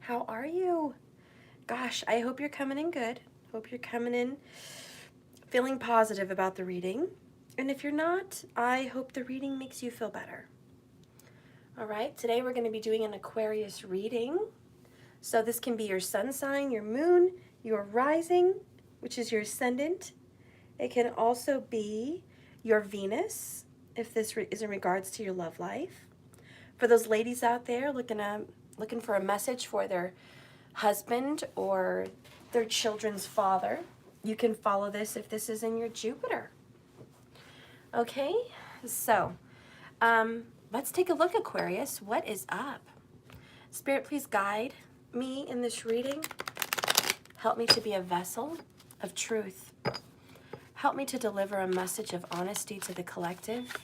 How are you? Gosh, I hope you're coming in good. Hope you're coming in feeling positive about the reading. And if you're not, I hope the reading makes you feel better. All right, today we're going to be doing an Aquarius reading. So this can be your sun sign, your moon, your rising, which is your ascendant. It can also be your Venus, if this is in regards to your love life. For those ladies out there looking for a message for their husband or their children's father, you can follow this if this is in your Jupiter. Okay, so let's take a look, Aquarius. What is up? Spirit, please guide me in this reading. Help me to be a vessel of truth. Help me to deliver a message of honesty to the collective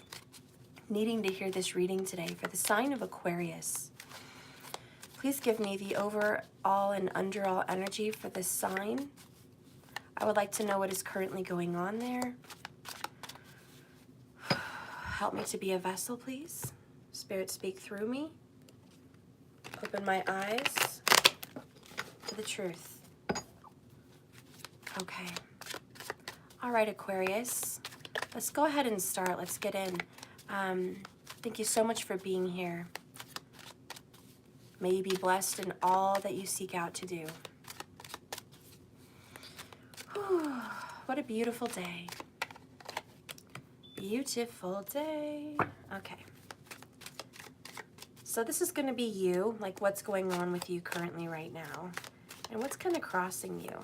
needing to hear this reading today for the sign of Aquarius. Please give me the overall and underall energy for this sign. I would like to know what is currently going on there. Help me to be a vessel, please. Spirit, speak through me. Open my eyes to the truth. Okay. All right, Aquarius. Let's go ahead and start. Let's get in. Thank you so much for being here. May you be blessed in all that you seek out to do. Whew, what a beautiful day. Beautiful day. Okay. So this is going to be you, like what's going on with you currently right now, and what's kind of crossing you.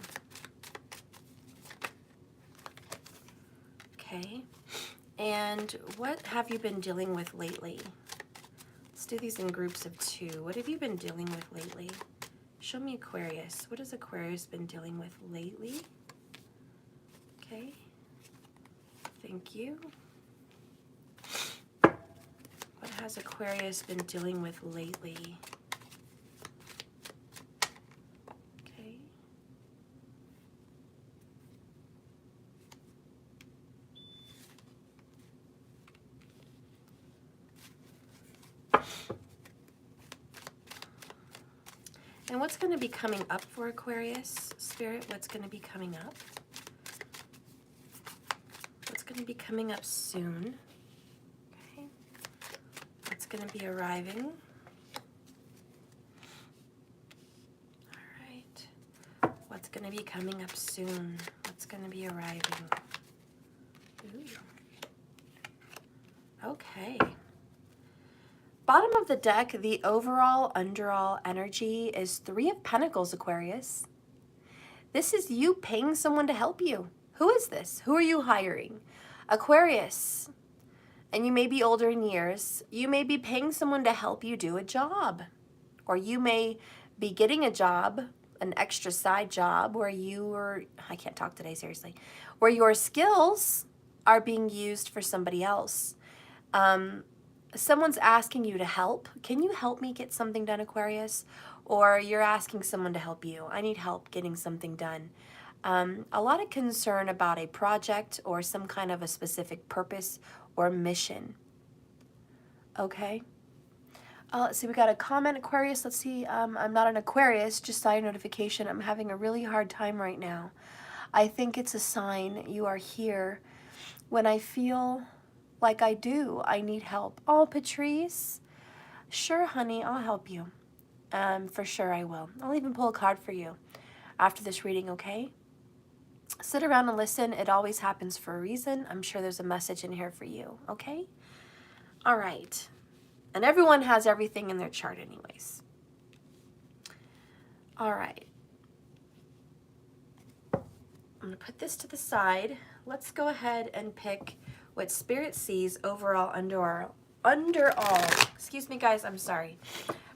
Okay. And what have you been dealing with lately? Let's do these in groups of 2. What have you been dealing with lately? Show me Aquarius. What has Aquarius been dealing with lately? Okay. Thank you. What has Aquarius been dealing with lately? Okay. And what's going to be coming up for Aquarius, Spirit? What's going to be coming up? What's going to be coming up soon? Okay. What's going to be arriving? All right. What's going to be coming up soon? What's going to be arriving? Ooh. Okay. Bottom of the deck, the overall, underall energy is 3 of Pentacles, Aquarius. This is you paying someone to help you. Who is this? Who are you hiring? Aquarius. And you may be older in years. You may be paying someone to help you do a job. Or you may be getting a job, an extra side job, where I can't talk today, seriously, where your skills are being used for somebody else. Someone's asking you to help. Can you help me get something done, Aquarius? Or you're asking someone to help you. I need help getting something done. A lot of concern about a project or some kind of a specific purpose or mission. Okay. Let's see, we got a comment, Aquarius. Let's see, I'm not an Aquarius, just saw your notification. I'm having a really hard time right now. I think it's a sign you are here when I feel like I do. I need help. Oh, Patrice. Sure, honey, I'll help you. For sure I will. I'll even pull a card for you after this reading, okay? Sit around and listen. It always happens for a reason. I'm sure there's a message in here for you, okay? All right. And everyone has everything in their chart anyways. All right. I'm going to put this to the side. Let's go ahead and pick what Spirit sees overall, underall. Excuse me, guys, I'm sorry.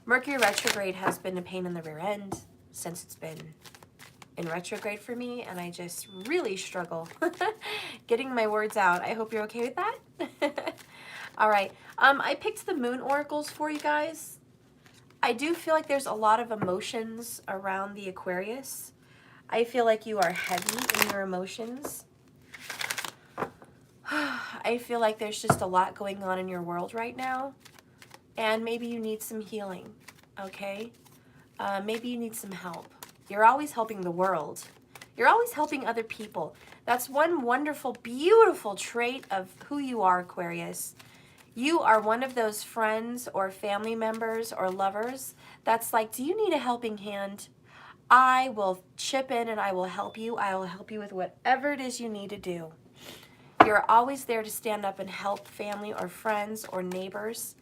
Mercury retrograde has been a pain in the rear end since it's been in retrograde for me, and I just really struggle getting my words out. I hope you're okay with that. All right. I picked the moon oracles for you guys. I do feel like there's a lot of emotions around the Aquarius. I feel like you are heavy in your emotions. I feel like there's just a lot going on in your world right now, and maybe you need some healing, okay? Maybe you need some help. You're always helping the world. You're always helping other people. That's one wonderful, beautiful trait of who you are, Aquarius. You are one of those friends or family members or lovers that's like, do you need a helping hand? I will chip in and I will help you. I will help you with whatever it is you need to do. You're always there to stand up and help family or friends or neighbors.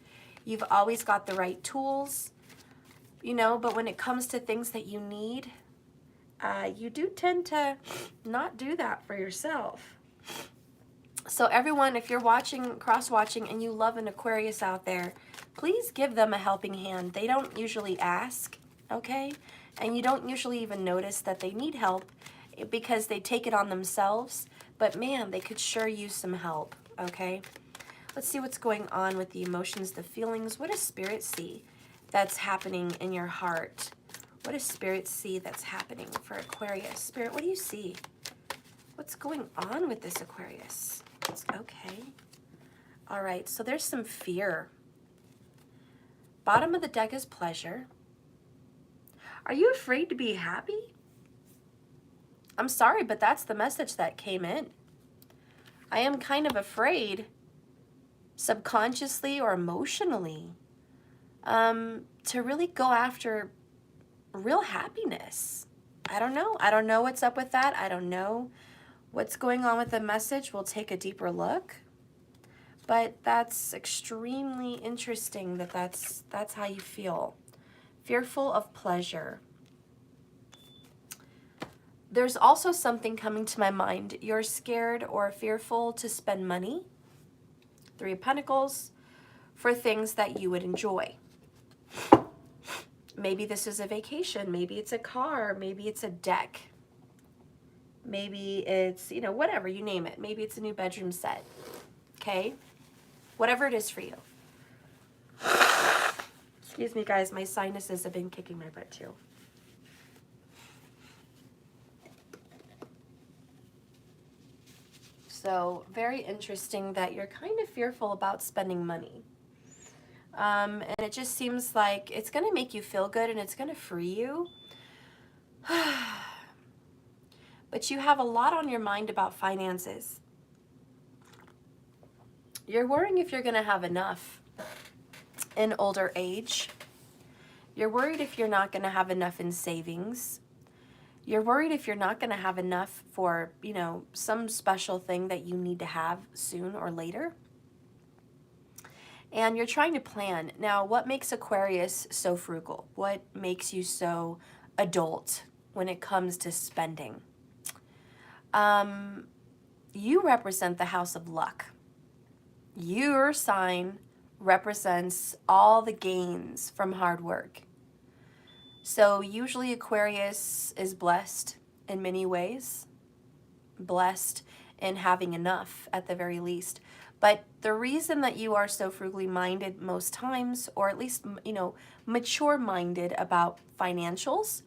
You've always got the right tools, you know, but when it comes to things that you need, you do tend to not do that for yourself. So everyone, if you're watching, cross-watching, and you love an Aquarius out there, please give them a helping hand. They don't usually ask, okay? And you don't usually even notice that they need help because they take it on themselves. But man, they could sure use some help, okay? Let's see what's going on with the emotions, the feelings. What does Spirit see that's happening in your heart? What does Spirit see that's happening for Aquarius? Spirit, what do you see? What's going on with this Aquarius? Okay. All right, so there's some fear. Bottom of the deck is pleasure. Are you afraid to be happy? I'm sorry, but that's the message that came in. I am kind of afraid, subconsciously or emotionally, to really go after real happiness. I don't know. I don't know what's up with that. I don't know what's going on with the message. We'll take a deeper look. But that's extremely interesting that that's how you feel. Fearful of pleasure. There's also something coming to my mind. You're scared or fearful to spend money, 3 of Pentacles, for things that you would enjoy. Maybe this is a vacation. Maybe it's a car. Maybe it's a deck. Maybe it's, you know, whatever, you name it. Maybe it's a new bedroom set. Okay? Whatever it is for you. Excuse me, guys. My sinuses have been kicking my butt, too. So, very interesting that you're kind of fearful about spending money. And it just seems like it's going to make you feel good and it's going to free you. But you have a lot on your mind about finances. You're worrying if you're going to have enough in older age. You're worried if you're not going to have enough in savings. You're worried if you're not going to have enough for, you know, some special thing that you need to have soon or later. And you're trying to plan. Now, what makes Aquarius so frugal? What makes you so adult when it comes to spending? You represent the house of luck. Your sign represents all the gains from hard work. So usually Aquarius is blessed in many ways, blessed in having enough at the very least. But the reason that you are so frugally minded most times, or at least, you know, mature-minded about financials,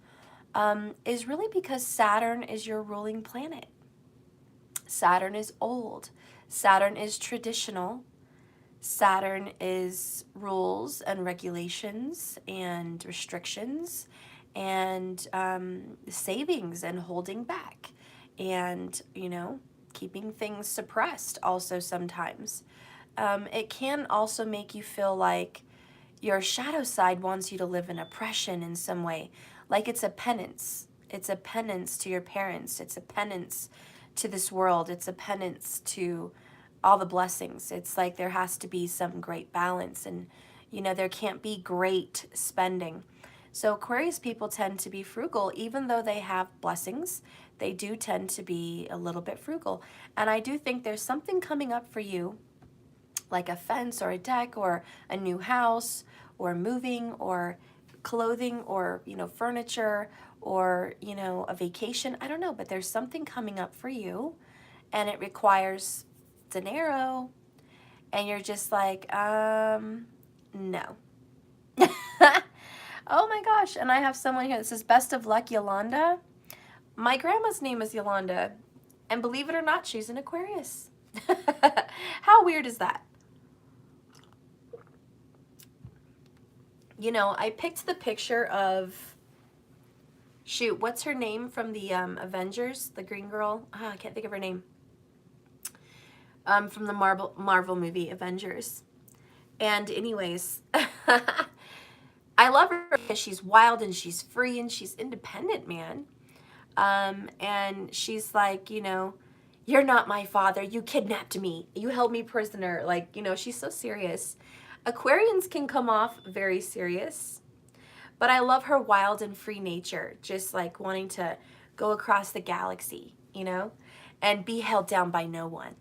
is really because Saturn is your ruling planet. Saturn is old. Saturn is traditional. Saturn is rules and regulations and restrictions and savings and holding back and, you know, keeping things suppressed also sometimes. It can also make you feel like your shadow side wants you to live in oppression in some way, like it's a penance. It's a penance to your parents. It's a penance to this world. It's a penance to all the blessings. It's like there has to be some great balance and, you know, there can't be great spending. So Aquarius people tend to be frugal, even though they have blessings. They do tend to be a little bit frugal. And I do think there's something coming up for you, like a fence or a deck or a new house or moving or clothing or, you know, furniture or, you know, a vacation. I don't know, but there's something coming up for you and it requires dinero. And you're just like, no. Oh my gosh. And I have someone here that says, best of luck, Yolanda. My grandma's name is Yolanda. And believe it or not, she's an Aquarius. How weird is that? You know, I picked the picture of shoot, what's her name from the Avengers? The green girl? I can't think of her name. From the Marvel movie Avengers. And anyways, I love her because she's wild and she's free and she's independent, man. And she's like, you know, you're not my father. You kidnapped me. You held me prisoner. Like, you know, she's so serious. Aquarians can come off very serious, but I love her wild and free nature, just like wanting to go across the galaxy, you know, and be held down by no one.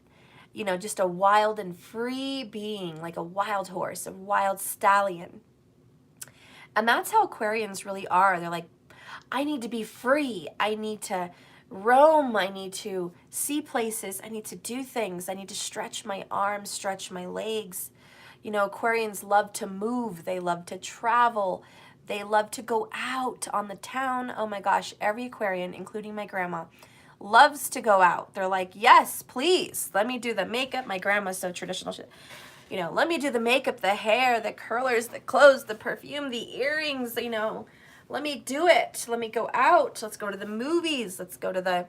You know, just a wild and free being, like a wild horse, a wild stallion. And that's how Aquarians really are. They're like, I need to be free. I need to roam. I need to see places. I need to do things. I need to stretch my arms, stretch my legs. You know, Aquarians love to move. They love to travel. They love to go out on the town. Oh my gosh, every Aquarian, including my grandma, loves to go out. They're like, yes, please, let me do the makeup. My grandma's so traditional shit. You know, let me do the makeup, the hair, the curlers, the clothes, the perfume, the earrings, you know. Let me do it. Let me go out. Let's go to the movies. Let's go to the,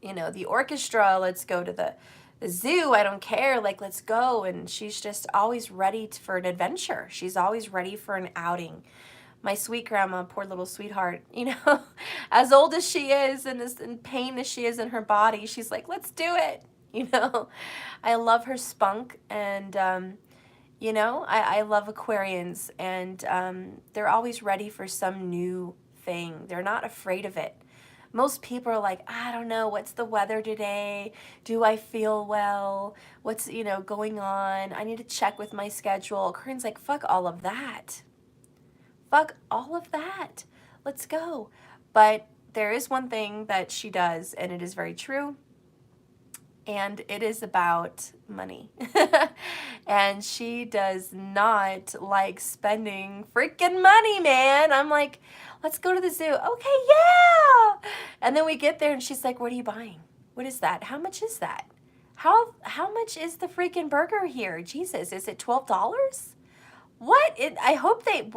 you know, the orchestra. Let's go to the zoo. I don't care. Like, let's go. And she's just always ready for an adventure. She's always ready for an outing. My sweet grandma, poor little sweetheart, you know, as old as she is and as in pain as she is in her body, she's like, let's do it. You know, I love her spunk, and, you know, I love Aquarians, and they're always ready for some new thing. They're not afraid of it. Most people are like, I don't know, what's the weather today? Do I feel well? What's, you know, going on? I need to check with my schedule. Aquarian's like, fuck all of that. Fuck all of that. Let's go. But there is one thing that she does, and it is very true. And it is about money. And she does not like spending freaking money, man. I'm like, let's go to the zoo. Okay, yeah. And then we get there and she's like, what are you buying? What is that? How much is that? How much is the freaking burger here? Jesus, is it $12? What? I hope they...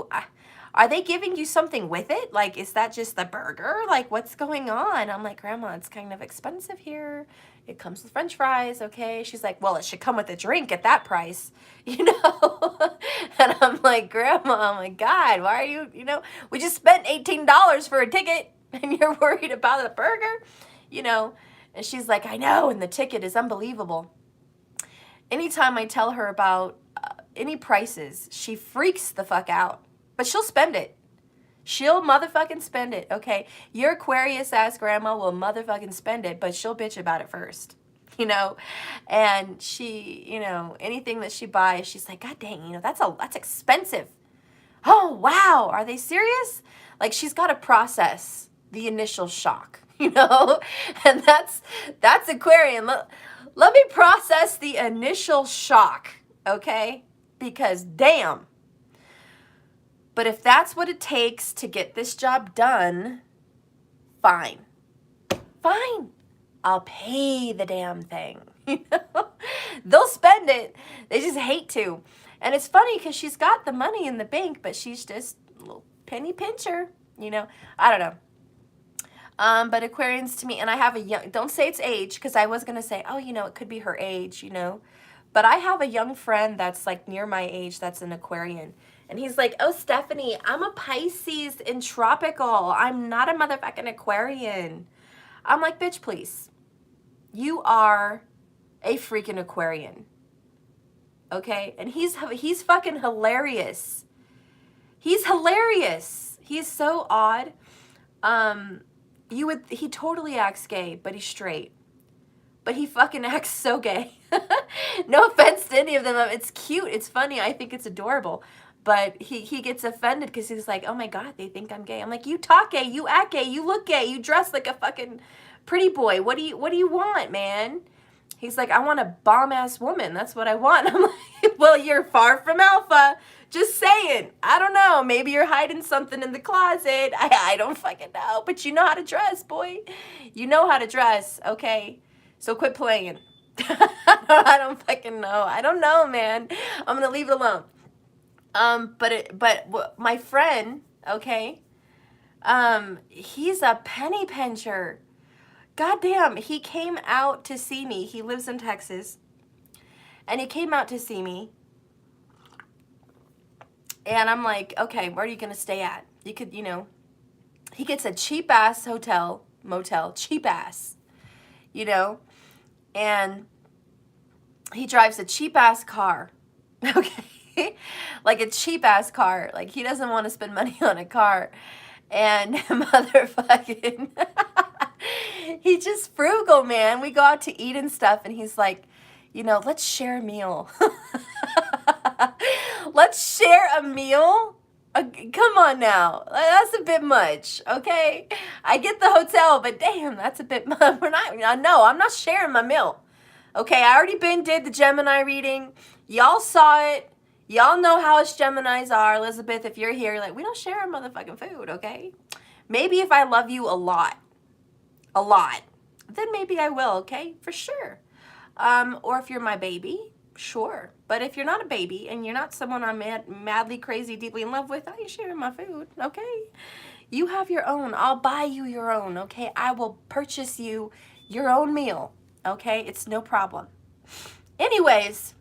Are they giving you something with it? Like, is that just the burger? Like, what's going on? I'm like, Grandma, it's kind of expensive here. It comes with French fries, okay? She's like, well, it should come with a drink at that price, you know? And I'm like, Grandma, oh my God, why are you, you know, we just spent $18 for a ticket and you're worried about a burger, you know? And she's like, I know, and the ticket is unbelievable. Anytime I tell her about any prices, she freaks the fuck out. But she'll spend it. She'll motherfucking spend it, okay? Your Aquarius-ass grandma will motherfucking spend it, but she'll bitch about it first, you know? And she, you know, anything that she buys, she's like, God dang, you know, that's expensive. Oh, wow, are they serious? Like, she's got to process the initial shock, you know? And that's Aquarian. Let me process the initial shock, okay? Because damn. But if that's what it takes to get this job done, fine. Fine. I'll pay the damn thing. You know? They'll spend it. They just hate to. And it's funny because she's got the money in the bank, but she's just a little penny pincher. You know? I don't know. But Aquarians to me, and I have a young, don't say it's age, because I was going to say, oh, you know, it could be her age, you know. But I have a young friend that's like near my age that's an Aquarian. And he's like, oh, Stephanie, I'm a Pisces in tropical. I'm not a motherfucking Aquarian. I'm like, bitch, please. You are a freaking Aquarian. Okay? And he's fucking hilarious. He's hilarious. He's so odd. He totally acts gay, but he's straight. But he fucking acts so gay. No offense to any of them. It's cute. It's funny. I think it's adorable. But he gets offended because he's like, oh my God, they think I'm gay. I'm like, you talk gay, you act gay, you look gay, you dress like a fucking pretty boy. What do you want, man? He's like, I want a bomb-ass woman. That's what I want. I'm like, well, you're far from alpha. Just saying. I don't know. Maybe you're hiding something in the closet. I don't fucking know. But you know how to dress, boy. You know how to dress, okay? So quit playing. I don't fucking know. I don't know, man. I'm going to leave it alone. But my friend, okay, He's a penny pincher. Goddamn, he came out to see me. He lives in Texas. And he came out to see me. And I'm like, okay, where are you going to stay at? You could, you know, he gets a cheap-ass hotel, motel, cheap-ass, you know, and he drives a cheap-ass car, okay, like a cheap-ass car. Like, he doesn't want to spend money on a car, and motherfucking, he's just frugal, man. We go out to eat and stuff, and he's like, you know, let's share a meal. Let's share a meal? Come on now. That's a bit much, okay? I get the hotel, but damn, that's a bit much. No, I'm not sharing my meal. Okay, I already did the Gemini reading. Y'all saw it. Y'all know how us Geminis are. Elizabeth, if you're here, like, we don't share our motherfucking food, okay? Maybe if I love you a lot, then maybe I will, okay? For sure. Or if you're my baby, sure. But if you're not a baby and you're not someone I'm madly, crazy, deeply in love with, I ain't sharing my food, okay? You have your own. I'll buy you your own, okay? I will purchase you your own meal, okay? It's no problem. Anyways,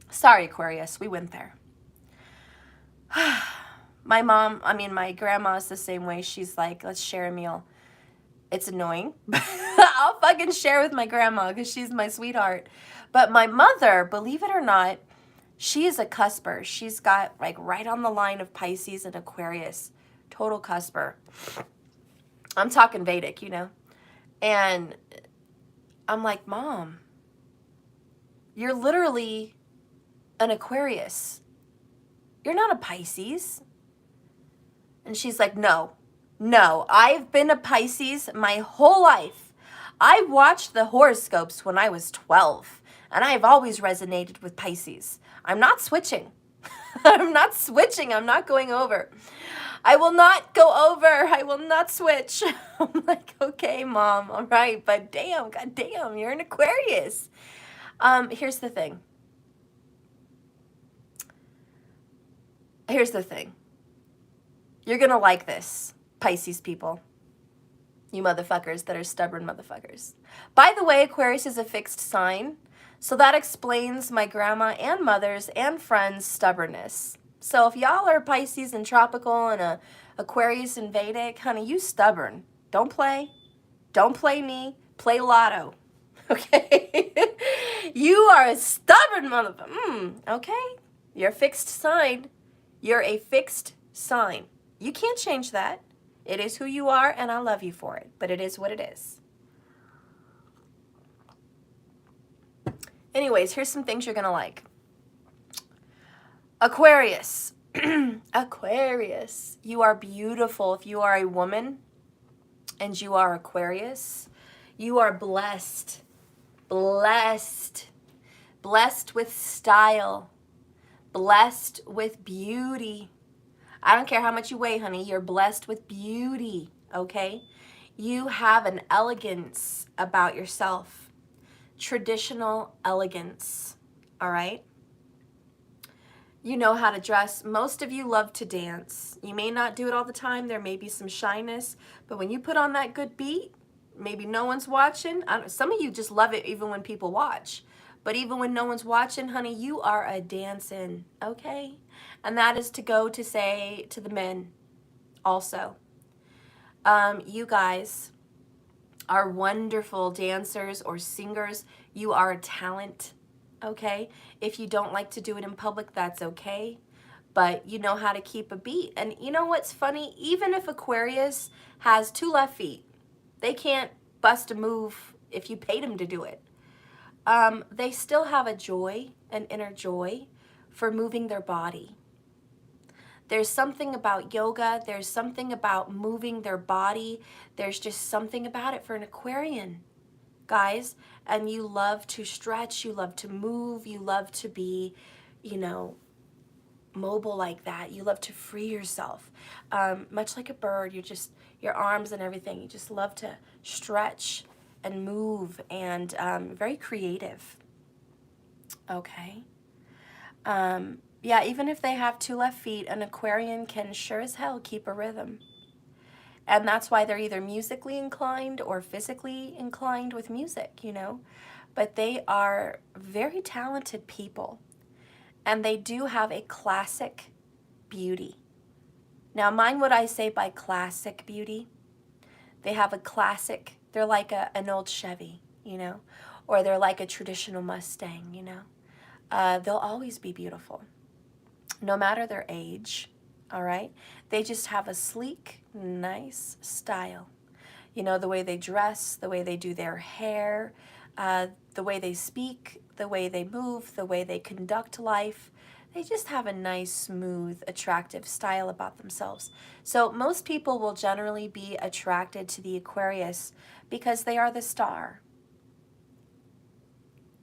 sorry, Aquarius, we went there. My grandma's the same way. She's like, let's share a meal. It's annoying. I'll fucking share with my grandma because she's my sweetheart. But my mother, believe it or not, she is a cusper. She's got like right on the line of Pisces and Aquarius. Total cusper. I'm talking Vedic, you know. And I'm like, Mom, you're literally an Aquarius. You're not a Pisces. And she's like, no, I've been a Pisces my whole life. I watched the horoscopes when I was 12, and I've always resonated with Pisces. I'm not switching. I'm not going over. I will not go over. I will not switch. I'm like, okay, Mom, all right, but damn, goddamn, you're an Aquarius. Here's the thing. You're gonna like this, Pisces people. You motherfuckers that are stubborn motherfuckers. By the way, Aquarius is a fixed sign, so that explains my grandma and mother's and friends' stubbornness. So if y'all are Pisces and tropical and a Aquarius and Vedic, honey, you stubborn. Don't play me, play lotto, okay? You are a stubborn motherfucker, okay? You're a fixed sign. You're a fixed sign. You can't change that. It is who you are, and I love you for it. But it is what it is. Anyways, here's some things you're going to like. Aquarius. Aquarius. You are beautiful. If you are a woman and you are Aquarius, you are blessed. Blessed. Blessed with style. Blessed with beauty. I don't care how much you weigh, honey. You're blessed with beauty, okay? You have an elegance about yourself. Traditional elegance, all right? You know how to dress. Most of you love to dance. You may not do it all the time. There may be some shyness. But when you put on that good beat, maybe no one's watching. Some of you just love it even when people watch. But even when no one's watching, honey, you are a dancing, okay? And that is to go to say to the men also. You guys are wonderful dancers or singers. You are a talent, okay? If you don't like to do it in public, that's okay. But you know how to keep a beat. And you know what's funny? Even if Aquarius has 2 left feet, they can't bust a move if you paid them to do it. They still have a joy, an inner joy for moving their body. There's something about yoga. There's something about moving their body. There's just something about it for an Aquarian, guys. And you love to stretch. You love to move. You love to be, you know, mobile like that. You love to free yourself. Much like a bird, your arms and everything. You just love to stretch and move, and very creative. Okay. Yeah, even if they have 2 left feet, an Aquarian can sure as hell keep a rhythm. And that's why they're either musically inclined or physically inclined with music, you know. But they are very talented people. And they do have a classic beauty. Now, mind what I say by classic beauty. They have a classic, they're like an old Chevy, you know, or they're like a traditional Mustang, you know. They'll always be beautiful, no matter their age, all right? They just have a sleek, nice style. You know, the way they dress, the way they do their hair, the way they speak, the way they move, the way they conduct life. They just have a nice, smooth, attractive style about themselves. So most people will generally be attracted to the Aquarius because they are the star.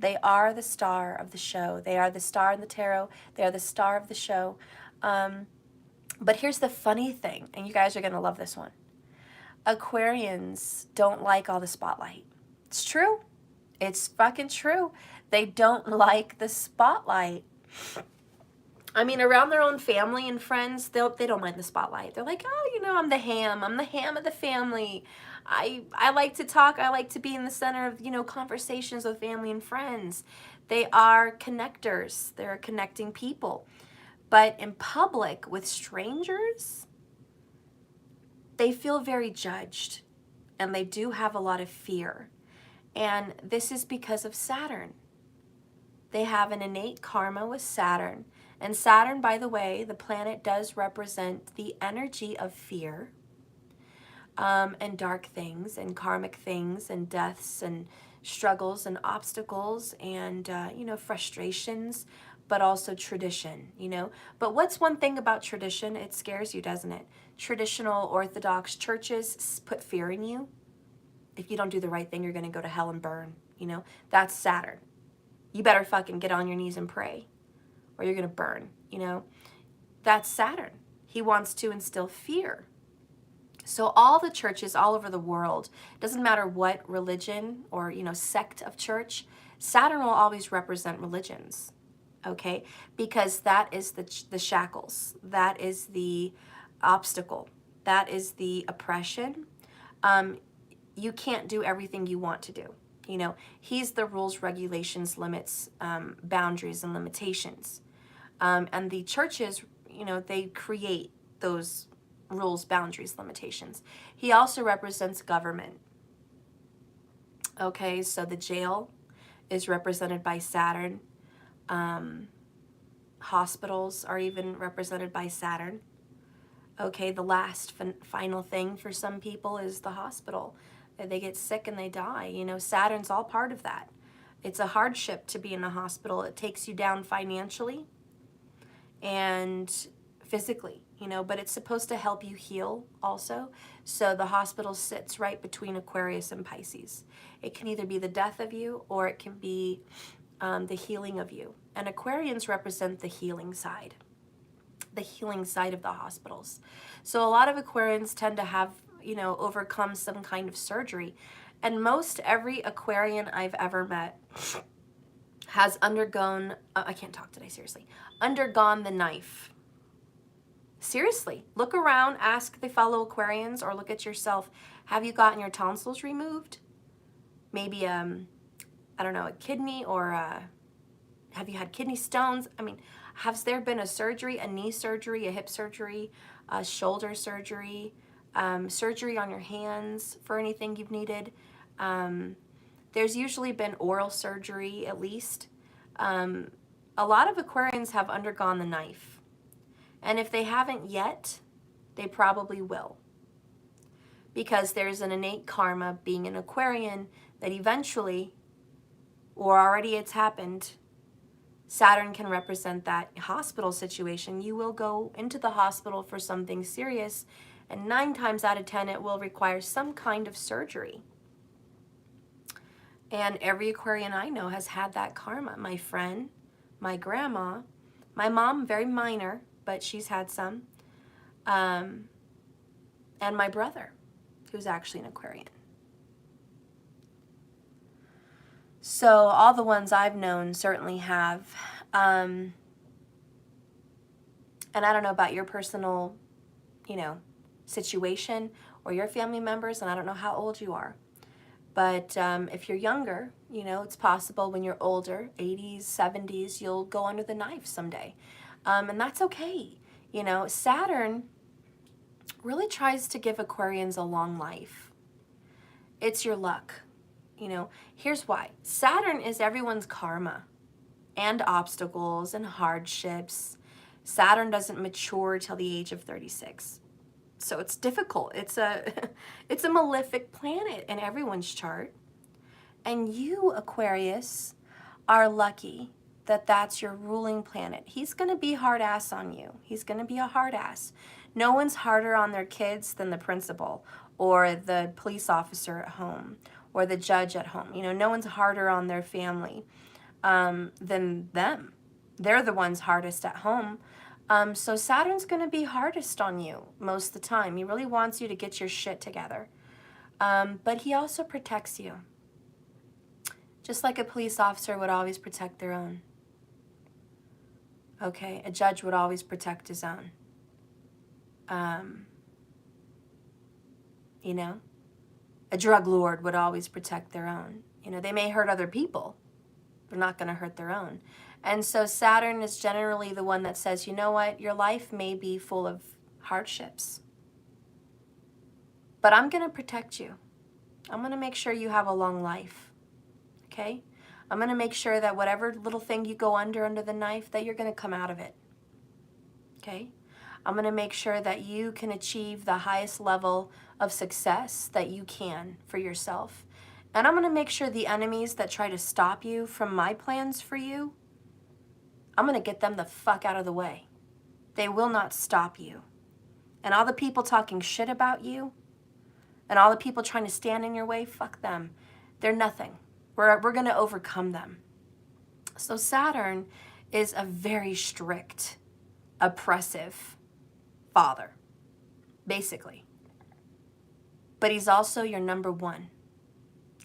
They are the star of the show. They are the star in the tarot. They are the star of the show. But here's the funny thing, and you guys are going to love this one. Aquarians don't like all the spotlight. It's true. It's fucking true. They don't like the spotlight. I mean, around their own family and friends, they don't mind the spotlight. They're like, oh, you know, I'm the ham of the family. I like to talk. I like to be in the center of, you know, conversations with family and friends. They are connectors. They're connecting people. But in public with strangers, they feel very judged, and they do have a lot of fear. And this is because of Saturn. They have an innate karma with Saturn. And Saturn, by the way, the planet does represent the energy of fear, and dark things and karmic things and deaths and struggles and obstacles and, you know, frustrations, but also tradition, you know. But what's one thing about tradition? It scares you, doesn't it? Traditional Orthodox churches put fear in you. If you don't do the right thing, you're going to go to hell and burn, you know. That's Saturn. You better fucking get on your knees and pray, or you're going to burn, you know. That's Saturn. He wants to instill fear. So all the churches all over the world, doesn't matter what religion or, you know, sect of church, Saturn will always represent religions, okay? Because that is the shackles. That is the obstacle. That is the oppression. You can't do everything you want to do. You know, he's the rules, regulations, limits, boundaries, and limitations. And the churches, you know, they create those rules, boundaries, limitations. He also represents government. Okay, so the jail is represented by Saturn. Hospitals are even represented by Saturn. Okay, the last final thing for some people is the hospital. They get sick and they die. You know, Saturn's all part of that. It's a hardship to be in a hospital. It takes you down financially and physically, you know, but it's supposed to help you heal also. So the hospital sits right between Aquarius and Pisces. It can either be the death of you or it can be the healing of you. And Aquarians represent the healing side of the hospitals. So a lot of Aquarians tend to have, you know, overcome some kind of surgery. And most every Aquarian I've ever met has undergone, I can't talk today, seriously, undergone the knife. Seriously, look around, ask the fellow Aquarians, or look at yourself. Have you gotten your tonsils removed? Maybe, I don't know, a kidney, or have you had kidney stones? I mean, has there been a surgery, a knee surgery, a hip surgery, a shoulder surgery, surgery on your hands for anything you've needed? There's usually been oral surgery, at least. A lot of Aquarians have undergone the knife. And if they haven't yet, they probably will. Because there's an innate karma being an Aquarian that eventually, or already it's happened, Saturn can represent that hospital situation. You will go into the hospital for something serious, and 9 times out of 10 it will require some kind of surgery. And every Aquarian I know has had that karma. My friend, my grandma, my mom, very minor, but she's had some, and my brother, who's actually an Aquarian. So all the ones I've known certainly have. And I don't know about your personal, you know, situation or your family members, and I don't know how old you are, but if you're younger, you know, it's possible when you're older, 80s, 70s, you'll go under the knife someday. And that's okay. You know, Saturn really tries to give Aquarians a long life. It's your luck. You know, here's why. Saturn is everyone's karma and obstacles and hardships. Saturn doesn't mature till the age of 36. So it's difficult. It's a it's a malefic planet in everyone's chart. And you, Aquarius, are lucky that that's your ruling planet. He's going to be hard ass on you. He's going to be a hard ass. No one's harder on their kids than the principal or the police officer at home or the judge at home. You know, no one's harder on their family than them. They're the ones hardest at home. So Saturn's going to be hardest on you most of the time. He really wants you to get your shit together. But he also protects you. Just like a police officer would always protect their own. Okay, a judge would always protect his own. You know, a drug lord would always protect their own. You know, they may hurt other people. They're not going to hurt their own. And so Saturn is generally the one that says, you know what, your life may be full of hardships, but I'm going to protect you. I'm going to make sure you have a long life, okay? I'm going to make sure that whatever little thing you go under the knife, that you're going to come out of it, okay? I'm going to make sure that you can achieve the highest level of success that you can for yourself. And I'm going to make sure the enemies that try to stop you from my plans for you, I'm going to get them the fuck out of the way. They will not stop you. And all the people talking shit about you and all the people trying to stand in your way, fuck them. They're nothing. We're going to overcome them. So Saturn is a very strict, oppressive father, basically. But he's also your number one.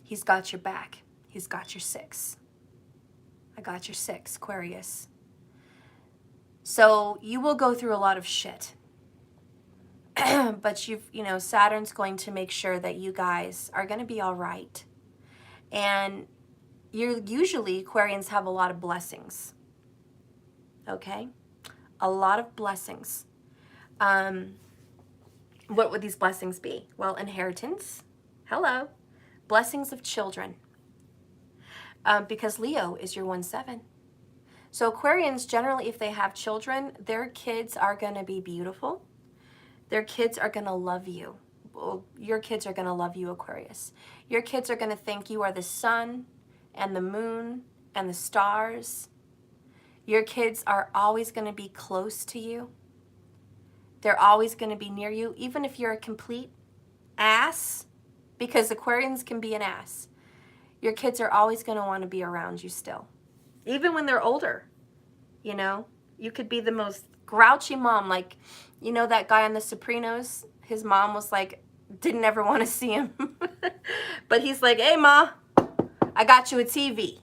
He's got your back. He's got your 6. I got your 6, Aquarius. So you will go through a lot of shit. But you know, Saturn's going to make sure that you guys are going to be all right. And usually Aquarians have a lot of blessings. Okay? A lot of blessings. What would these blessings be? Well, inheritance. Hello. Blessings of children. Because Leo is your 1/7. So Aquarians, generally, if they have children, their kids are going to be beautiful. Their kids are going to love you. Well, your kids are going to love you, Aquarius. Your kids are going to think you are the sun and the moon and the stars. Your kids are always going to be close to you. They're always going to be near you, even if you're a complete ass, because Aquarians can be an ass. Your kids are always going to want to be around you still. Even when they're older, you know, you could be the most grouchy mom. Like, you know, that guy on The Sopranos, his mom was like, didn't ever want to see him. But he's like, hey, Ma, I got you a TV.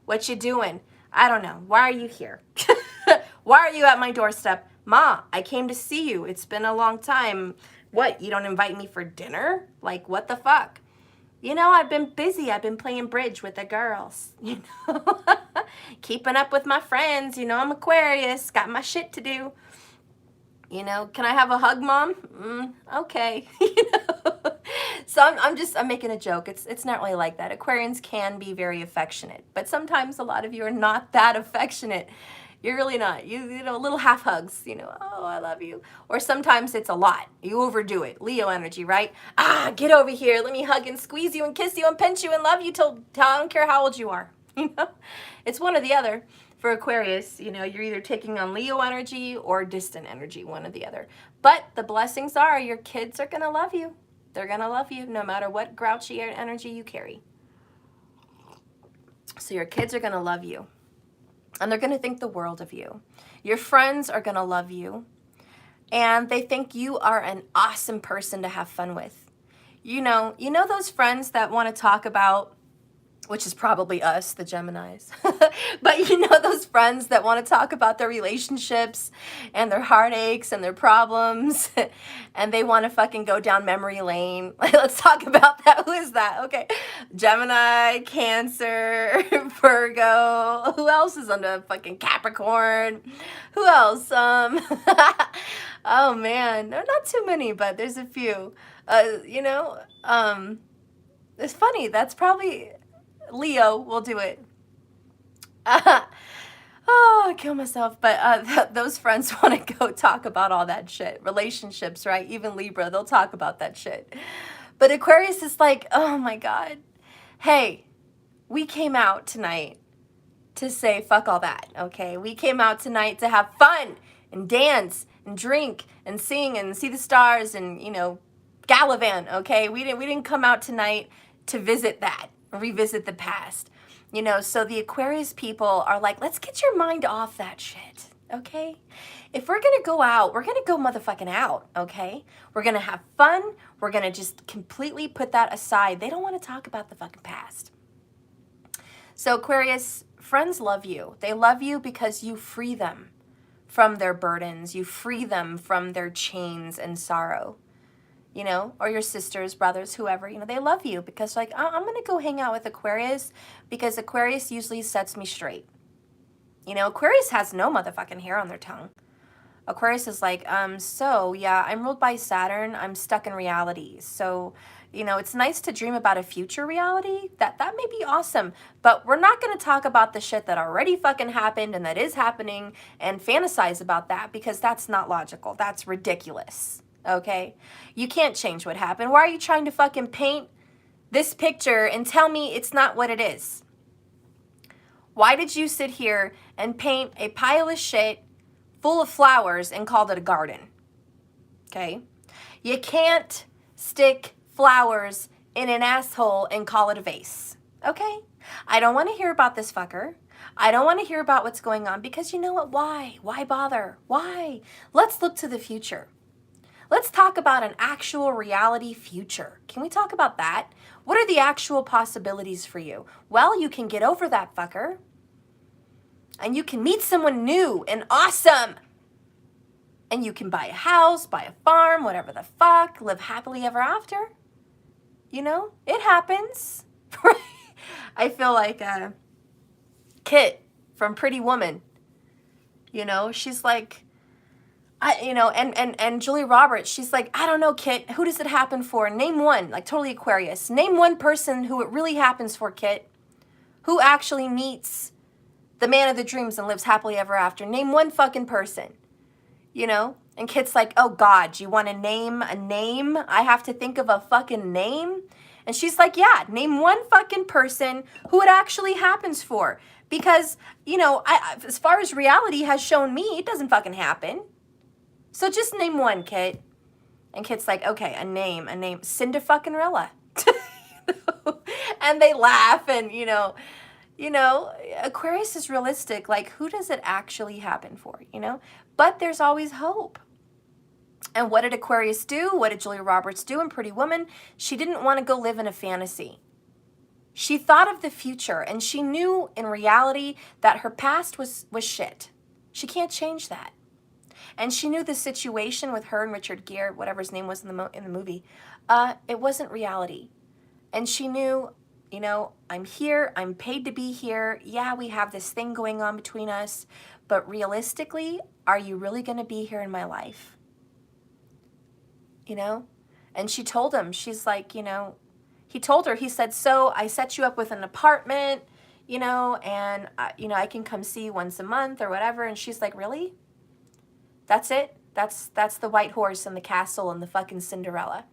What you doing? I don't know. Why are you here? Why are you at my doorstep? Ma, I came to see you. It's been a long time. What, you don't invite me for dinner? Like, what the fuck? You know, I've been busy. I've been playing bridge with the girls, you know, keeping up with my friends. You know, I'm Aquarius, got my shit to do. You know, can I have a hug, Mom? Okay. You know? So I'm making a joke. It's not really like that. Aquarians can be very affectionate, but sometimes a lot of you are not that affectionate. You're really not. You know, little half hugs, you know, oh, I love you. Or sometimes it's a lot. You overdo it. Leo energy, right? Ah, get over here. Let me hug and squeeze you and kiss you and pinch you and love you till I don't care how old you are. You know, it's one or the other. For Aquarius, you know, you're either taking on Leo energy or distant energy, one or the other. But the blessings are your kids are going to love you. They're going to love you no matter what grouchy energy you carry. So your kids are going to love you. And they're going to think the world of you. Your friends are going to love you. And they think you are an awesome person to have fun with. You know those friends that want to talk about which is probably us, the Geminis. But you know those friends that want to talk about their relationships and their heartaches and their problems, and they want to fucking go down memory lane. Let's talk about that. Who is that? Okay. Gemini, Cancer, Virgo. Who else is under fucking Capricorn? Who else? Oh man, there are not too many, but there's a few. You know, it's funny. That's probably Leo will do it. Oh, I kill myself. But those friends want to go talk about all that shit. Relationships, right? Even Libra, they'll talk about that shit. But Aquarius is like, oh my God. Hey, we came out tonight to say fuck all that, okay? We came out tonight to have fun and dance and drink and sing and see the stars and, you know, gallivant, okay? We didn't come out tonight to visit that, revisit the past. You know, so the Aquarius people are like, let's get your mind off that shit, okay? If we're gonna go out, we're gonna go motherfucking out, okay? We're gonna have fun. We're gonna just completely put that aside. They don't wanna talk about the fucking past. So Aquarius, friends love you. They love you because you free them from their burdens. You free them from their chains and sorrow. You know, or your sisters, brothers, whoever, you know, they love you because like, I'm going to go hang out with Aquarius because Aquarius usually sets me straight. You know, Aquarius has no motherfucking hair on their tongue. Aquarius is like, so yeah, I'm ruled by Saturn. I'm stuck in reality. So, you know, it's nice to dream about a future reality. That may be awesome, but we're not going to talk about the shit that already fucking happened and that is happening and fantasize about that because that's not logical. That's ridiculous. Okay? You can't change what happened. Why are you trying to fucking paint this picture and tell me it's not what it is? Why did you sit here and paint a pile of shit full of flowers and called it a garden? Okay? You can't stick flowers in an asshole and call it a vase. Okay? I don't want to hear about this fucker. I don't want to hear about what's going on because you know what? Why? Why bother? Why? Let's look to the future. Let's talk about an actual reality future. Can we talk about that? What are the actual possibilities for you? Well, you can get over that fucker. And you can meet someone new and awesome. And you can buy a house, buy a farm, whatever the fuck, live happily ever after. You know, it happens. I feel like Kit from Pretty Woman. You know, she's like, and Julia Roberts, she's like, I don't know, Kit, who does it happen for? Name one, like totally Aquarius. Name one person who it really happens for, Kit. Who actually meets the man of the dreams and lives happily ever after. Name one fucking person, you know? And Kit's like, oh God, do you want to name a name? I have to think of a fucking name? And she's like, yeah, name one fucking person who it actually happens for. Because, you know, as far as reality has shown me, it doesn't fucking happen. So just name one, Kit. And Kit's like, okay, a name, Cinderfucking-rilla. And they laugh and, you know, Aquarius is realistic. Like, who does it actually happen for, you know? But there's always hope. And what did Aquarius do? What did Julia Roberts do in Pretty Woman? She didn't want to go live in a fantasy. She thought of the future, and she knew in reality that her past was shit. She can't change that. And she knew the situation with her and Richard Gere, whatever his name was in the movie, it wasn't reality. And she knew, you know, I'm here, I'm paid to be here. Yeah, we have this thing going on between us, but realistically, are you really going to be here in my life? You know? And she told him, she's like, you know, he told her, he said, so I set you up with an apartment, you know, and, you know, I can come see you once a month or whatever. And she's like, really? That's it? That's the white horse and the castle and the fucking Cinderella.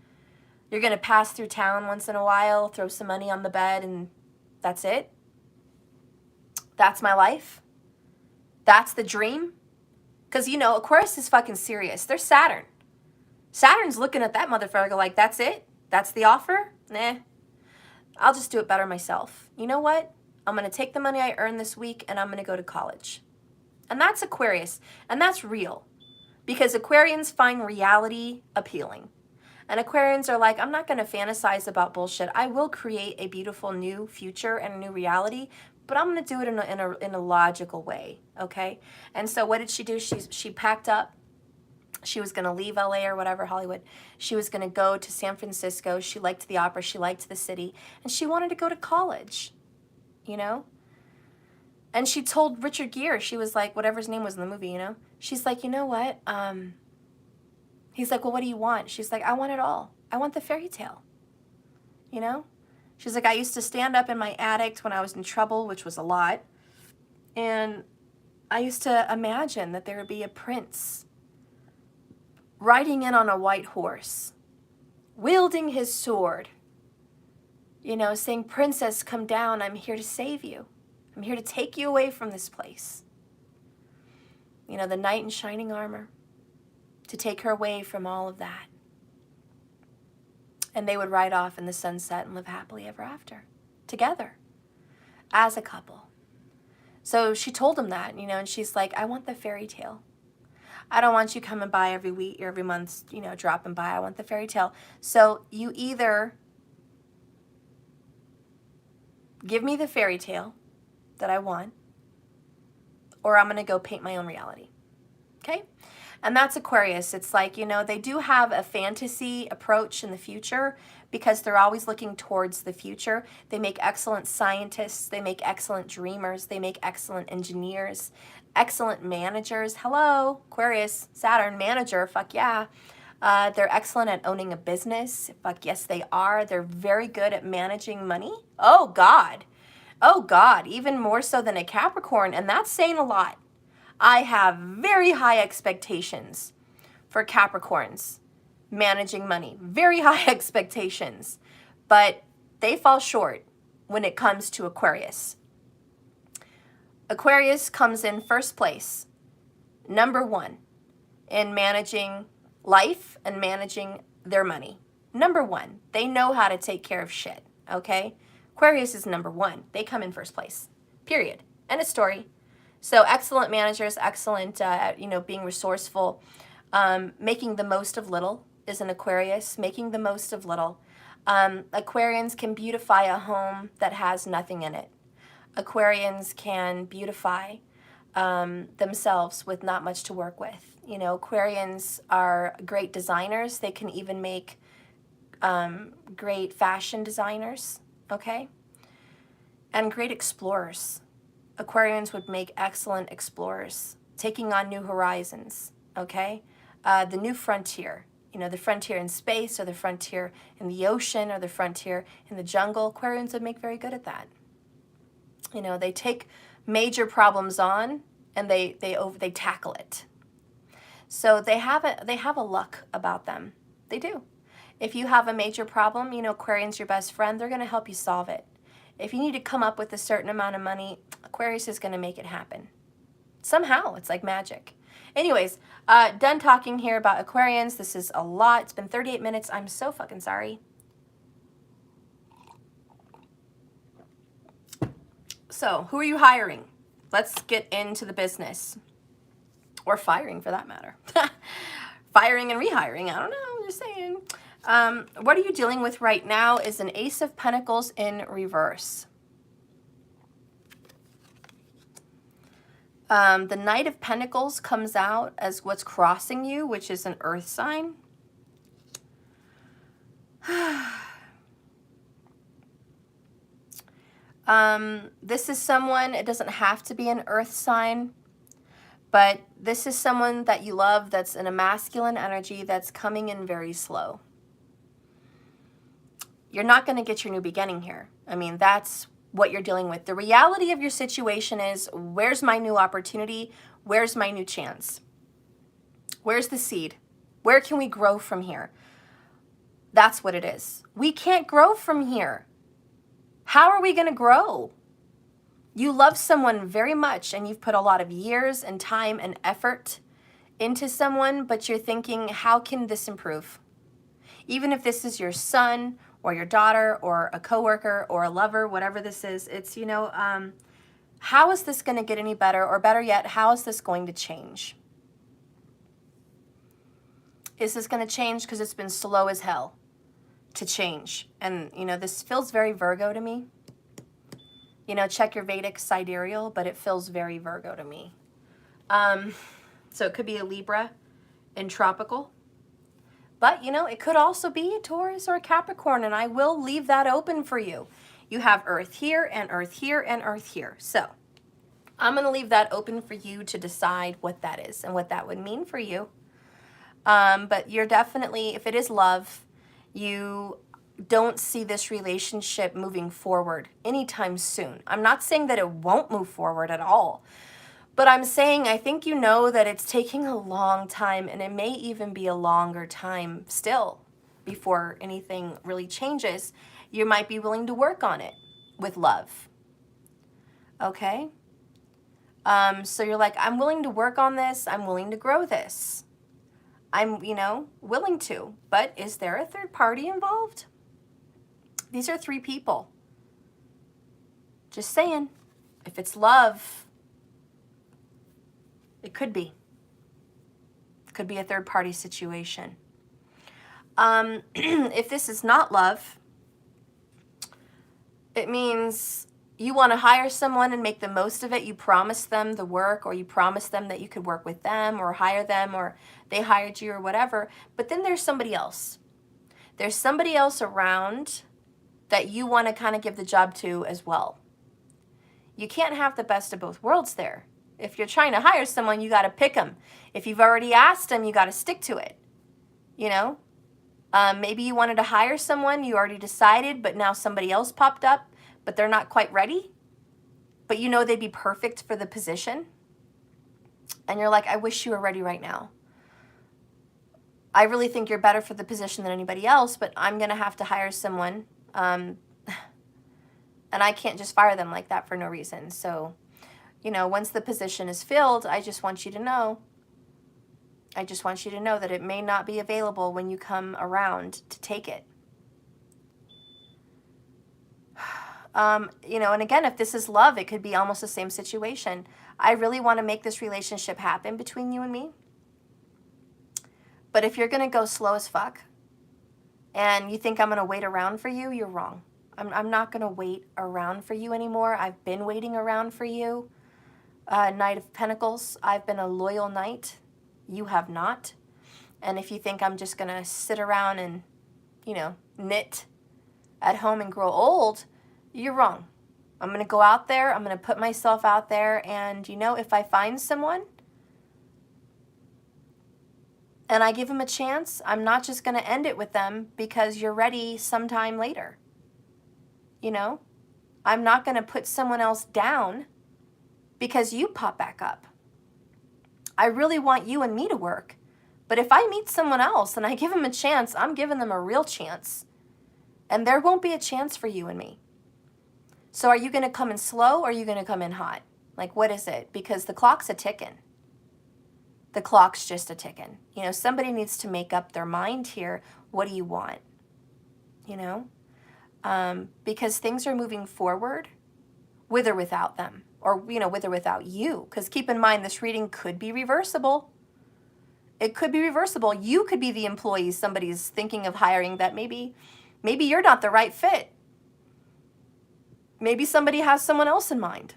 You're going to pass through town once in a while, throw some money on the bed, and that's it? That's my life? That's the dream? Because, you know, Aquarius is fucking serious. They're Saturn. Saturn's looking at that motherfucker like, that's it? That's the offer? Nah. I'll just do it better myself. You know what? I'm going to take the money I earned this week, and I'm going to go to college. And that's Aquarius. And that's real. Because Aquarians find reality appealing. And Aquarians are like, I'm not going to fantasize about bullshit. I will create a beautiful new future and a new reality, but I'm going to do it in a logical way, okay? And so what did she do? She packed up. She was going to leave LA or whatever, Hollywood. She was going to go to San Francisco. She liked the opera. She liked the city. And she wanted to go to college, you know? And she told Richard Gere, she was like, whatever his name was in the movie, you know? She's like, you know what? He's like, well, what do you want? She's like, I want it all. I want the fairy tale, you know? She's like, I used to stand up in my attic when I was in trouble, which was a lot. And I used to imagine that there would be a prince riding in on a white horse, wielding his sword, you know, saying, Princess, come down. I'm here to save you. I'm here to take you away from this place. You know, the knight in shining armor, to take her away from all of that. And they would ride off in the sunset and live happily ever after, together, as a couple. So she told him that, you know, and she's like, I want the fairy tale. I don't want you coming by every week or every month, you know, dropping by. I want the fairy tale. So you either give me the fairy tale that I want, or I'm going to go paint my own reality. Okay? And that's Aquarius. It's like, you know, they do have a fantasy approach in the future because they're always looking towards the future. They make excellent scientists. They make excellent dreamers. They make excellent engineers, excellent managers. Hello, Aquarius, Saturn, manager, fuck yeah. They're excellent at owning a business. Fuck yes, they are. They're very good at managing money. Oh, God. Oh, God, even more so than a Capricorn. And that's saying a lot. I have very high expectations for Capricorns managing money. Very high expectations. But they fall short when it comes to Aquarius. Aquarius comes in first place, number one, in managing life and managing their money. Number one, they know how to take care of shit, okay? Aquarius is number one. They come in first place, period. End of story. So excellent managers, excellent, you know, being resourceful, making the most of little is an Aquarius, making the most of little. Aquarians can beautify a home that has nothing in it. Aquarians can beautify themselves with not much to work with. You know, Aquarians are great designers. They can even make great fashion designers, okay? And great explorers. Aquarians would make excellent explorers, taking on new horizons, okay? The new frontier, you know, the frontier in space or the frontier in the ocean or the frontier in the jungle. Aquarians would make very good at that. You know, they take major problems on and they tackle it. So they have a luck about them. They do. If you have a major problem, you know, Aquarian's your best friend. They're going to help you solve it. If you need to come up with a certain amount of money, Aquarius is going to make it happen. Somehow, it's like magic. Anyways, done talking here about Aquarians. This is a lot. It's been 38 minutes. I'm so fucking sorry. So, who are you hiring? Let's get into the business. Or firing, for that matter. Firing and rehiring. I don't know. I'm just saying. What are you dealing with right now is an Ace of Pentacles in reverse. The Knight of Pentacles comes out as what's crossing you, which is an earth sign. This is someone, it doesn't have to be an earth sign, but this is someone that you love that's in a masculine energy that's coming in very slow. You're not going to get your new beginning here. I mean, that's what you're dealing with. The reality of your situation is, where's my new opportunity? Where's my new chance? Where's the seed? Where can we grow from here? That's what it is. We can't grow from here. How are we going to grow? You love someone very much and you've put a lot of years and time and effort into someone, but you're thinking, how can this improve? Even if this is your son or your daughter or a coworker or a lover, whatever this is, it's, you know, how is this going to get any better? Or better yet, how is this going to change? Is this going to change? Because it's been slow as hell to change. And, you know, this feels very Virgo to me. You know, check your Vedic sidereal, but it feels very Virgo to me. So it could be a Libra in tropical. But, you know, it could also be a Taurus or a Capricorn, and I will leave that open for you. You have Earth here and Earth here and Earth here. So I'm going to leave that open for you to decide what that is and what that would mean for you. But you're definitely, if it is love, you don't see this relationship moving forward anytime soon. I'm not saying that it won't move forward at all, but I'm saying I think you know that it's taking a long time, and it may even be a longer time still before anything really changes. You might be willing to work on it with love. Okay? So you're like, I'm willing to work on this. I'm willing to grow this. I'm, you know, willing to. But is there a third party involved? These are 3 people. Just saying. If it's love, it could be. It could be a third party situation. If this is not love, it means you want to hire someone and make the most of it. You promise them the work, or you promise them that you could work with them or hire them, or they hired you or whatever. But then there's somebody else. There's somebody else around that you want to kind of give the job to as well. You can't have the best of both worlds there. If you're trying to hire someone, you got to pick them. If you've already asked them, you got to stick to it. You know? Maybe you wanted to hire someone, you already decided, but now somebody else popped up, but they're not quite ready. But you know they'd be perfect for the position. And you're like, I wish you were ready right now. I really think you're better for the position than anybody else, but I'm going to have to hire someone. And I can't just fire them like that for no reason. So, you know, once the position is filled, I just want you to know. I just want you to know that it may not be available when you come around to take it. You know, and again, if this is love, it could be almost the same situation. I really want to make this relationship happen between you and me. But if you're going to go slow as fuck and you think I'm going to wait around for you, you're wrong. I'm not going to wait around for you anymore. I've been waiting around for you. Knight of Pentacles, I've been a loyal knight. You have not. And if you think I'm just going to sit around and, you know, knit at home and grow old, you're wrong. I'm going to go out there. I'm going to put myself out there. And, you know, if I find someone and I give them a chance, I'm not just going to end it with them because you're ready sometime later. You know, I'm not going to put someone else down because you pop back up. I really want you and me to work. But if I meet someone else and I give them a chance, I'm giving them a real chance. And there won't be a chance for you and me. So are you going to come in slow or are you going to come in hot? Like, what is it? Because the clock's a ticking. The clock's just a ticking. You know, somebody needs to make up their mind here. What do you want? You know? Because things are moving forward with or without them. Or, you know, with or without you. Because keep in mind, this reading could be reversible. It could be reversible. You could be the employee somebody's thinking of hiring that maybe you're not the right fit. Maybe somebody has someone else in mind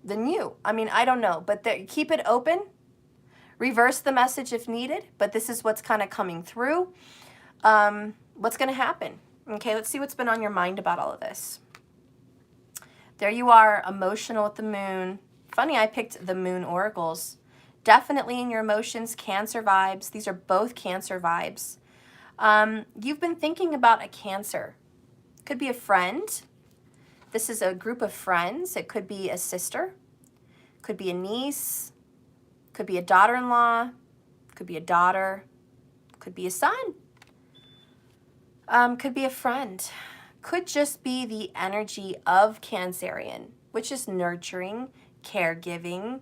than you. I mean, I don't know. But keep it open. Reverse the message if needed. But this is what's kind of coming through. What's going to happen? Okay, let's see what's been on your mind about all of this. There you are, emotional with the moon. Funny, I picked the moon oracles. Definitely in your emotions, Cancer vibes. These are both Cancer vibes. You've been thinking about a Cancer. Could be a friend. This is a group of friends. It could be a sister. Could be a niece. Could be a daughter-in-law. Could be a daughter. Could be a son. Could be a friend. Could just be the energy of Cancerian, which is nurturing, caregiving,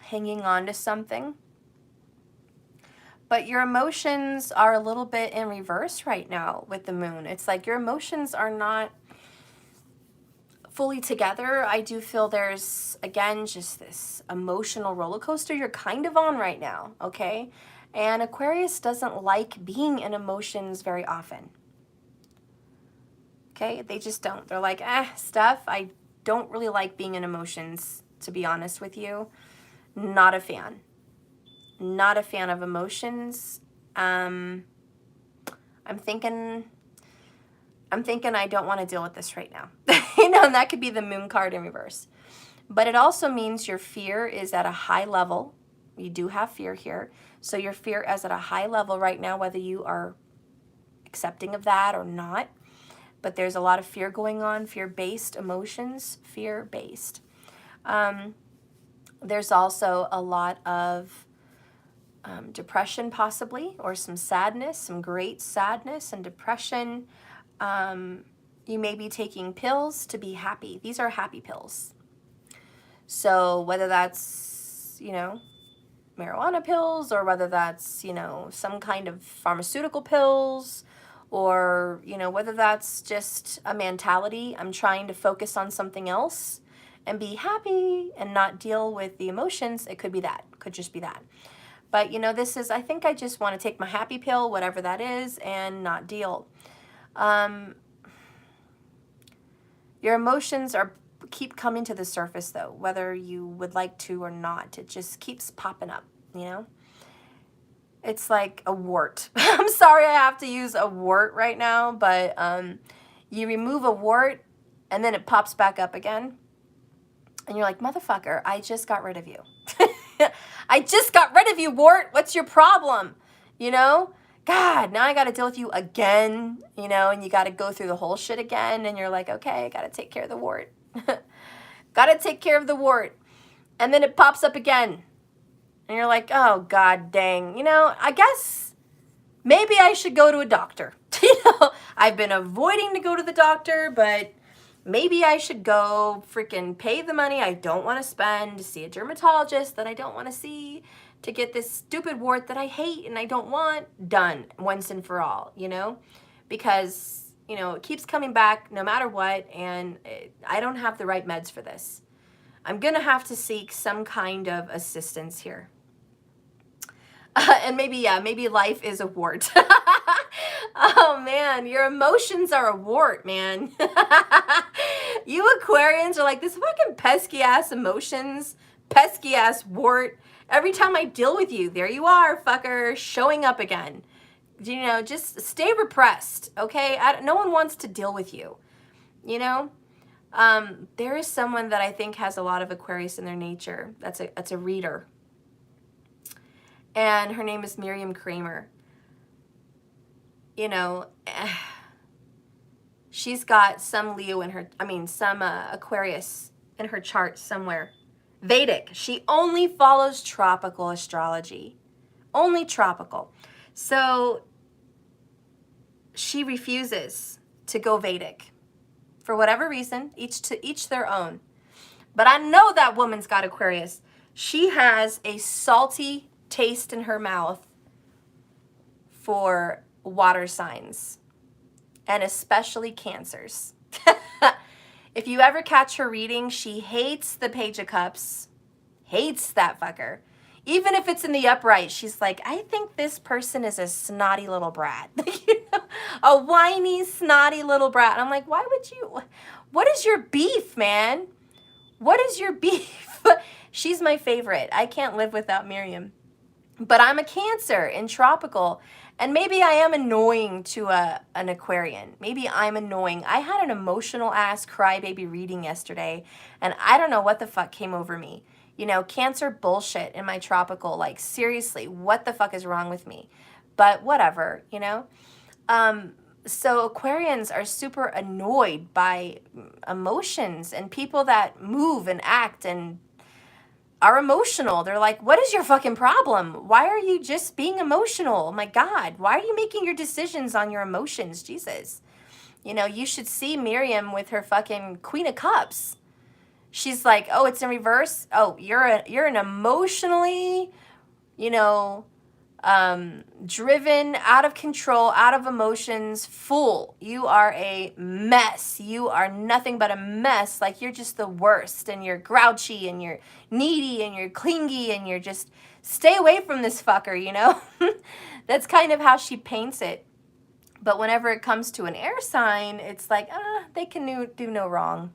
hanging on to something. But your emotions are a little bit in reverse right now with the moon. It's like your emotions are not fully together. I do feel there's, again, just this emotional roller coaster you're kind of on right now, okay? And Aquarius doesn't like being in emotions very often. Okay? They just don't. They're like, Steph, I don't really like being in emotions, to be honest with you. Not a fan. Not a fan of emotions. I'm thinking I don't want to deal with this right now. You know, and that could be the moon card in reverse. But it also means your fear is at a high level. You do have fear here. So your fear is at a high level right now, whether you are accepting of that or not. But there's a lot of fear going on, fear-based emotions, fear-based. There's also a lot of depression possibly, or some sadness, some great sadness and depression. You may be taking pills to be happy. These are happy pills. So whether that's, you know, marijuana pills, or whether that's, you know, some kind of pharmaceutical pills, or, you know, whether that's just a mentality, I'm trying to focus on something else and be happy and not deal with the emotions. It could be that. It could just be that. But, you know, this is, I think I just want to take my happy pill, whatever that is, and not deal. Your emotions keep coming to the surface, though, whether you would like to or not. It just keeps popping up, you know? It's like a wart. I'm sorry I have to use a wart right now, but you remove a wart, and then it pops back up again. And you're like, motherfucker, I just got rid of you. I just got rid of you, wart. What's your problem? You know? God, now I got to deal with you again, you know, and you got to go through the whole shit again. And you're like, okay, I got to take care of the wart. Got to take care of the wart. And then it pops up again. And you're like, oh, God dang. You know, I guess maybe I should go to a doctor. You know, I've been avoiding to go to the doctor, but maybe I should go freaking pay the money I don't want to spend to see a dermatologist that I don't want to see, to get this stupid wart that I hate and I don't want done once and for all, you know? Because, you know, it keeps coming back no matter what, and I don't have the right meds for this. I'm going to have to seek some kind of assistance here. And maybe, yeah, maybe life is a wart. Oh, man, your emotions are a wart, man. You Aquarians are like, this fucking pesky-ass emotions, pesky-ass wart. Every time I deal with you, there you are, fucker, showing up again. You know, just stay repressed, okay? No one wants to deal with you, you know? There is someone that I think has a lot of Aquarius in their nature. That's a reader. And her name is Miriam Kramer. You know, she's got some Leo in her, some Aquarius in her chart somewhere. Vedic. She only follows tropical astrology. Only tropical. So she refuses to go Vedic. For whatever reason, each their own. But I know that woman's got Aquarius. She has a salty taste in her mouth for water signs, and especially Cancers. If you ever catch her reading, she hates the Page of Cups. Hates that fucker. Even if it's in the upright, she's like, I think this person is a snotty little brat. You know, a whiny, snotty little brat. I'm like, why would you? What is your beef, man? What is your beef? She's my favorite. I can't live without Miriam. But I'm a Cancer in tropical. And maybe I am annoying to an Aquarian. Maybe I'm annoying. I had an emotional ass crybaby reading yesterday, and I don't know what the fuck came over me. You know, Cancer bullshit in my tropical. Like, seriously, what the fuck is wrong with me? But whatever, you know? So Aquarians are super annoyed by emotions and people that move and act and are emotional. They're like, what is your fucking problem? Why are you just being emotional? Oh my God, why are you making your decisions on your emotions? Jesus. You know, you should see Miriam with her fucking Queen of Cups. She's like, oh, it's in reverse? Oh, you're an emotionally, you know, driven, out of control, out of emotions, full. You are a mess. You are nothing but a mess. Like, you're just the worst, and you're grouchy, and you're needy, and you're clingy, and you're just, stay away from this fucker, you know? That's kind of how she paints it. But whenever it comes to an air sign, it's like, they can do no wrong.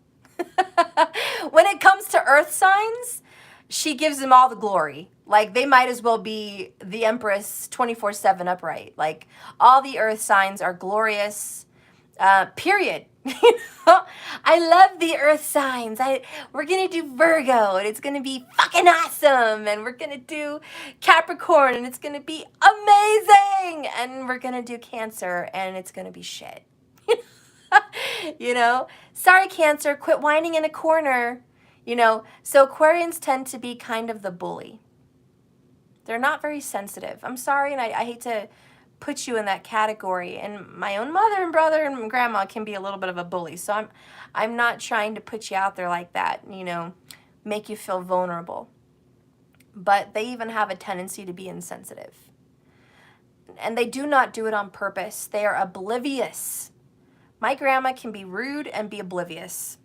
When it comes to earth signs, she gives them all the glory. Like, they might as well be the Empress 24/7 upright. Like, all the earth signs are glorious, period. I love the earth signs. We're going to do Virgo, and it's going to be fucking awesome. And we're going to do Capricorn, and it's going to be amazing. And we're going to do Cancer, and it's going to be shit. You know? Sorry, Cancer, quit whining in a corner. You know? So Aquarians tend to be kind of the bully. They're not very sensitive. I'm sorry, and I hate to put you in that category. And my own mother and brother and grandma can be a little bit of a bully. So I'm not trying to put you out there like that, you know, make you feel vulnerable. But they even have a tendency to be insensitive. And they do not do it on purpose. They are oblivious. My grandma can be rude and be oblivious.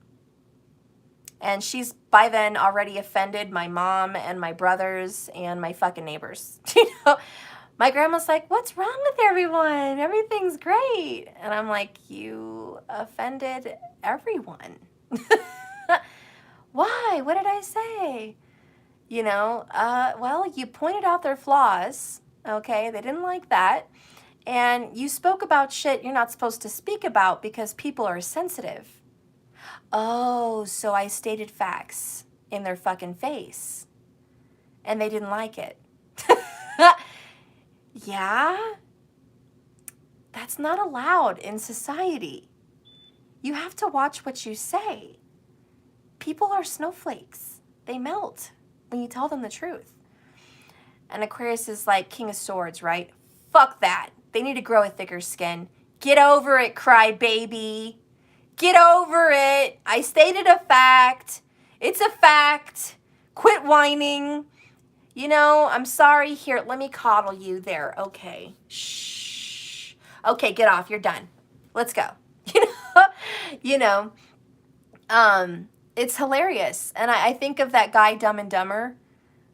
And she's by then already offended my mom and my brothers and my fucking neighbors. You know, my grandma's like, what's wrong with everyone? Everything's great. And I'm like, you offended everyone. Why? What did I say? You know, well, you pointed out their flaws. Okay, they didn't like that. And you spoke about shit you're not supposed to speak about because people are sensitive. Oh, so I stated facts in their fucking face. And they didn't like it. Yeah? That's not allowed in society. You have to watch what you say. People are snowflakes. They melt when you tell them the truth. And Aquarius is like King of Swords, right? Fuck that. They need to grow a thicker skin. Get over it, crybaby. Get over it. I stated a fact. It's a fact. Quit whining. You know, I'm sorry. Here, let me coddle you there. Okay. Shh. Okay, get off. You're done. Let's go. You know, it's hilarious. And I think of that guy, Dumb and Dumber,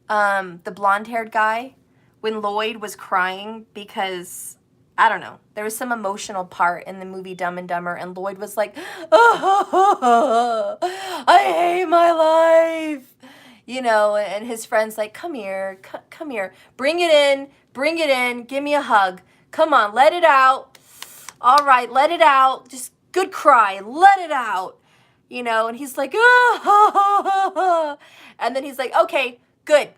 the blonde-haired guy, when Lloyd was crying because, I don't know, there was some emotional part in the movie Dumb and Dumber, and Lloyd was like, oh, I hate my life. You know, and his friend's like, come here, come here. Bring it in, give me a hug. Come on, let it out. All right, let it out. Just good cry, let it out. You know, and he's like, oh. And then he's like, okay, good.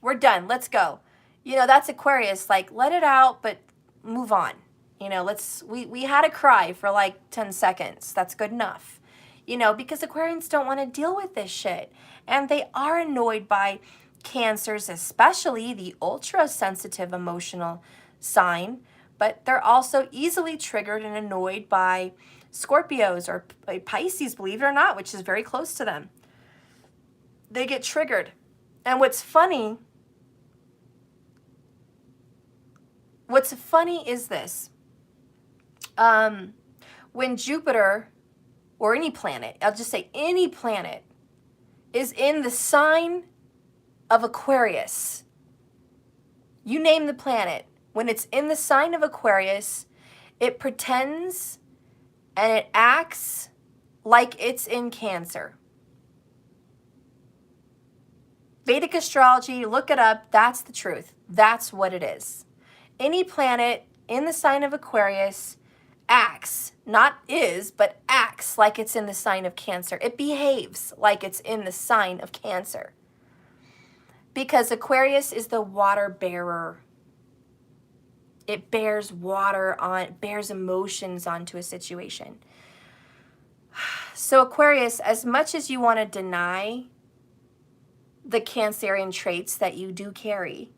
We're done, let's go. You know, that's Aquarius, like, let it out, but move on. You know, we had a cry for like 10 seconds. That's good enough. You know, because Aquarians don't want to deal with this shit. And they are annoyed by Cancers, especially the ultra-sensitive emotional sign. But they're also easily triggered and annoyed by Scorpios or by Pisces, believe it or not, which is very close to them. They get triggered. And what's funny is this. When Jupiter, or any planet, I'll just say any planet, is in the sign of Aquarius, you name the planet, when it's in the sign of Aquarius, it pretends and it acts like it's in Cancer. Vedic astrology, look it up, that's the truth. That's what it is. Any planet in the sign of Aquarius acts, not is, but acts like it's in the sign of Cancer. It behaves like it's in the sign of Cancer. Because Aquarius is the water bearer. It bears water on, bears emotions onto a situation. So Aquarius, as much as you want to deny the Cancerian traits that you do carry,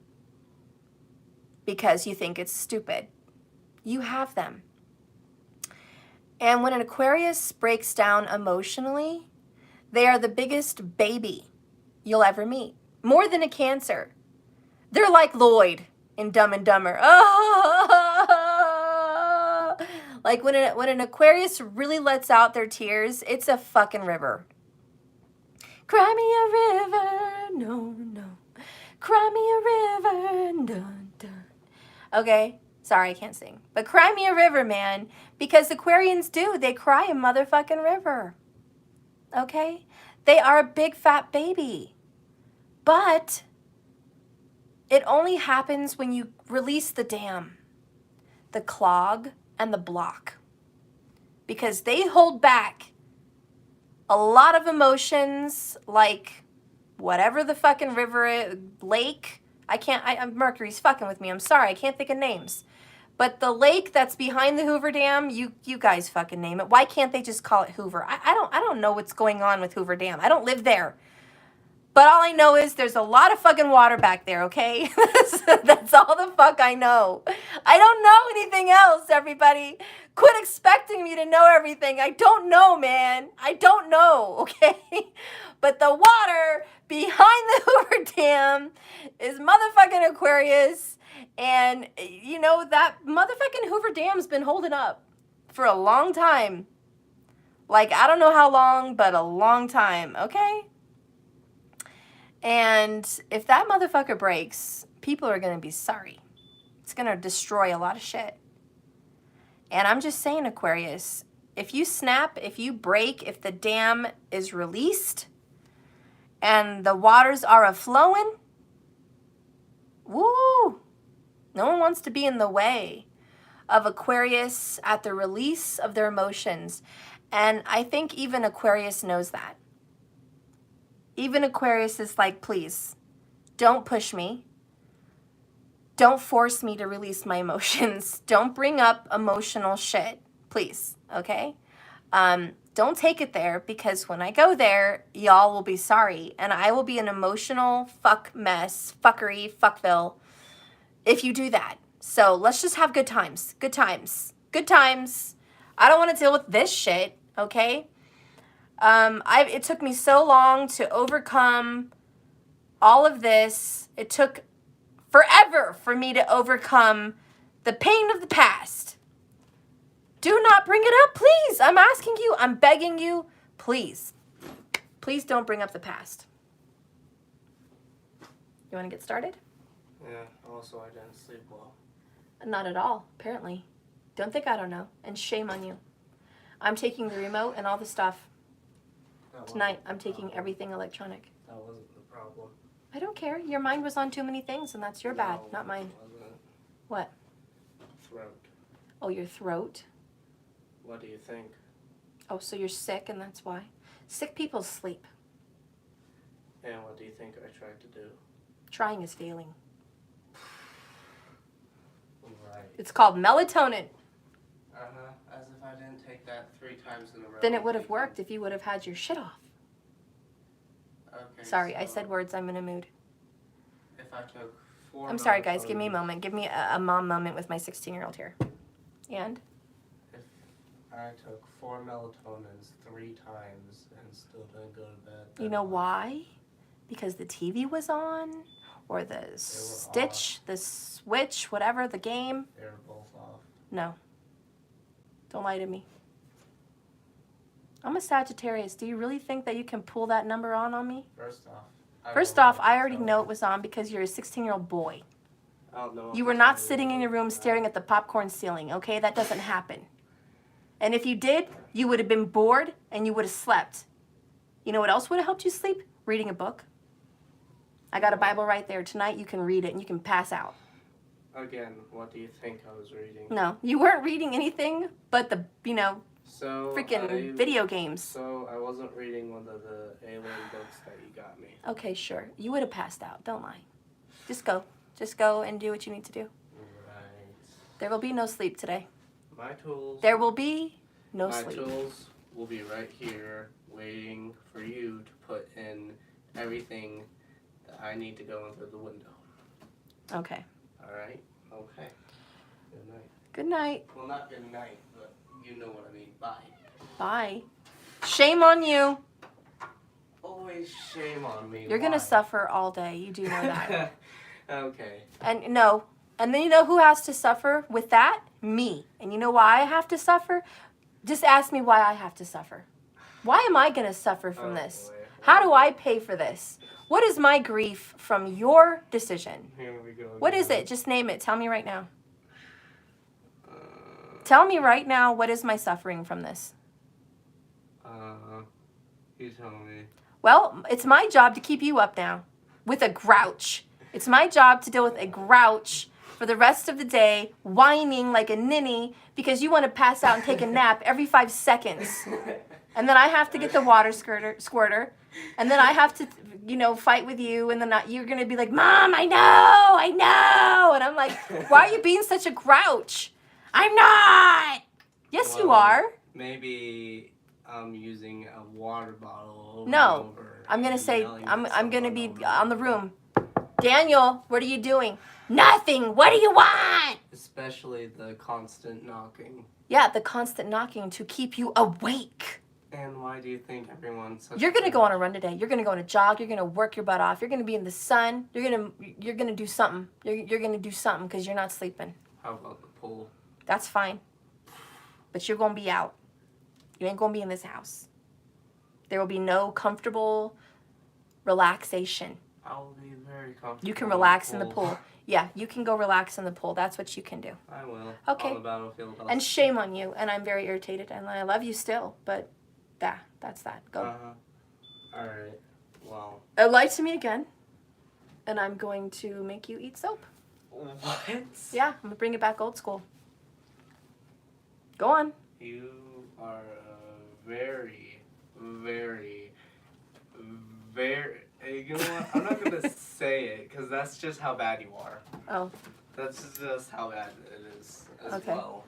because you think it's stupid, you have them. And when an Aquarius breaks down emotionally, they are the biggest baby you'll ever meet. More than a Cancer. They're like Lloyd. in Dumb and Dumber. Oh! Like when an Aquarius really lets out their tears, it's a fucking river. Cry me a river, no, no. Cry me a river, dun, dun. Okay, sorry, I can't sing. But cry me a river, man. Because Aquarians do. They cry a motherfucking river. Okay? They are a big fat baby. But it only happens when you release the dam, the clog, and the block. Because they hold back a lot of emotions, like whatever the fucking river is, lake. Mercury's fucking with me. I'm sorry, I can't think of names. But the lake that's behind the Hoover Dam, you guys fucking name it. Why can't they just call it Hoover? I don't know what's going on with Hoover Dam. I don't live there. But all I know is there's a lot of fucking water back there, okay? That's all the fuck I know. I don't know anything else, everybody. Quit expecting me to know everything. I don't know, man. I don't know, okay? But the water behind the Hoover Dam is motherfucking Aquarius. And, you know, that motherfucking Hoover Dam's been holding up for a long time. Like, I don't know how long, but a long time, okay? And if that motherfucker breaks, people are going to be sorry. It's going to destroy a lot of shit. And I'm just saying, Aquarius, if you snap, if you break, if the dam is released and the waters are a-flowing, woo! No one wants to be in the way of Aquarius at the release of their emotions. And I think even Aquarius knows that. Even Aquarius is like, please, don't push me. Don't force me to release my emotions. Don't bring up emotional shit, please, okay? Don't take it there, because when I go there, y'all will be sorry. And I will be an emotional fuck mess, fuckery, fuckville, if you do that. So let's just have good times. Good times. Good times. I don't want to deal with this shit, okay? It took me so long to overcome all of this. It took forever for me to overcome the pain of the past. Do not bring it up, please. I'm asking you. I'm begging you. Please. Please don't bring up the past. You want to get started? Yeah, also I didn't sleep well. Not at all, apparently. Don't think I don't know. And shame on you. I'm taking the remote and all the stuff. Tonight, I'm taking everything electronic. That wasn't the problem. I don't care. Your mind was on too many things, and that's your bad, not mine. Wasn't. What? Throat. Oh, your throat? What do you think? Oh, so you're sick, and that's why? Sick people sleep. And what do you think I tried to do? Trying is failing. Right. It's called melatonin. As if I didn't take that 3 times in a row. Then it would have worked if you would have had your shit off. Okay. Sorry, so I said words. I'm in a mood. If I took 4 I'm sorry, guys. Give me a moment. Give me a mom moment with my 16-year-old here. And? If I took 4 melatonins 3 times and still didn't go to bed. You know why? Because the TV was on? Or the stitch, the switch, whatever, the game? They were both off. No. Don't lie to me. I'm a Sagittarius. Do you really think that you can pull that number on me? First off, I already know it was on because you're a 16-year-old boy. I don't know. You were not sitting in your room staring at the popcorn ceiling, okay? That doesn't happen. And if you did, you would have been bored and you would have slept. You know what else would have helped you sleep? Reading a book. I got a Bible right there. Tonight you can read it and you can pass out. Again, what do you think I was reading? No, you weren't reading anything but the, freaking video games. So I wasn't reading one of the alien books that you got me. Okay, sure. You would have passed out. Don't lie. Just go. Just go and do what you need to do. Right. There will be no sleep today. My tools. There will be no sleep. My tools will be right here waiting for you to put in everything that I need to go in through the window. Okay. All right? Okay. Good night. Good night. Well, not good night, but you know what I mean. Bye. Bye. Shame on you. Always shame on me. You're going to suffer all day. You do know that. Okay. And no, And then you know who has to suffer with that? Me. And you know why I have to suffer? Just ask me why I have to suffer. Why am I going to suffer from this? Boy. How do I pay for this? What is my grief from your decision? Here we go. What is again. it? Just name it. Tell me right now. Uh, Tell me right now, what is my suffering from this? you tell me. Well, it's my job to keep you up now with a grouch. It's my job to deal with a grouch for the rest of the day, whining like a ninny because you want to pass out and take a nap every 5 seconds. And then I have to get the water squirter. And then I have to, fight with you. And then you're going to be like, Mom, I know. And I'm like, why are you being such a grouch? I'm not. Yes, you are. Maybe I'm using a water bottle over No, and over. I'm going to say, yelling at I'm going to someone be over on the and room. Daniel, what are you doing? Nothing. What do you want? Especially the constant knocking. Yeah, the constant knocking to keep you awake. And why do you think everyone's such You're going to go on a run today. You're going to go on a jog. You're going to work your butt off. You're going to be in the sun. You're going to do something. You're going to do something because you're not sleeping. How about the pool? That's fine. But you're going to be out. You ain't going to be in this house. There will be no comfortable relaxation. I will be very comfortable. You can relax in the pool. Yeah, you can go relax in the pool. That's what you can do. I will. Okay. On the battlefield. And shame on you. And I'm very irritated. And I love you still. But that's that. Go. All right. Well. Lie to me again. And I'm going to make you eat soap. What? Yeah, I'm going to bring it back old school. Go on. You are a very, very, very... You know what? I'm not going to say it because that's just how bad you are. Oh. That's just how bad it is as Okay. well.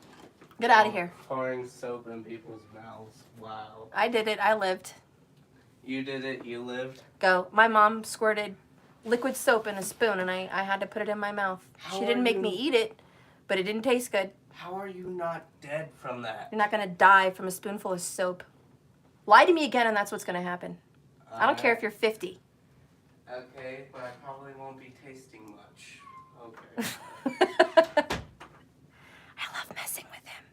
Get out of here. Pouring soap in people's mouths. Wow. I did it. I lived. You did it. You lived. Go. My mom squirted liquid soap in a spoon and I had to put it in my mouth. How She didn't are make you- me eat it, but it didn't taste good. How are you not dead from that? You're not going to die from a spoonful of soap. Lie to me again and that's what's going to happen. I don't care if you're 50. Okay, but I probably won't be tasting much. Okay. I love messing with him.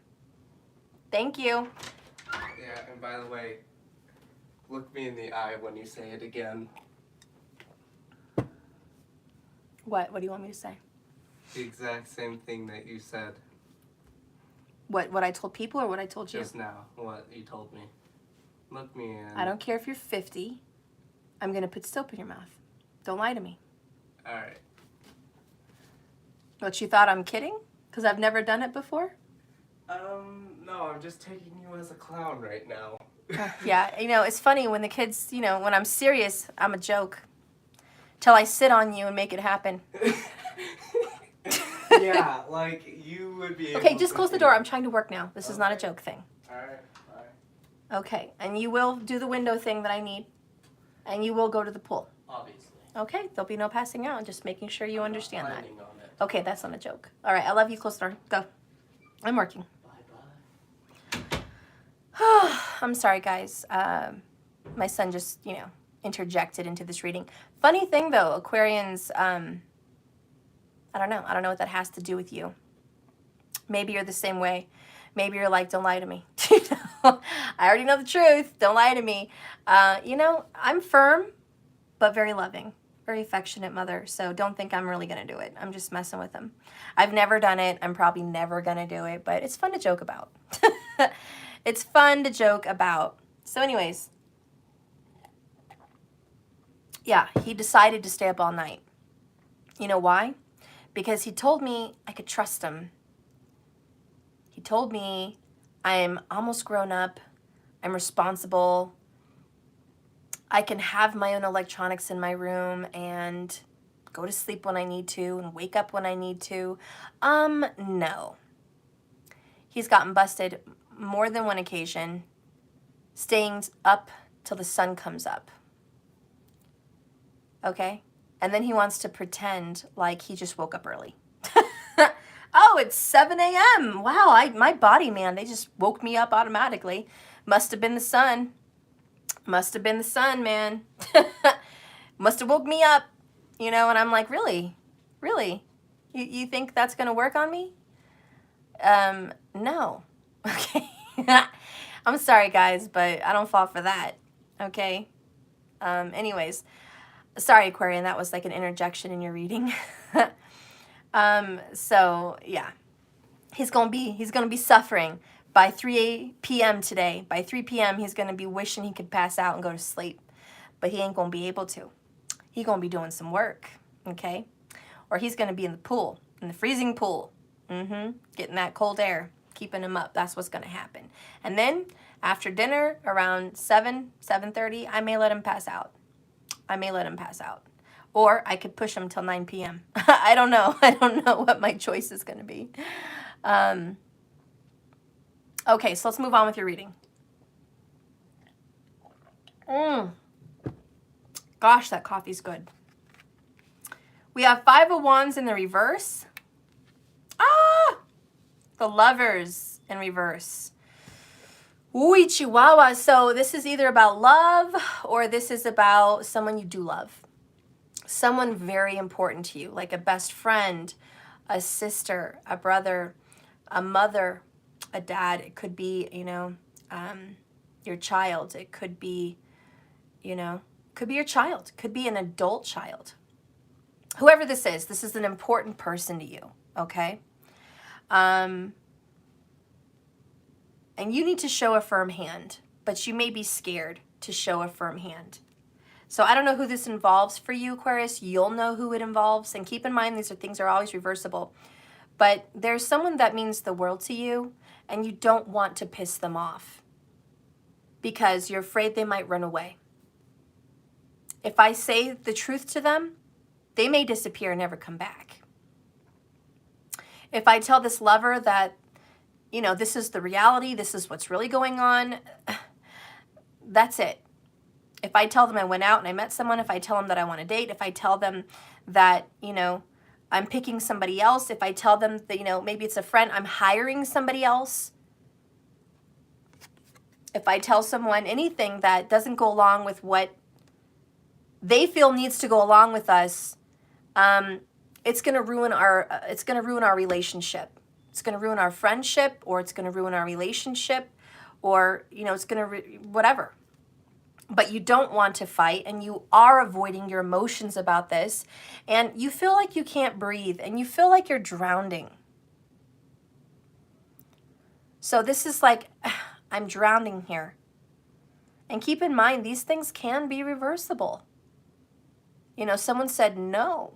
Thank you. Yeah, and by the way, look me in the eye when you say it again. What? What do you want me to say? The exact same thing that you said What I told people or what I told you? just now. What you told me. Look me in. I don't care if you're 50. I'm going to put soap in your mouth. Don't lie to me. All right. What, you thought I'm kidding? Because I've never done it before? No, I'm just taking you as a clown right now. Yeah, it's funny when the kids, when I'm serious, I'm a joke. Till I sit on you and make it happen. Yeah, like you would be able Okay, just to close the be- door. I'm trying to work now. This is not a Okay. joke thing. All right, bye. Okay, and you will do the window thing that I need. And you will go to the pool. Obviously. Okay, there'll be no passing out. Just making sure you I'm not understand that. planning on it. Okay, that's not a joke. All right, I love you. Close the door. Go. I'm working. Bye-bye. I'm sorry, guys. My son just, interjected into this reading. Funny thing, though, Aquarians, I don't know. I don't know what that has to do with you. Maybe you're the same way. Maybe you're like, don't lie to me. I already know the truth. Don't lie to me. I'm firm, but very loving. Very affectionate mother. So don't think I'm really going to do it. I'm just messing with him. I've never done it. I'm probably never going to do it. But it's fun to joke about. It's fun to joke about. So anyways. Yeah, he decided to stay up all night. You know why? Because he told me I could trust him. He told me I'm almost grown up. I'm responsible. I can have my own electronics in my room and go to sleep when I need to and wake up when I need to. No. He's gotten busted more than one occasion, staying up till the sun comes up. Okay? And then he wants to pretend like he just woke up early. Oh, it's 7 a.m. Wow, my body, man, they just woke me up automatically. Must have been the sun. Must have been the sun, man. Must have woke me up. And I'm like, really? Really? You think that's going to work on me? No. Okay. I'm sorry, guys, but I don't fall for that. Okay. Anyways, sorry, Aquarian, that was like an interjection in your reading. So yeah, he's gonna be suffering by 3 p.m. today. By 3 p.m., he's gonna be wishing he could pass out and go to sleep, but he ain't gonna be able to. He gonna be doing some work, okay? Or he's gonna be in the pool, in the freezing pool, getting that cold air, keeping him up. That's what's gonna happen. And then after dinner, around 7:30, I may let him pass out. I may let him pass out. Or I could push him till 9 p.m. I don't know. I don't know what my choice is going to be. Okay, so let's move on with your reading. Gosh, that coffee's good. We have 5 of Wands in the reverse. The Lovers in reverse. Ooh, Chihuahua. So this is either about love or this is about someone you do love. Someone very important to you, like a best friend, a sister, a brother, a mother, a dad. It could be, your child. It could be, could be your child. Could be an adult child. Whoever this is an important person to you, okay? And you need to show a firm hand, but you may be scared to show a firm hand. So I don't know who this involves for you, Aquarius. You'll know who it involves. And keep in mind, these things are always reversible. But there's someone that means the world to you, and you don't want to piss them off because you're afraid they might run away. If I say the truth to them, they may disappear and never come back. If I tell this lover that, this is the reality, this is what's really going on, that's it. If I tell them I went out and I met someone, if I tell them that I want to date, if I tell them that, I'm picking somebody else, if I tell them that, maybe it's a friend, I'm hiring somebody else. If I tell someone anything that doesn't go along with what they feel needs to go along with us, it's going to ruin our relationship. It's going to ruin our friendship, or it's going to ruin our relationship, or, it's going to, whatever. But you don't want to fight, and you are avoiding your emotions about this, and you feel like you can't breathe, and you feel like you're drowning. So this is like, I'm drowning here. And keep in mind, these things can be reversible. Someone said, no,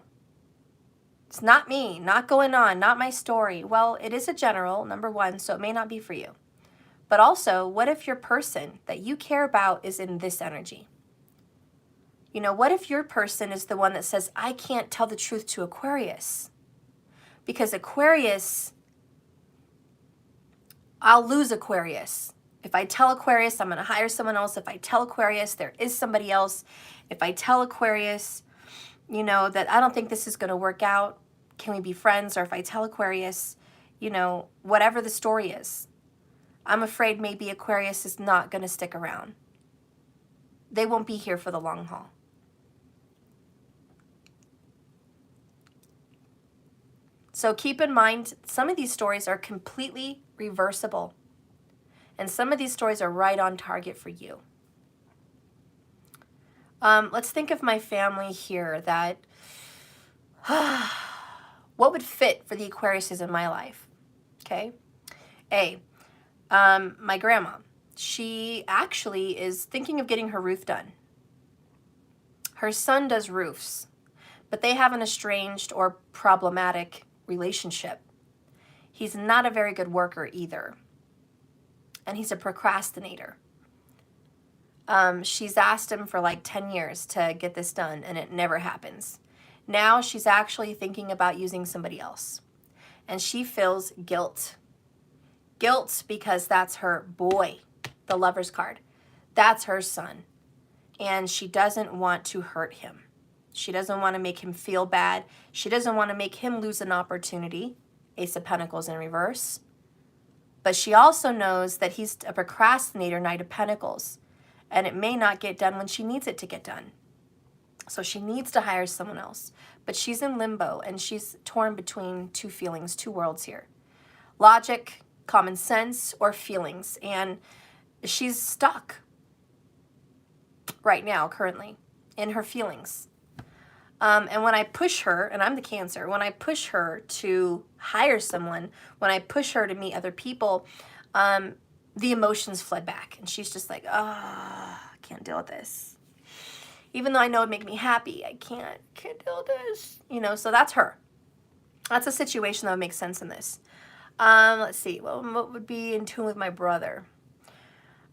it's not me, not going on, not my story. Well, it is a general, number one, so it may not be for you. But also, what if your person that you care about is in this energy? What if your person is the one that says, I can't tell the truth to Aquarius? Because Aquarius, I'll lose Aquarius. If I tell Aquarius, I'm going to hire someone else. If I tell Aquarius, there is somebody else. If I tell Aquarius, that I don't think this is going to work out, can we be friends? Or if I tell Aquarius, whatever the story is, I'm afraid maybe Aquarius is not going to stick around. They won't be here for the long haul. So keep in mind, some of these stories are completely reversible. And some of these stories are right on target for you. Let's think of my family here that, what would fit for the Aquariuses in my life? Okay. My grandma, she actually is thinking of getting her roof done. Her son does roofs, but they have an estranged or problematic relationship. He's not a very good worker either, and he's a procrastinator. She's asked him for like 10 years to get this done, and it never happens. Now she's actually thinking about using somebody else, and she feels guilt. Guilt because that's her boy, the Lover's card. That's her son. And she doesn't want to hurt him. She doesn't want to make him feel bad. She doesn't want to make him lose an opportunity. Ace of Pentacles in reverse. But she also knows that he's a procrastinator, Knight of Pentacles. And it may not get done when she needs it to get done. So she needs to hire someone else. But she's in limbo, and she's torn between two feelings, two worlds here. Logic, common sense, or feelings. And she's stuck right now, currently, in her feelings. And when I push her, and I'm the Cancer, when I push her to hire someone, when I push her to meet other people, the emotions fled back. And she's just like, I can't deal with this. Even though I know it'd make me happy, I can't deal with this. You know, so that's her. That's a situation that would make sense in this. Let's see, what would be in tune with my brother?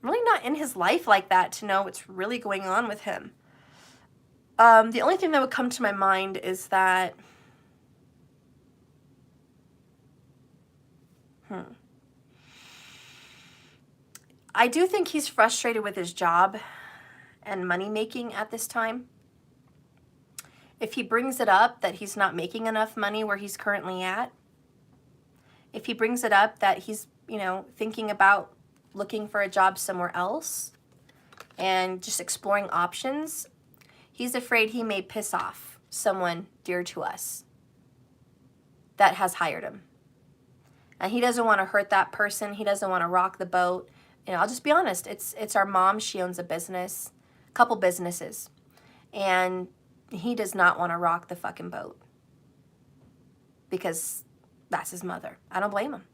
I'm really not in his life like that to know what's really going on with him. The only thing that would come to my mind is that, I do think he's frustrated with his job and money making at this time. If he brings it up that he's not making enough money where he's currently at, if he brings it up that he's, you know, thinking about looking for a job somewhere else and just exploring options, he's afraid he may piss off someone dear to us that has hired him. And he doesn't want to hurt that person. He doesn't want to rock the boat. You know, I'll just be honest. It's our mom. She owns a business, a couple businesses. And he does not want to rock the fucking boat. Because that's his mother. I don't blame him.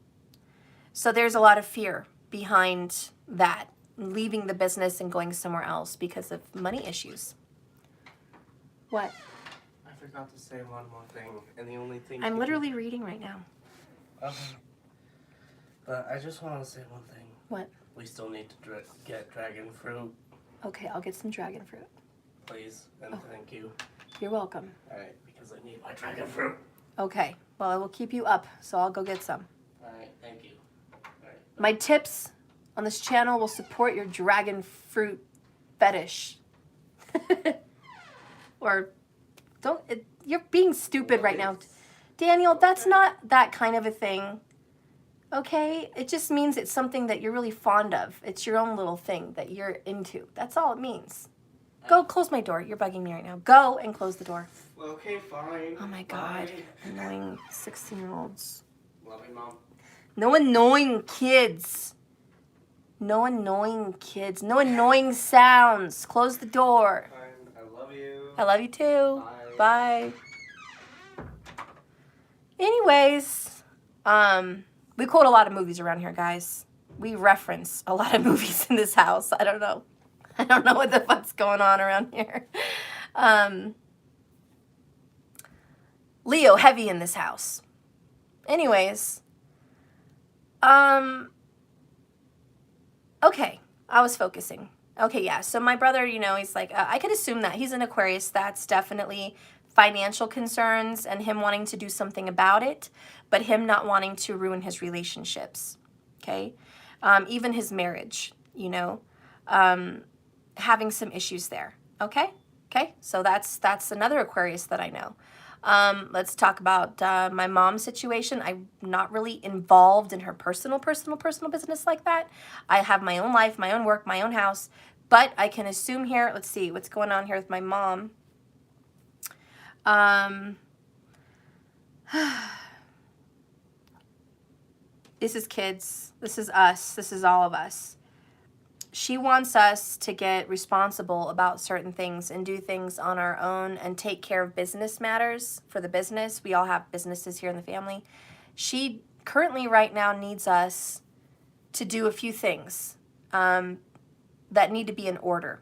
So there's a lot of fear behind that. Leaving the business and going somewhere else because of money issues. What? I forgot to say one more thing, and the only thing... I'm literally reading right now. Okay. But I just want to say one thing. What? We still need to get dragon fruit. Okay, I'll get some dragon fruit. Please, and thank you. You're welcome. Alright, because I need my dragon fruit. Okay, well, I will keep you up, so I'll go get some. Alright, thank you. Alright. My tips on this channel will support your dragon fruit fetish. Or don't, you're being stupid right now. Daniel, that's not that kind of a thing. Okay? It just means it's something that you're really fond of. It's your own little thing that you're into. That's all it means. Go close my door. You're bugging me right now. Go and close the door. Okay, fine. Oh my God. Bye. Annoying 16-year-olds. Love you, Mom. No annoying kids. No annoying kids. No annoying sounds. Close the door. Fine. I love you. I love you too. Bye. Bye. Anyways, we quote a lot of movies around here, guys. We reference a lot of movies in this house. I don't know. I don't know what the fuck's going on around here. Leo, heavy in this house. Anyways, okay, I was focusing. Okay, yeah, so my brother, you know, he's like, I could assume that he's an Aquarius. That's definitely financial concerns and him wanting to do something about it, but him not wanting to ruin his relationships, okay? Even his marriage, you know, having some issues there, okay? Okay, so that's another Aquarius that I know. Let's talk about my mom's situation. I'm not really involved in her personal business like that. I have my own life, my own work, my own house, but I can assume here, let's see what's going on here with my mom. This is kids. This is us. This is all of us. She wants us to get responsible about certain things and do things on our own and take care of business matters for the business. We all have businesses here in the family. She currently right now needs us to do a few things that need to be in order.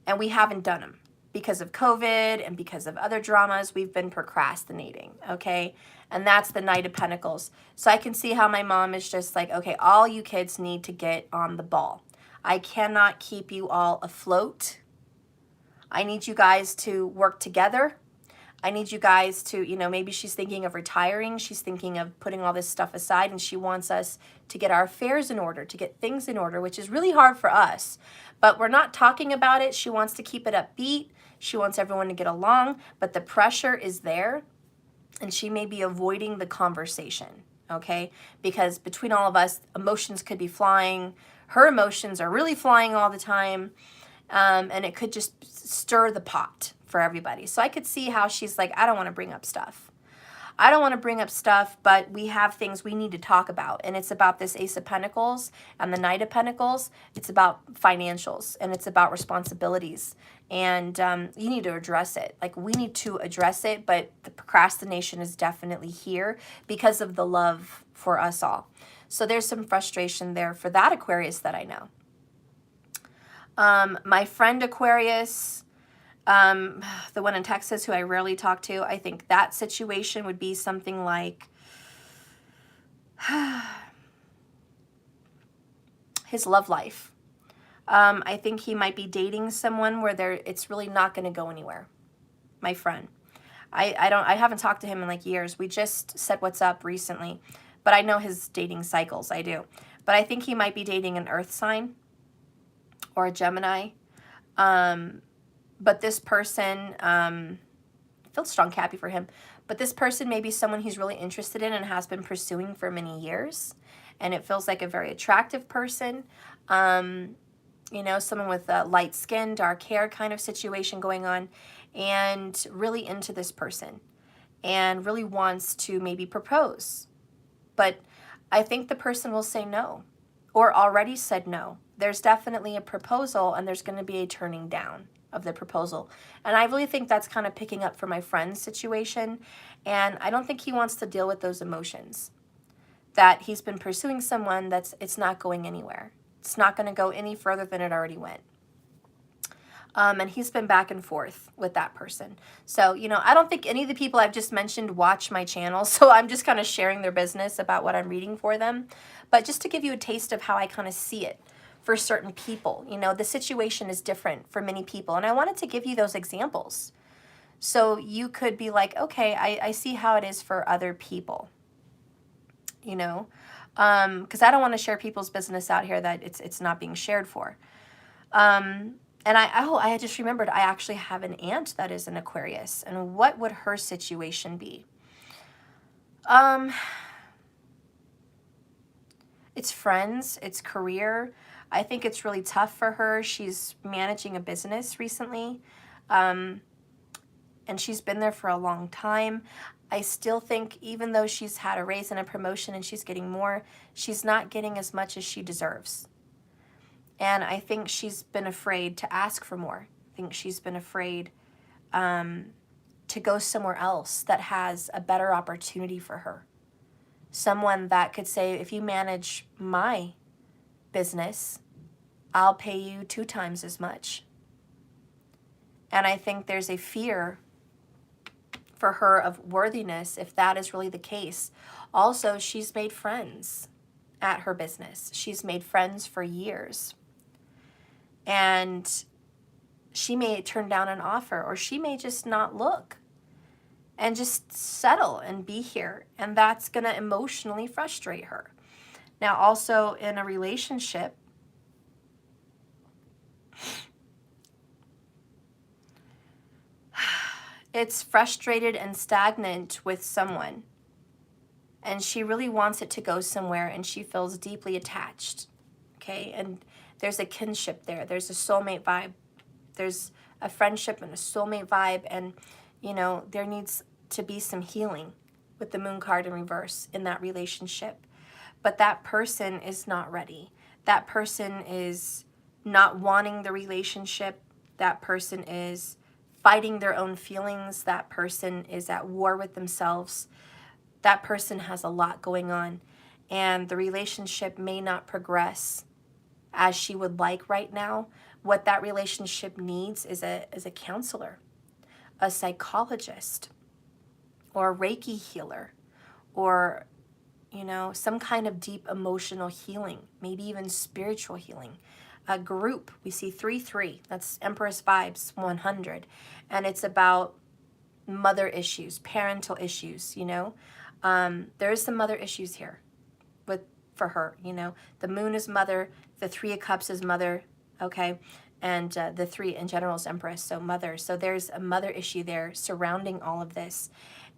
And we haven't done them because of COVID and because of other dramas. We've been procrastinating, okay? And that's the Knight of Pentacles. So I can see how my mom is just like, okay, all you kids need to get on the ball. I cannot keep you all afloat. I need you guys to work together. I need you guys to, you know, maybe she's thinking of retiring. She's thinking of putting all this stuff aside, and she wants us to get our affairs in order, to get things in order, which is really hard for us. But we're not talking about it. She wants to keep it upbeat. She wants everyone to get along, but the pressure is there. And she may be avoiding the conversation, okay? Because between all of us, emotions could be flying. Her emotions are really flying all the time. And it could just stir the pot for everybody. So I could see how she's like, I don't want to bring up stuff. I don't want to bring up stuff, but we have things we need to talk about. And it's about this Ace of Pentacles and the Knight of Pentacles. It's about financials and it's about responsibilities. And you need to address it. Like, we need to address it, but the procrastination is definitely here because of the love for us all. So there's some frustration there for that Aquarius that I know. My friend Aquarius, the one in Texas who I rarely talk to, I think that situation would be something like his love life. I think he might be dating someone where it's really not going to go anywhere. My friend. I haven't talked to him in like years. We just said what's up recently, but I know his dating cycles. I do. But I think he might be dating an earth sign or a Gemini. But this person, I feel strong, happy for him. But this person may be someone he's really interested in and has been pursuing for many years. And it feels like a very attractive person. You know, someone with light skin, dark hair kind of situation going on. And really into this person. And really wants to maybe propose. But I think the person will say no. Or already said no. There's definitely a proposal and there's going to be a turning down of the proposal. And I really think that's kind of picking up for my friend's situation. And I don't think he wants to deal with those emotions. That he's been pursuing someone it's not going anywhere. It's not going to go any further than it already went. And he's been back and forth with that person. So, you know, I don't think any of the people I've just mentioned watch my channel. So I'm just kind of sharing their business about what I'm reading for them. But just to give you a taste of how I kind of see it for certain people. You know, the situation is different for many people. And I wanted to give you those examples. So you could be like, okay, I see how it is for other people. You know, because I don't want to share people's business out here that it's not being shared for. And I just remembered I actually have an aunt that is an Aquarius. And what would her situation be? It's friends, it's career. I think it's really tough for her. She's managing a business recently. And she's been there for a long time. I still think even though she's had a raise and a promotion and she's getting more, she's not getting as much as she deserves. And I think she's been afraid to ask for more. I think she's been afraid to go somewhere else that has a better opportunity for her. Someone that could say, if you manage my business, I'll pay you 2 times as much. And I think there's a fear for her of worthiness if that is really the case. Also, she's made friends at her business. She's made friends for years. And she may turn down an offer, or she may just not look and just settle and be here. And that's going to emotionally frustrate her. Now, also in a relationship, it's frustrated and stagnant with someone. And she really wants it to go somewhere, and she feels deeply attached. Okay? And there's a kinship there. There's a soulmate vibe. There's a friendship and a soulmate vibe. And, you know, there needs to be some healing with the moon card in reverse in that relationship. But that person is not ready. That person is not wanting the relationship. That person is fighting their own feelings. That person is at war with themselves. That person has a lot going on. And the relationship may not progress as she would like right now. What that relationship needs is a counselor, a psychologist, or a Reiki healer, or, you know, some kind of deep emotional healing, maybe even spiritual healing. A group, we see 3-3, that's Empress Vibes 100, and it's about mother issues, parental issues, you know. There is some mother issues here for her, you know. The moon is mother, the 3 of Cups is mother, okay, and the 3 in general is Empress, so mother. So there's a mother issue there surrounding all of this,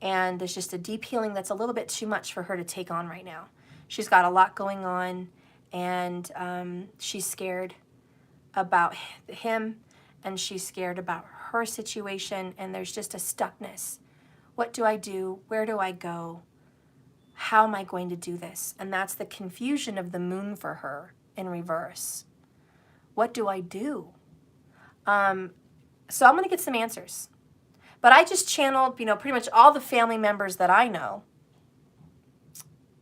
and there's just a deep healing that's a little bit too much for her to take on right now. She's got a lot going on, and she's scared about him, and she's scared about her situation, and there's just a stuckness. What do I do? Where do I go? How am I going to do this? And that's the confusion of the moon for her in reverse. What do I do? So I'm going to get some answers. But I just channeled, pretty much all the family members that I know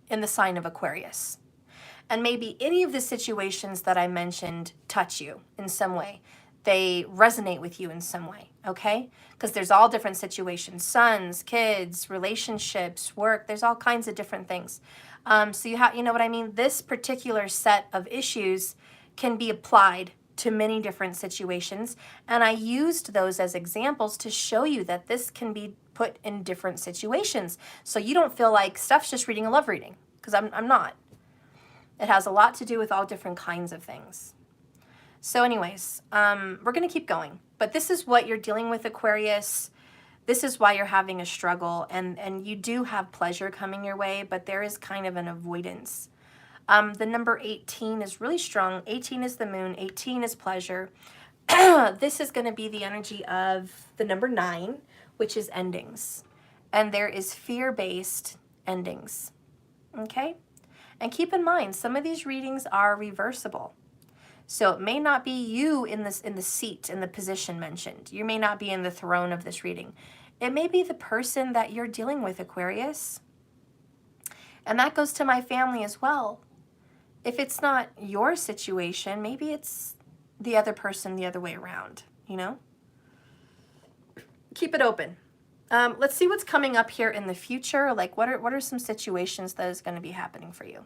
in the sign of Aquarius. And maybe any of the situations that I mentioned touch you in some way. They resonate with you in some way, okay? Because there's all different situations, sons, kids, relationships, work, there's all kinds of different things. So you know what I mean? This particular set of issues can be applied to many different situations. And I used those as examples to show you that this can be put in different situations. So you don't feel like Steph's just reading a love reading, because I'm not. It has a lot to do with all different kinds of things. So anyways, we're going to keep going. But this is what you're dealing with, Aquarius. This is why you're having a struggle. And you do have pleasure coming your way, but there is kind of an avoidance. The number 18 is really strong. 18 is the moon. 18 is pleasure. This is going to be the energy of the number 9, which is endings. And there is fear-based endings. Okay? And keep in mind, some of these readings are reversible. So it may not be you in the seat, in the position mentioned. You may not be in the throne of this reading. It may be the person that you're dealing with, Aquarius. And that goes to my family as well. If it's not your situation, maybe it's the other person the other way around, Keep it open. Let's see what's coming up here in the future. Like, what are some situations that is going to be happening for you?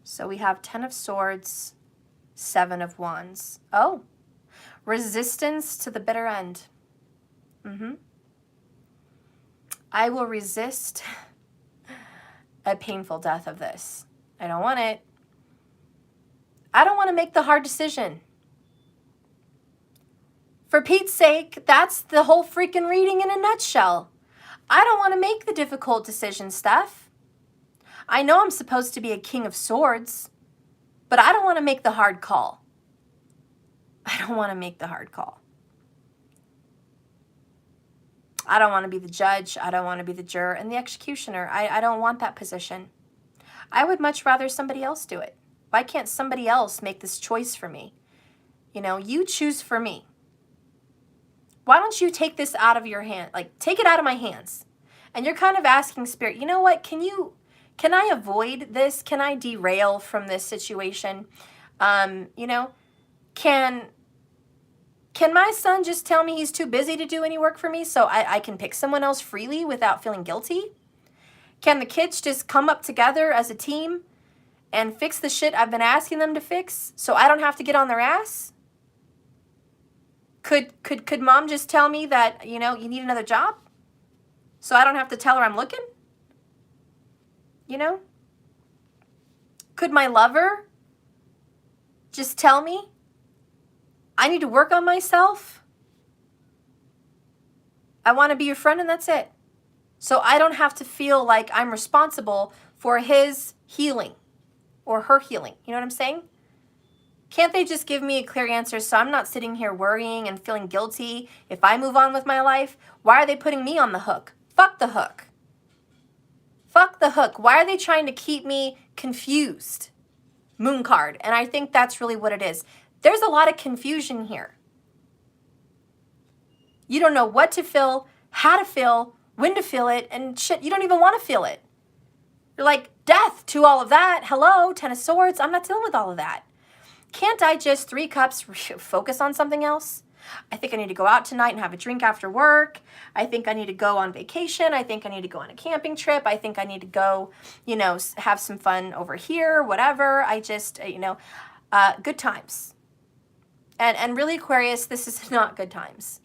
So we have 10 of Swords, 7 of Wands. Oh, resistance to the bitter end. I will resist a painful death of this. I don't want it. I don't want to make the hard decision. For Pete's sake, that's the whole freaking reading in a nutshell. I don't want to make the difficult decision, Steph. I know I'm supposed to be a King of Swords, but I don't want to make the hard call. I don't want to make the hard call. I don't want to be the judge. I don't want to be the juror and the executioner. I don't want that position. I would much rather somebody else do it. Why can't somebody else make this choice for me? You choose for me. Why don't you take this out of your hand? Like, take it out of my hands. And you're kind of asking Spirit, you know what? Can I avoid this? Can I derail from this situation? Can my son just tell me he's too busy to do any work for me so I can pick someone else freely without feeling guilty? Can the kids just come up together as a team and fix the shit I've been asking them to fix so I don't have to get on their ass? Could mom just tell me that, you need another job so I don't have to tell her I'm looking? Could my lover just tell me I need to work on myself? I want to be your friend and that's it. So I don't have to feel like I'm responsible for his healing or her healing. You know what I'm saying? Can't they just give me a clear answer so I'm not sitting here worrying and feeling guilty if I move on with my life? Why are they putting me on the hook? Fuck the hook. Fuck the hook. Why are they trying to keep me confused? Moon card. And I think that's really what it is. There's a lot of confusion here. You don't know what to feel, how to feel, when to feel it, and shit, you don't even want to feel it. You're like, death to all of that. Hello, 10 of Swords. I'm not dealing with all of that. Can't I just 3 cups focus on something else? I think I need to go out tonight and have a drink after work. I think I need to go on vacation. I think I need to go on a camping trip. I think I need to go, have some fun over here, whatever. I just, good times. And really, Aquarius, this is not good times.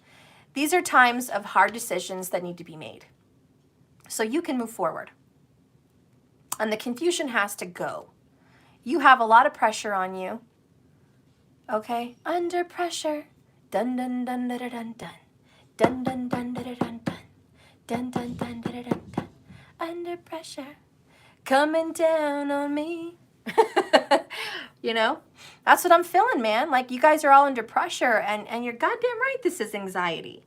These are times of hard decisions that need to be made. So you can move forward. And the confusion has to go. You have a lot of pressure on you. Okay? Under pressure. Dun dun dun dun dun dun. Dun dun dun dun dun dun. Dun dun dun dun dun dun. Under pressure. coming down on me. You know, that's what I'm feeling, man. Like, you guys are all under pressure, and you're goddamn right, this is anxiety.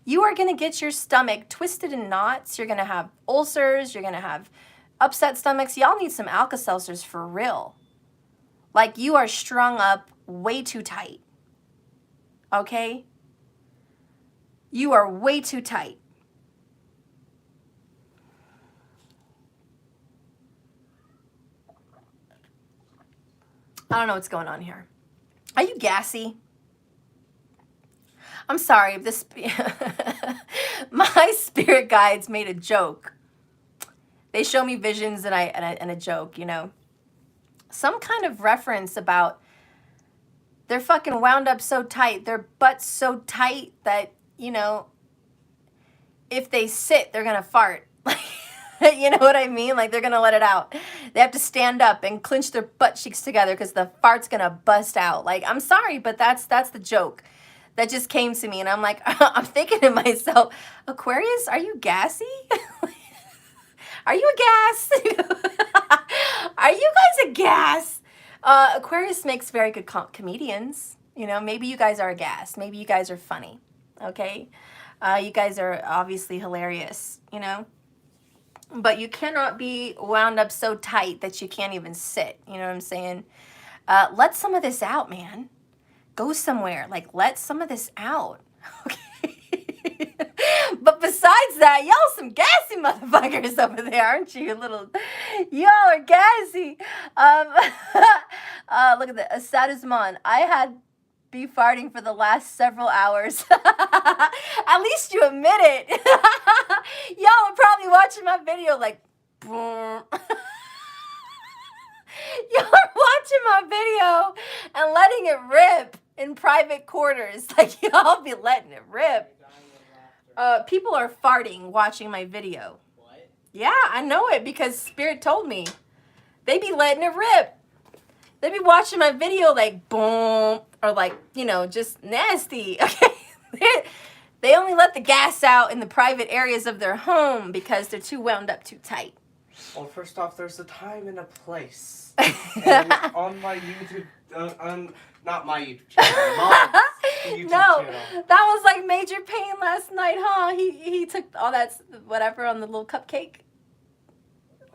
You are going to get your stomach twisted in knots. You're going to have ulcers. You're going to have upset stomachs. Y'all need some Alka-Seltzers for real. Like, you are strung up way too tight. Okay? You are way too tight. I don't know what's going on here. Are you gassy? I'm sorry, this my spirit guides made a joke. They show me visions and a joke, you know. Some kind of reference about they're fucking wound up so tight, their butt's so tight that, you know, if they sit, they're gonna fart. You know what I mean? Like, they're gonna let it out. They have to stand up and clench their butt cheeks together because the fart's gonna bust out. Like, I'm sorry, but that's the joke that just came to me, and I'm like, I'm thinking to myself, Aquarius, are you gassy? Are you a gas? Are you guys a gas? Aquarius makes very good comedians. You know, maybe you guys are a gas. Maybe you guys are funny. Okay, you guys are obviously hilarious. You know. But you cannot be wound up so tight that you can't even sit. You know what I'm saying? Let some of this out, man. Go somewhere. Like, let some of this out. Okay? But besides that, y'all some gassy motherfuckers over there, aren't you? Y'all are gassy. Look at that. Asadusman. I had be farting for the last several hours. At least you admit it. Y'all are probably watching my video like, boom. Y'all are watching my video and letting it rip in private quarters. Like, y'all be letting it rip. People are farting watching my video. What? Yeah, I know it because Spirit told me. They be letting it rip. They be watching my video like, boom, or like, you know, just nasty. Okay. They only let the gas out in the private areas of their home because they're too wound up too tight. Well, first off, there's a time and a place. And on my YouTube, not my YouTube channel, Mom's YouTube channel. That was like Major Pain last night, huh? He took all that whatever on the little cupcake.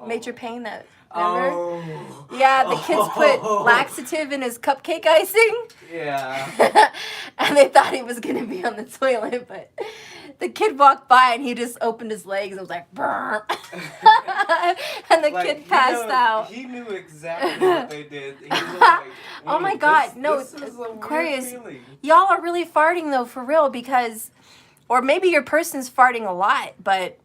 Oh. Major Pain, that. Remember? Oh. Yeah, the kids put laxative in his cupcake icing. Yeah. And they thought he was going to be on the toilet, but the kid walked by and he just opened his legs and was like, brr. And the kid passed out. He knew exactly what they did. He was like, oh my God, this is a Aquarius, weird feeling. Y'all are really farting though, for real, because, or maybe your person's farting a lot, but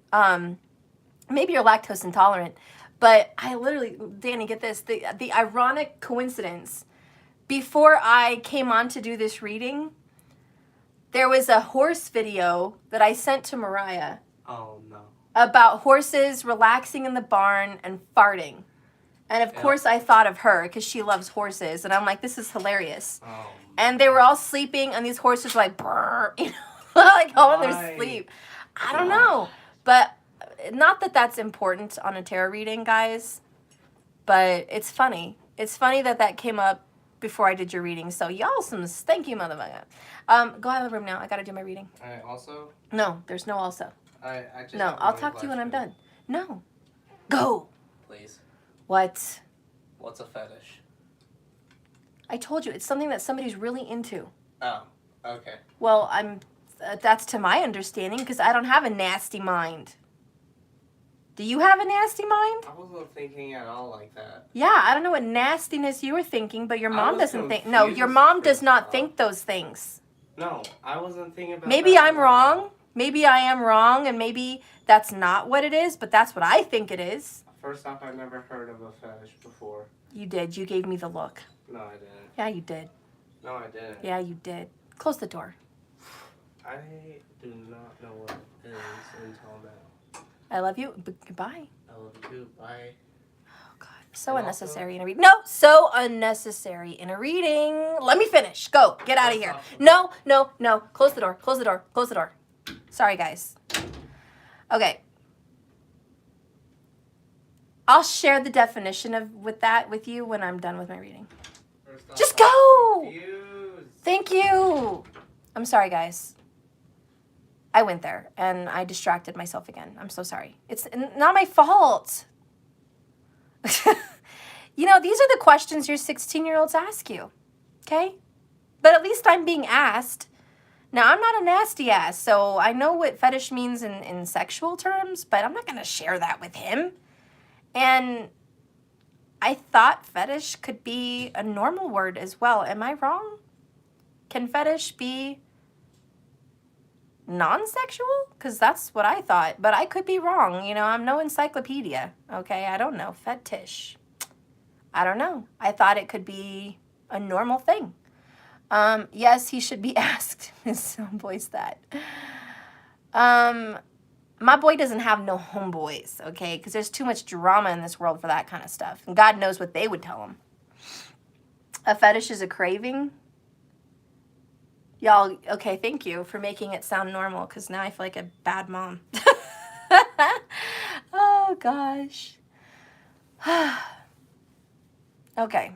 maybe you're lactose intolerant. But I literally, Danny, get this, the ironic coincidence, before I came on to do this reading, there was a horse video that I sent to Mariah. Oh, no. About horses relaxing in the barn and farting. And of course I thought of her because she loves horses. And I'm like, this is hilarious. Oh, and they were all sleeping and these horses were like, brr, you know, like all in their sleep. I don't know. But not that that's important on a tarot reading, guys, but it's funny. It's funny that came up before I did your reading. So y'all some stanky motherfucker. Go out of the room now. I gotta do my reading. Also? No, there's no also. I just no, I'll talk to you when I'm done. No. Go. Please. What? What's a fetish? I told you, it's something that somebody's really into. Oh, okay. Well, that's to my understanding because I don't have a nasty mind. Do you have a nasty mind? I wasn't thinking at all like that. Yeah, I don't know what nastiness you were thinking, but your mom doesn't think. No, your mom does not think those things. No, I wasn't thinking about Maybe I'm wrong. Maybe I am wrong, and maybe that's not what it is, but that's what I think it is. First off, I've never heard of a fetish before. You did. You gave me the look. No, I didn't. Yeah, you did. No, I didn't. Yeah, you did. Close the door. I do not know what it is until now. I love you. Goodbye. I love you too. Bye. Oh, God. So unnecessary in a reading. No, so unnecessary in a reading. Let me finish. Go. Get out of here. No, no, no. Close the door. Close the door. Close the door. Sorry, guys. Okay. I'll share the definition with you when I'm done with my reading. First off, Just I'm go! confused. Thank you. I'm sorry, guys. I went there and I distracted myself again. I'm so sorry. It's not my fault. You know, these are the questions your 16-year-olds ask you, okay? But at least I'm being asked. Now, I'm not a nasty ass, so I know what fetish means in sexual terms, but I'm not going to share that with him. And I thought fetish could be a normal word as well. Am I wrong? Can fetish be non-sexual? Because that's what I thought, but I could be wrong. You know, I'm no encyclopedia, okay? I don't know. Fetish. I don't know. I thought it could be a normal thing. Yes, he should be asked. His homeboy's that. My boy doesn't have no homeboys, okay? Because there's too much drama in this world for that kind of stuff. And God knows what they would tell him. A fetish is a craving. Y'all, okay, thank you for making it sound normal, because now I feel like a bad mom. Oh, gosh. Okay.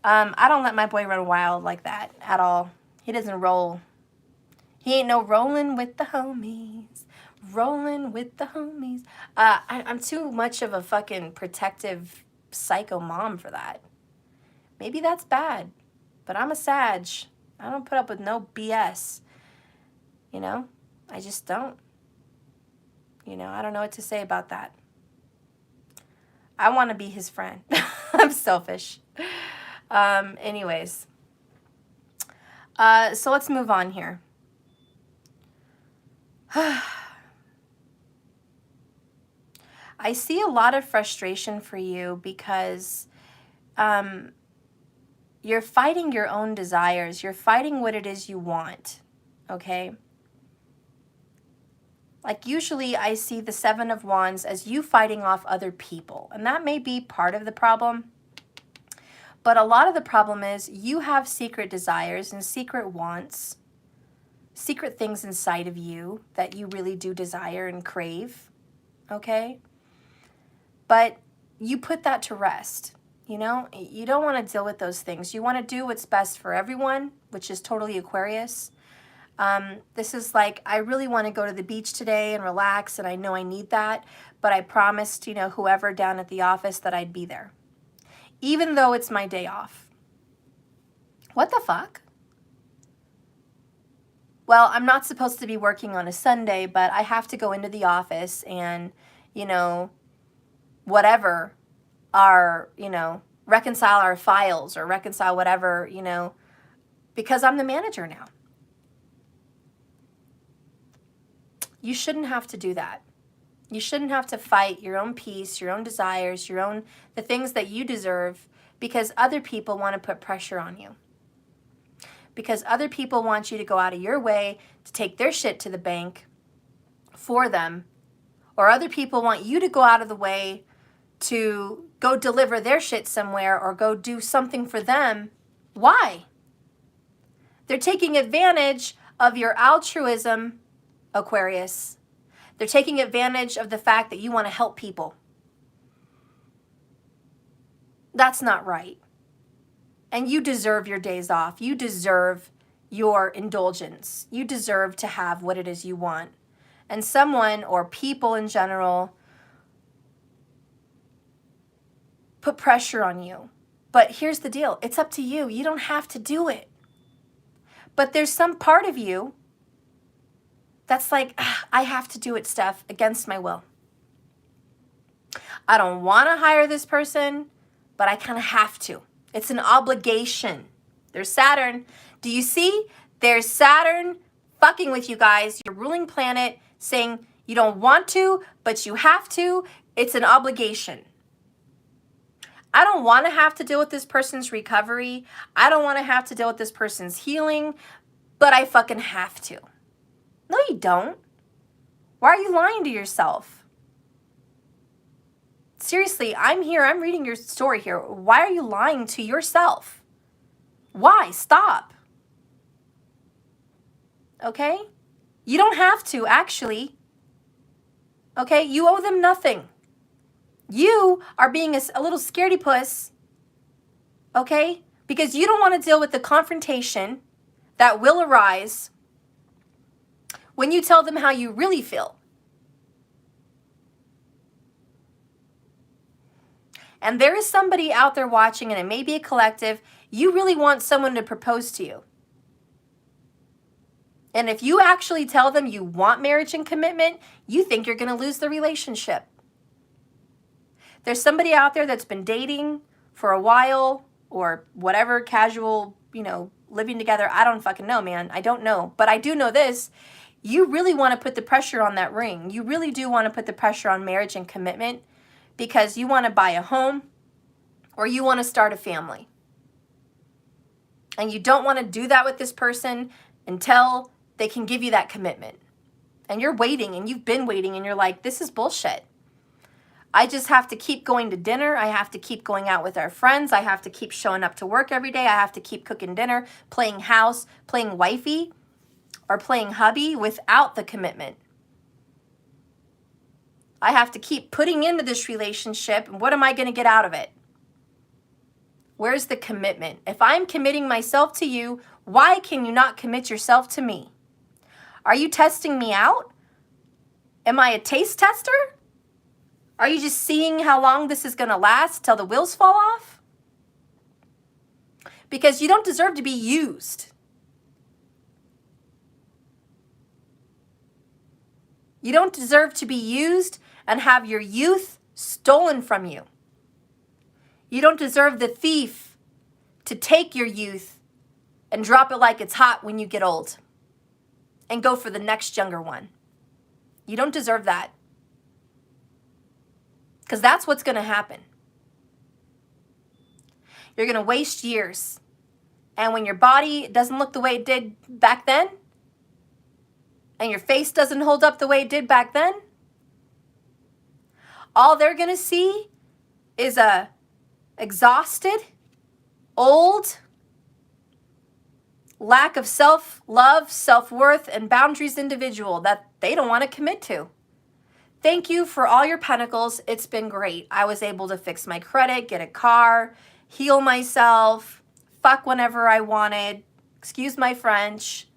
I don't let my boy run wild like that at all. He doesn't roll. He ain't no rolling with the homies. Rolling with the homies. I'm too much of a fucking protective psycho mom for that. Maybe that's bad, but I'm a Sag. I don't put up with no BS. You know? I just don't. You know, I don't know what to say about that. I want to be his friend. I'm selfish. Anyways. So let's move on here. I see a lot of frustration for you because you're fighting your own desires. You're fighting what it is you want, okay? Like usually I see the Seven of Wands as you fighting off other people, and that may be part of the problem. But a lot of the problem is you have secret desires and secret wants, secret things inside of you that you really do desire and crave, okay? But you put that to rest, you know? You don't want to deal with those things. You want to do what's best for everyone, which is totally Aquarius. This is like, I really want to go to the beach today and relax, and I know I need that, but I promised, you know, whoever down at the office that I'd be there, even though it's my day off. What the fuck? Well, I'm not supposed to be working on a Sunday, but I have to go into the office and, you know, whatever, reconcile our files or reconcile whatever, you know, because I'm the manager now. You shouldn't have to do that. You shouldn't have to fight your own peace, your own desires, the things that you deserve because other people want to put pressure on you. Because other people want you to go out of your way to take their shit to the bank for them. Or other people want you to go out of the way to go deliver their shit somewhere or go do something for them. Why? They're taking advantage of your altruism, Aquarius. They're taking advantage of the fact that you want to help people. That's not right. And you deserve your days off. You deserve your indulgence. You deserve to have what it is you want. And someone or people in general put pressure on you. But here's the deal. It's up to you. You don't have to do it. But there's some part of you that's like, I have to do it, Steph, against my will. I don't want to hire this person, but I kind of have to. It's an obligation. There's Saturn. Do you see? There's Saturn fucking with you guys. Your ruling planet saying you don't want to, but you have to. It's an obligation. I don't want to have to deal with this person's recovery. I don't want to have to deal with this person's healing, but I fucking have to. No, you don't. Why are you lying to yourself? Seriously, I'm here. I'm reading your story here. Why are you lying to yourself? Why? Stop. Okay? You don't have to, actually. Okay? You owe them nothing. You are being a little scaredy puss, okay? Because you don't want to deal with the confrontation that will arise when you tell them how you really feel. And there is somebody out there watching, and it may be a collective, you really want someone to propose to you. And if you actually tell them you want marriage and commitment, you think you're going to lose the relationship. There's somebody out there that's been dating for a while or whatever, casual, living together. I don't fucking know, man. I don't know. But I do know this. You really want to put the pressure on that ring. You really do want to put the pressure on marriage and commitment because you want to buy a home or you want to start a family. And you don't want to do that with this person until they can give you that commitment. And you're waiting and you've been waiting and you're like, this is bullshit. I just have to keep going to dinner. I have to keep going out with our friends. I have to keep showing up to work every day. I have to keep cooking dinner, playing house, playing wifey, or playing hubby without the commitment. I have to keep putting into this relationship, and what am I going to get out of it? Where's the commitment? If I'm committing myself to you, why can you not commit yourself to me? Are you testing me out? Am I a taste tester? Are you just seeing how long this is going to last till the wheels fall off? Because you don't deserve to be used. You don't deserve to be used and have your youth stolen from you. You don't deserve the thief to take your youth and drop it like it's hot when you get old and go for the next younger one. You don't deserve that. Because that's what's going to happen. You're going to waste years. And when your body doesn't look the way it did back then, and your face doesn't hold up the way it did back then, all they're going to see is a exhausted, old, lack of self-love, self-worth, and boundaries individual that they don't want to commit to. Thank you for all your pentacles. It's been great. I was able to fix my credit, get a car, heal myself, fuck whenever I wanted. Excuse my French.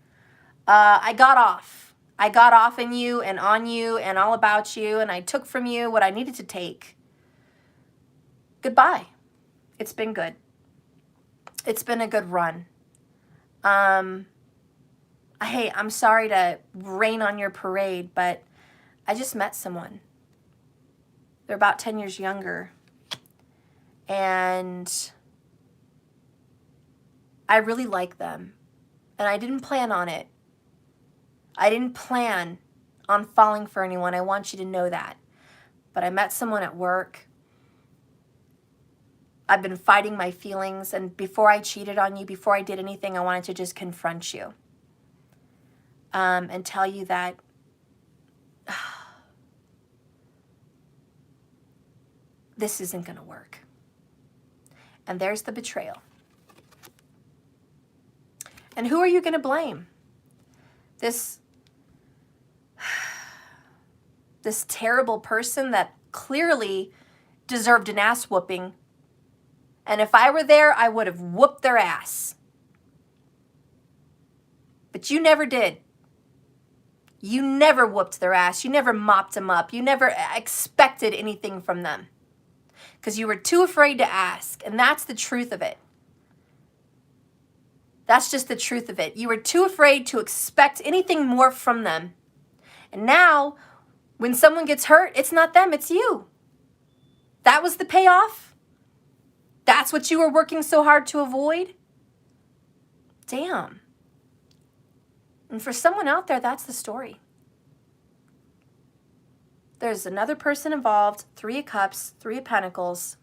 I got off. I got off in you and on you and all about you, and I took from you what I needed to take. Goodbye. It's been good. It's been a good run. Hey, I'm sorry to rain on your parade, but I just met someone. They're about 10 years younger. And I really like them. And I didn't plan on it. I didn't plan on falling for anyone. I want you to know that. But I met someone at work. I've been fighting my feelings. And before I cheated on you, before I did anything, I wanted to just confront you. And tell you that this isn't going to work. And there's the betrayal. And who are you going to blame? This terrible person that clearly deserved an ass whooping. And if I were there, I would have whooped their ass. But you never did. You never whooped their ass. You never mopped them up. You never expected anything from them. Because you were too afraid to ask. And that's the truth of it. That's just the truth of it. You were too afraid to expect anything more from them. And now, when someone gets hurt, it's not them, it's you. That was the payoff? That's what you were working so hard to avoid? Damn. And for someone out there, that's the story. There's another person involved, 3 of Cups, 3 of Pentacles.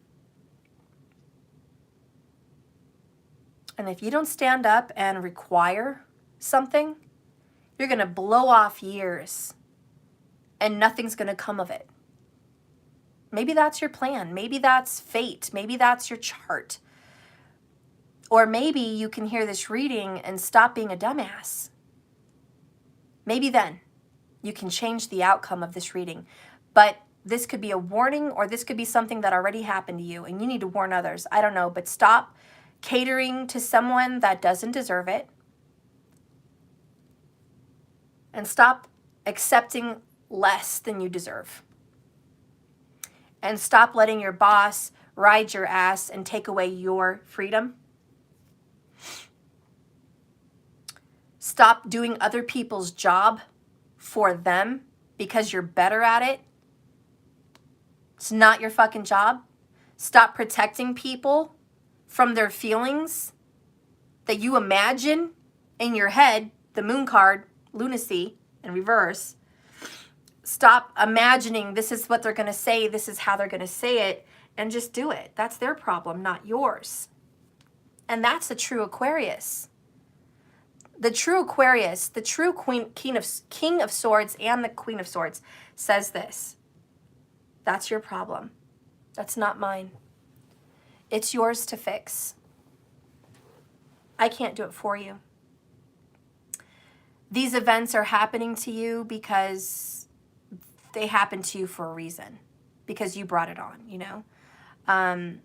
And if you don't stand up and require something, you're going to blow off years and nothing's going to come of it. Maybe that's your plan. Maybe that's fate. Maybe that's your chart. Or maybe you can hear this reading and stop being a dumbass. Maybe then you can change the outcome of this reading. But this could be a warning, or this could be something that already happened to you and you need to warn others. I don't know, but stop catering to someone that doesn't deserve it. And stop accepting less than you deserve. And stop letting your boss ride your ass and take away your freedom. Stop doing other people's job for them because you're better at it. It's not your fucking job. Stop protecting people from their feelings that you imagine in your head, the moon card, lunacy in reverse. Stop imagining this is what they're going to say, this is how they're going to say it, and just do it. That's their problem, not yours. And that's the true Aquarius. The true Aquarius, the true King of Swords and the Queen of Swords says this. That's your problem. That's not mine. It's yours to fix. I can't do it for you. These events are happening to you because they happened to you for a reason. Because you brought it on, you know. I'm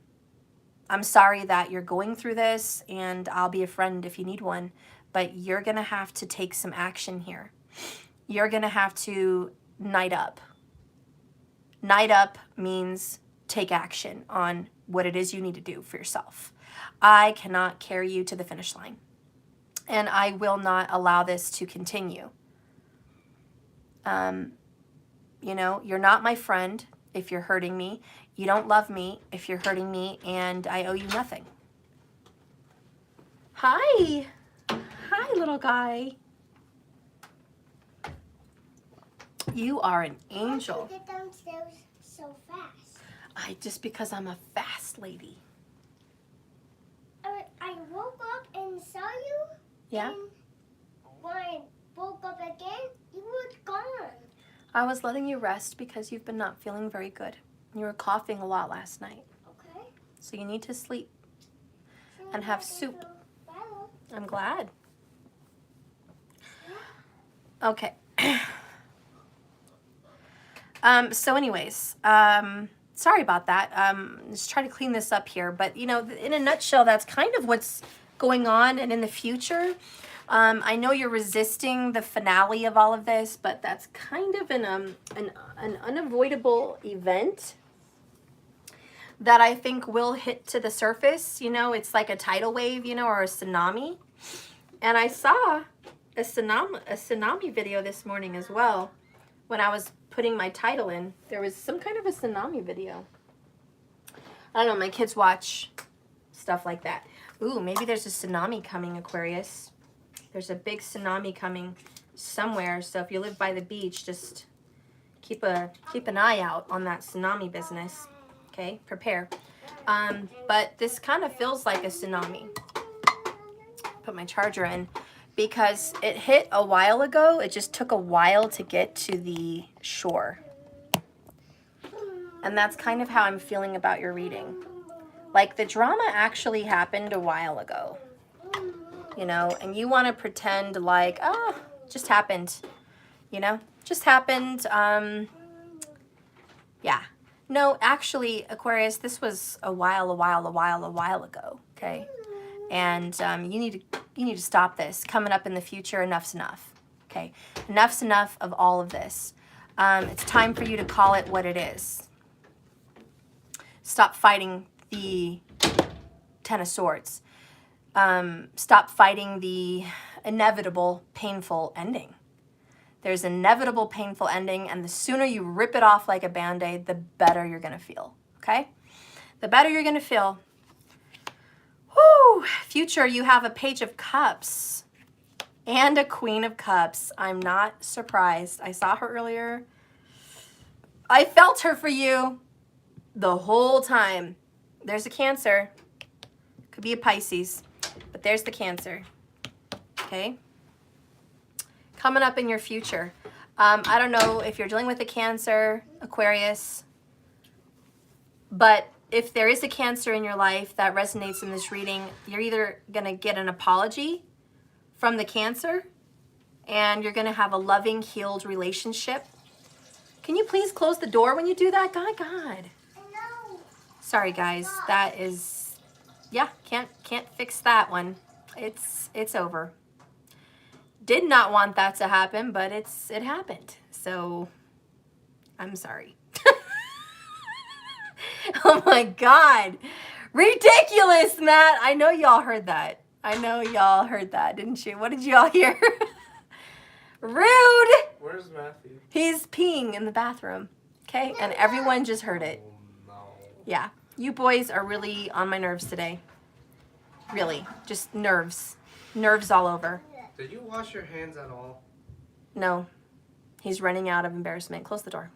sorry that you're going through this, and I'll be a friend if you need one. But you're going to have to take some action here. You're going to have to night up. Night up means take action on what it is you need to do for yourself. I cannot carry you to the finish line. And I will not allow this to continue. You know, you're not my friend if you're hurting me. You don't love me if you're hurting me, and I owe you nothing. Hi. Hi, little guy. You are an angel. How did you get downstairs so fast? Just because I'm a fast lady. I woke up and saw you. Yeah? And when I woke up again, you were gone. I was letting you rest because you've been not feeling very good. You were coughing a lot last night. Okay. So you need to sleep So and have I soup. feel better. I'm glad. Okay. So anyways, sorry about that. Just try to clean this up here. But, you know, in a nutshell, that's kind of what's going on. And in the future, I know you're resisting the finale of all of this, but that's kind of an unavoidable event that I think will hit to the surface. You know, it's like a tidal wave, you know, or a tsunami. And I saw a tsunami video this morning as well. When I was putting my title in, there was some kind of a tsunami video. I don't know, my kids watch stuff like that. Ooh, maybe there's a tsunami coming, Aquarius. There's a big tsunami coming somewhere. So if you live by the beach, just keep an eye out on that tsunami business. Okay, prepare. But this kind of feels like a tsunami. Put my charger in. Because it hit a while ago, it just took a while to get to the shore. And that's kind of how I'm feeling about your reading. Like, the drama actually happened a while ago. You know, and you want to pretend like, oh, just happened. You know, just happened. Yeah. No, actually, Aquarius, this was a while ago, okay? And you need to stop this. Coming up in the future, enough's enough. Okay, enough's enough of all of this. It's time for you to call it what it is. Stop fighting the Ten of Swords. Stop fighting the inevitable, painful ending. There's inevitable, painful ending, and the sooner you rip it off like a Band-Aid, the better you're going to feel. Okay? The better you're going to feel. Woo! Future, you have a Page of Cups and a Queen of Cups. I'm not surprised. I saw her earlier. I felt her for you the whole time. There's a Cancer. Could be a Pisces, but there's the Cancer. Okay? Coming up in your future. I don't know if you're dealing with a Cancer, Aquarius, but if there is a Cancer in your life that resonates in this reading, you're either going to get an apology from the Cancer and you're going to have a loving, healed relationship. Can you please close the door when you do that? God. No. Sorry, guys. That is, yeah, can't fix that one. It's over. Did not want that to happen, but it happened. So, I'm sorry. Oh my God. Ridiculous, Matt. I know y'all heard that. I know y'all heard that, didn't you? What did y'all hear? Rude. Where's Matthew? He's peeing in the bathroom. Okay? And everyone just heard it. Oh no. Yeah. You boys are really on my nerves today. Really. Just nerves. Nerves all over. Did you wash your hands at all? No. He's running out of embarrassment. Close the door.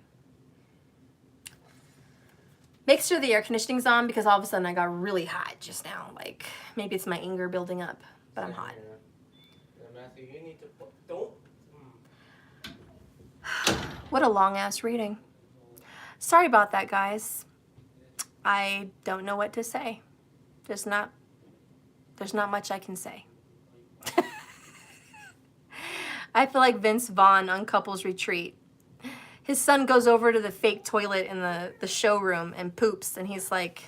Make sure the air conditioning's on because all of a sudden I got really hot just now. Like, maybe it's my anger building up, but I'm hot. Yeah, Matthew, you need to... Don't... What a long-ass reading. Sorry about that, guys. I don't know what to say. There's not much I can say. I feel like Vince Vaughn on Couples Retreat. His son goes over to the fake toilet in the showroom and poops, and he's like,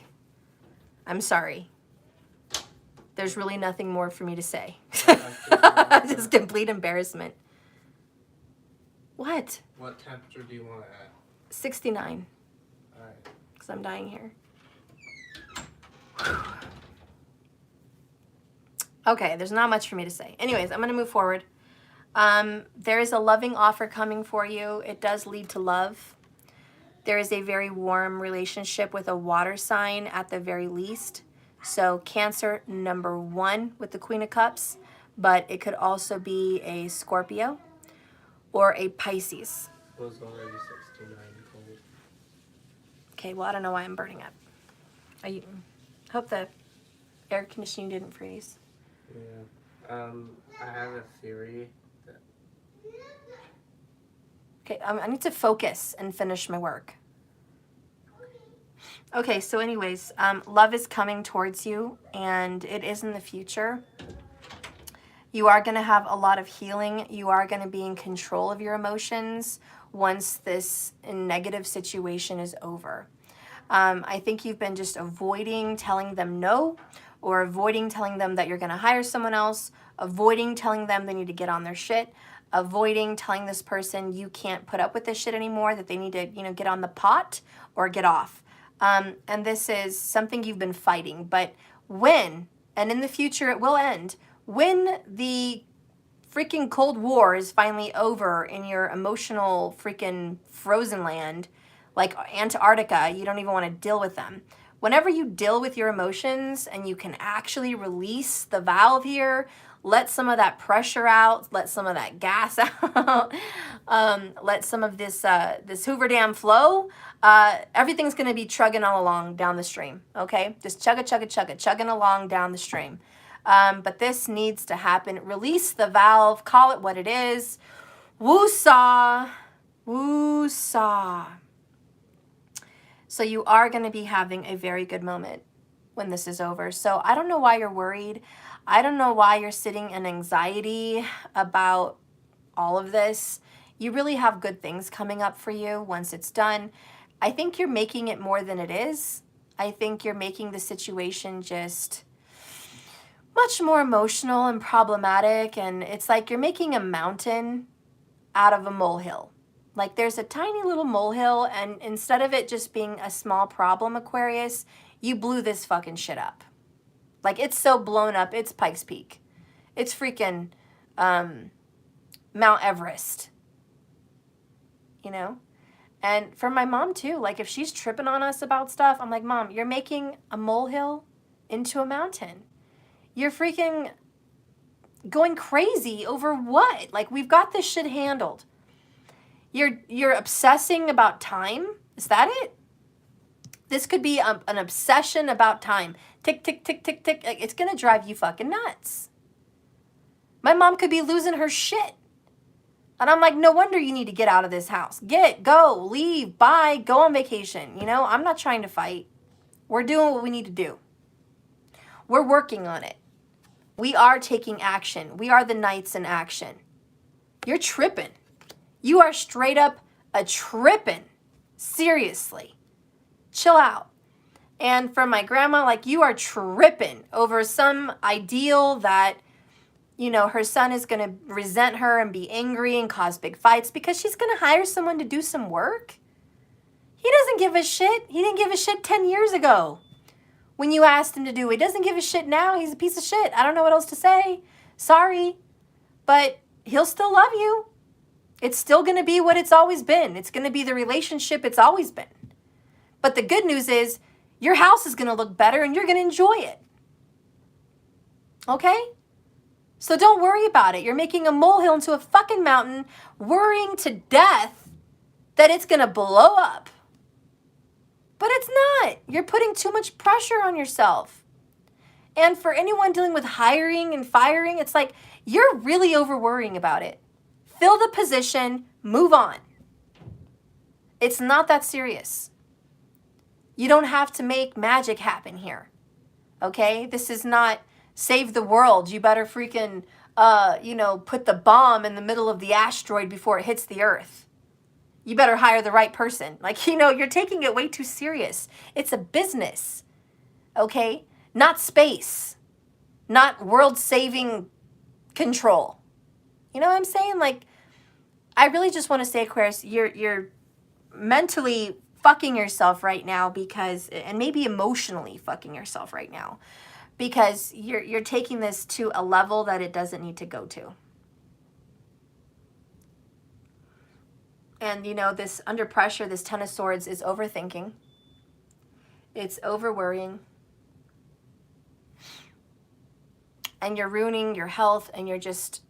I'm sorry. There's really nothing more for me to say. Just complete embarrassment. What? What temperature do you want it at? 69. Alright. Because I'm dying here. Okay, there's not much for me to say. Anyways, I'm going to move forward. There is a loving offer coming for you. It does lead to love. There is a very warm relationship with a water sign at the very least. So Cancer number 1 with the Queen of Cups, but it could also be a Scorpio or a Pisces. It was already 69 cold. Okay, well, I don't know why I'm burning up. I hope the air conditioning didn't freeze. Yeah. I have a theory. Okay, I need to focus and finish my work. Okay, so anyways, love is coming towards you, and it is in the future. You are going to have a lot of healing. You are going to be in control of your emotions once this negative situation is over. I think you've been just avoiding telling them no, or avoiding telling them that you're going to hire someone else, avoiding telling them they need to get on their shit, avoiding telling this person you can't put up with this shit anymore, that they need to, get on the pot or get off. And this is something you've been fighting. But when, and in the future it will end, when the freaking Cold War is finally over in your emotional freaking frozen land, like Antarctica, you don't even want to deal with them. Whenever you deal with your emotions and you can actually release the valve here, let some of that pressure out, let some of that gas out, let some of this Hoover Dam flow, everything's going to be chugging all along down the stream, okay? Just chugging along down the stream. But this needs to happen. Release the valve, call it what it is. Woo-saw, woo-saw. So you are going to be having a very good moment when this is over. So I don't know why you're worried. I don't know why you're sitting in anxiety about all of this. You really have good things coming up for you once it's done. I think you're making it more than it is. I think you're making the situation just much more emotional and problematic. And it's like you're making a mountain out of a molehill. Like there's a tiny little molehill, and instead of it just being a small problem, Aquarius, you blew this fucking shit up. Like it's so blown up, it's Pikes Peak. It's freaking Mount Everest. And for my mom too, like if she's tripping on us about stuff, I'm like, Mom, you're making a molehill into a mountain. You're freaking going crazy over what? Like we've got this shit handled. You're obsessing about time? Is that it? This could be an obsession about time. Tick, tick, tick, tick, tick. It's going to drive you fucking nuts. My mom could be losing her shit. And I'm like, no wonder you need to get out of this house. Go, leave, bye, go on vacation. I'm not trying to fight. We're doing what we need to do. We're working on it. We are taking action. We are the knights in action. You're tripping. You are straight up a tripping. Seriously. Chill out. And from my grandma, like, you are tripping over some ideal that, you know, her son is going to resent her and be angry and cause big fights because she's going to hire someone to do some work. He doesn't give a shit. He didn't give a shit 10 years ago when you asked him to do it. He doesn't give a shit now. He's a piece of shit. I don't know what else to say. Sorry. But he'll still love you. It's still going to be what it's always been. It's going to be the relationship it's always been. But the good news is your house is going to look better and you're going to enjoy it. Okay? So don't worry about it. You're making a molehill into a fucking mountain, worrying to death that it's going to blow up. But it's not. You're putting too much pressure on yourself. And for anyone dealing with hiring and firing, it's like you're really over worrying about it. Fill the position, move on. It's not that serious. You don't have to make magic happen here. Okay? This is not save the world. You better freaking, put the bomb in the middle of the asteroid before it hits the earth. You better hire the right person. Like, you're taking it way too serious. It's a business. Okay? Not space. Not world-saving control. You know what I'm saying? Like, I really just want to say, Aquarius, you're mentally fucking yourself right now because, and maybe emotionally fucking yourself right now, because you're taking this to a level that it doesn't need to go to. And, this under pressure, this Ten of Swords is overthinking. It's over worrying. And you're ruining your health and you're just...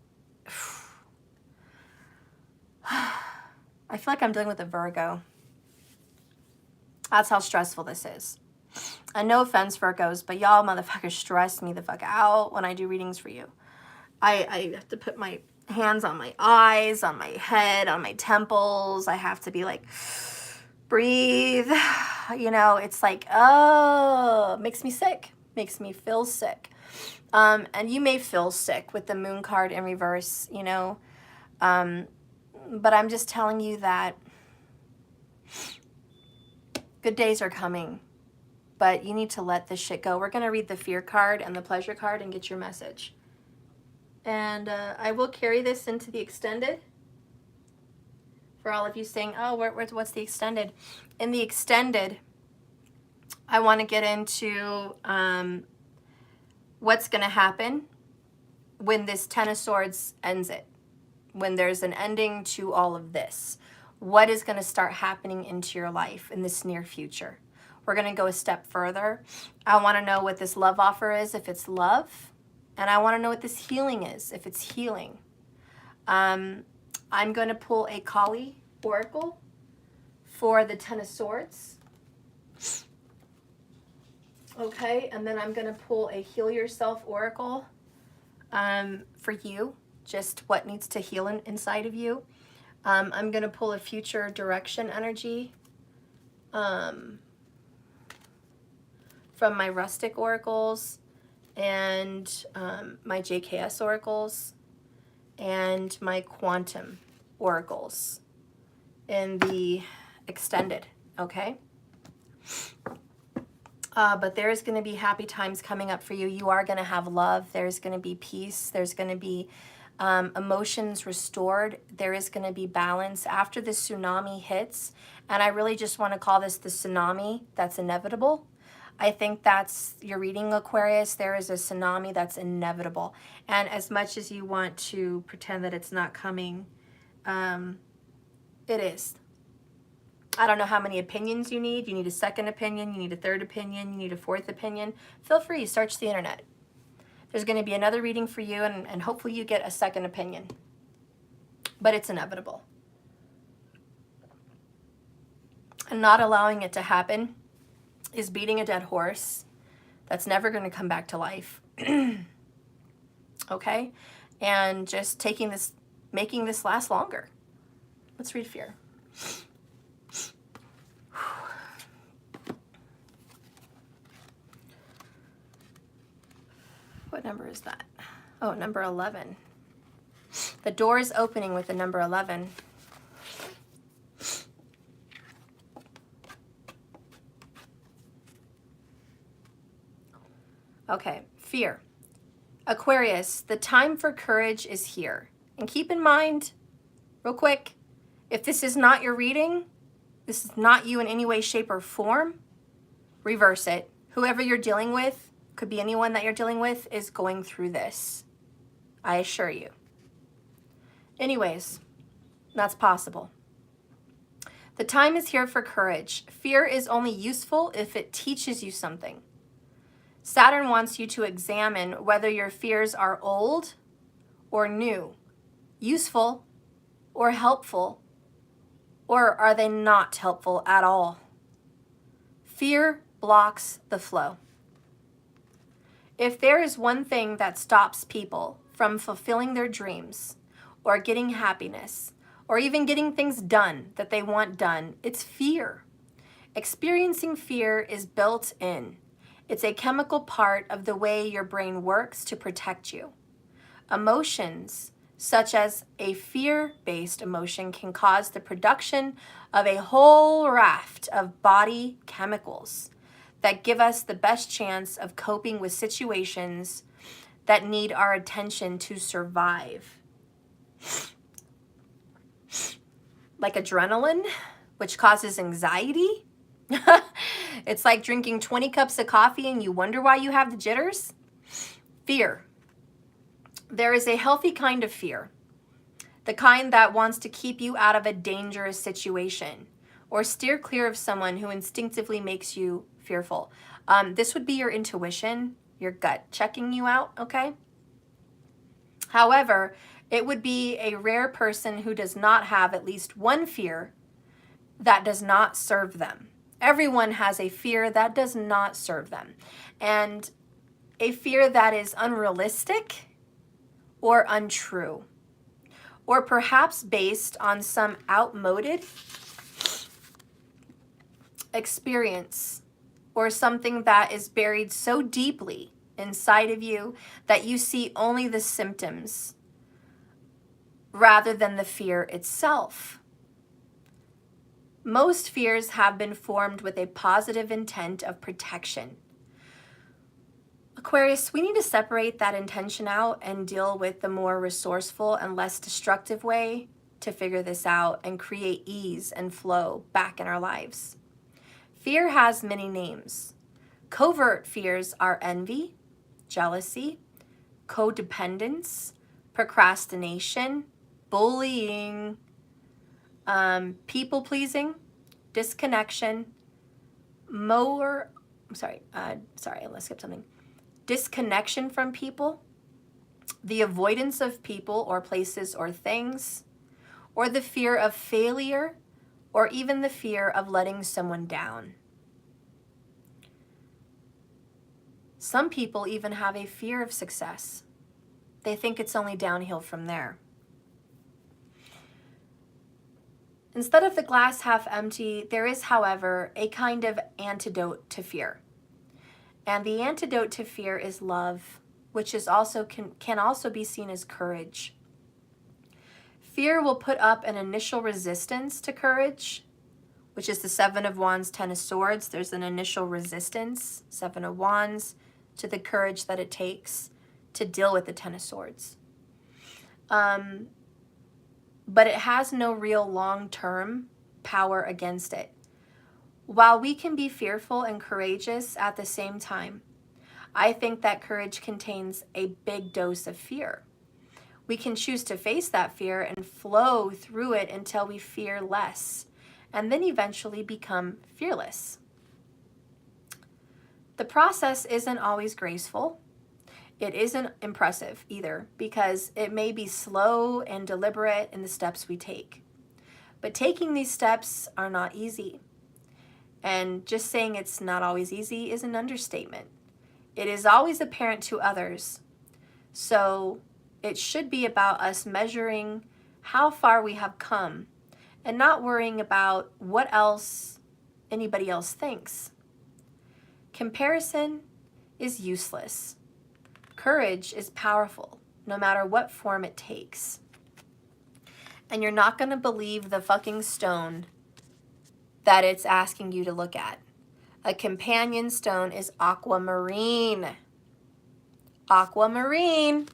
I feel like I'm dealing with a Virgo. That's how stressful this is. And no offense, Virgos, but y'all motherfuckers stress me the fuck out when I do readings for you. I have to put my hands on my eyes, on my head, on my temples. I have to be like, breathe. It's like, oh, makes me sick. Makes me feel sick. And you may feel sick with the Moon card in reverse, but I'm just telling you that good days are coming, but you need to let this shit go. We're going to read the Fear card and the Pleasure card and get your message. And I will carry this into the extended. For all of you saying, oh, what's the extended? In the extended, I want to get into what's going to happen when this Ten of Swords ends it. When there's an ending to all of this. What is going to start happening into your life in this near future? We're going to go a step further. I want to know what this love offer is, if it's love. And I want to know what this healing is, if it's healing. I'm going to pull a Kali oracle for the Ten of Swords. Okay, and then I'm going to pull a Heal Yourself oracle for you. Just what needs to heal inside of you. I'm going to pull a future direction energy from my rustic oracles and my JKS oracles and my quantum oracles in the extended, okay? But there is going to be happy times coming up for you. You are going to have love. There's going to be peace. There's going to be emotions restored. There is going to be balance after the tsunami hits. And I really just want to call this the tsunami that's inevitable. I think that's your reading, Aquarius. There is a tsunami that's inevitable. And as much as you want to pretend that it's not coming, it is. I don't know how many opinions you need. You need a second opinion. You need a third opinion. You need a fourth opinion. Feel free. Search the internet. There's going to be another reading for you, and hopefully you get a second opinion. But it's inevitable. And not allowing it to happen is beating a dead horse that's never going to come back to life. Okay? And just making this last longer. Let's read Fear. What number is that? Oh, number 11. The door is opening with the number 11. Okay, fear. Aquarius, the time for courage is here. And keep in mind, real quick, if this is not your reading, this is not you in any way, shape, or form, reverse it. Whoever you're dealing with, could be anyone that you're dealing with, is going through this. I assure you. Anyways, that's possible. The time is here for courage. Fear is only useful if it teaches you something. Saturn wants you to examine whether your fears are old or new, useful or helpful, or are they not helpful at all? Fear blocks the flow. If there is one thing that stops people from fulfilling their dreams or getting happiness or even getting things done that they want done, it's fear. Experiencing fear is built in. It's a chemical part of the way your brain works to protect you. Emotions, such as a fear-based emotion, can cause the production of a whole raft of body chemicals that give us the best chance of coping with situations that need our attention to survive. Like adrenaline, which causes anxiety. It's like drinking 20 cups of coffee and you wonder why you have the jitters. Fear. There is a healthy kind of fear, the kind that wants to keep you out of a dangerous situation or steer clear of someone who instinctively makes you fearful. This would be your intuition, your gut checking you out, okay? However, it would be a rare person who does not have at least one fear that does not serve them. Everyone has a fear that does not serve them. And a fear that is unrealistic or untrue, or perhaps based on some outmoded experience or something that is buried so deeply inside of you that you see only the symptoms rather than the fear itself. Most fears have been formed with a positive intent of protection. Aquarius, we need to separate that intention out and deal with the more resourceful and less destructive way to figure this out and create ease and flow back in our lives. Fear has many names. Covert fears are envy, jealousy, codependence, procrastination, bullying, people-pleasing, disconnection, let's skip something. Disconnection from people, the avoidance of people or places or things, or the fear of failure, or even the fear of letting someone down. Some people even have a fear of success. They think it's only downhill from there. Instead of the glass half empty, there is, however, a kind of antidote to fear. And the antidote to fear is love, which is also can also be seen as courage. Fear will put up an initial resistance to courage, which is the Seven of Wands, Ten of Swords. There's an initial resistance, Seven of Wands, to the courage that it takes to deal with the Ten of Swords. But it has no real long-term power against it. While we can be fearful and courageous at the same time, I think that courage contains a big dose of fear. We can choose to face that fear and flow through it until we fear less, and then eventually become fearless. The process isn't always graceful. It isn't impressive either, because it may be slow and deliberate in the steps we take. But taking these steps are not easy. And just saying it's not always easy is an understatement. It is always apparent to others. So it should be about us measuring how far we have come and not worrying about what else anybody else thinks. Comparison is useless. Courage is powerful, no matter what form it takes. And you're not going to believe the fucking stone that it's asking you to look at. A companion stone is aquamarine. Aquamarine.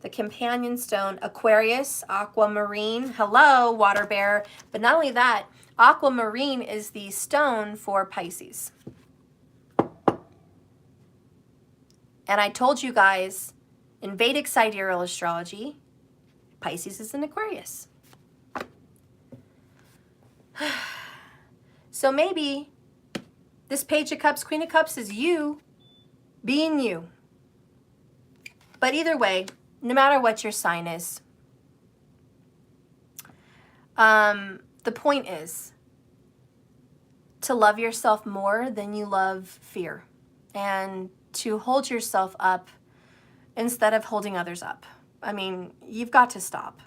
The companion stone, Aquarius, aquamarine. Hello, water bearer. But not only that, aquamarine is the stone for Pisces. And I told you guys, in Vedic sidereal astrology, Pisces is an Aquarius. So maybe this Page of Cups, Queen of Cups is you being you. But either way, no matter what your sign is, the point is to love yourself more than you love fear, and to hold yourself up instead of holding others up. I mean, you've got to stop.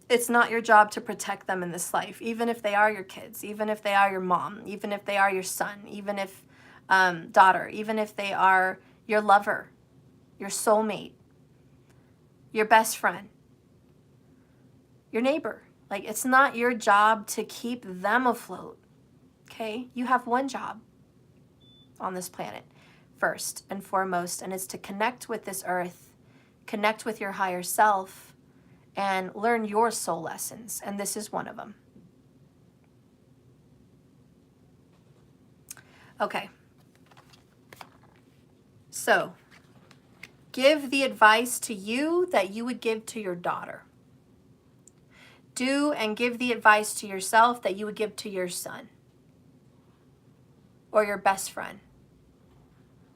It's not your job to protect them in this life, even if they are your kids, even if they are your mom, even if they are your son, even if daughter, even if they are your lover, your soulmate, your best friend, your neighbor. Like, it's not your job to keep them afloat, okay? You have one job on this planet, first and foremost, and it's to connect with this earth, connect with your higher self, and learn your soul lessons, and this is one of them. Okay. So, give the advice to you that you would give to your daughter. Do and give the advice to yourself that you would give to your son or your best friend,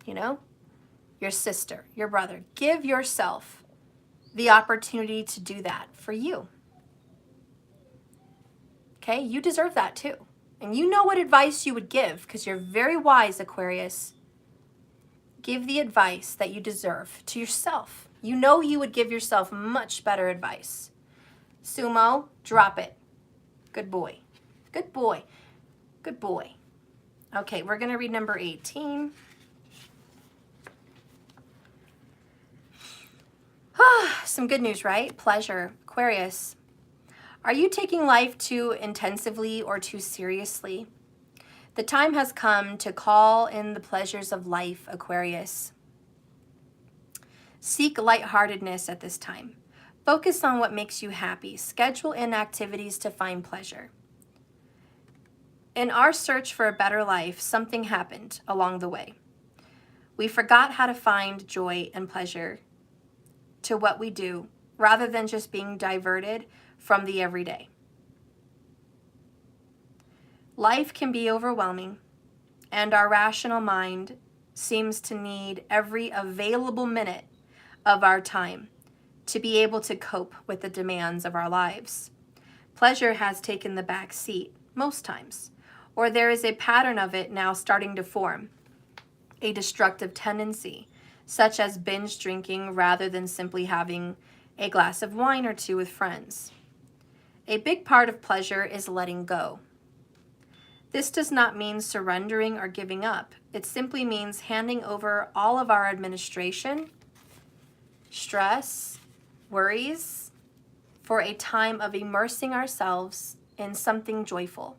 you know, your sister, your brother. Give yourself the opportunity to do that for you. Okay, you deserve that too. And you know what advice you would give because you're very wise, Aquarius. Give the advice that you deserve to yourself. You know you would give yourself much better advice. Sumo, drop it. Good boy. Good boy. Good boy. Okay, we're going to read number 18. Some good news, right? Pleasure. Aquarius. Are you taking life too intensively or too seriously? The time has come to call in the pleasures of life, Aquarius. Seek lightheartedness at this time. Focus on what makes you happy. Schedule in activities to find pleasure. In our search for a better life, something happened along the way. We forgot how to find joy and pleasure to what we do, rather than just being diverted from the everyday. Life can be overwhelming, and our rational mind seems to need every available minute of our time to be able to cope with the demands of our lives. Pleasure has taken the back seat most times, or there is a pattern of it now starting to form, a destructive tendency, such as binge drinking rather than simply having a glass of wine or two with friends. A big part of pleasure is letting go. This does not mean surrendering or giving up. It simply means handing over all of our administration, stress, worries, for a time of immersing ourselves in something joyful.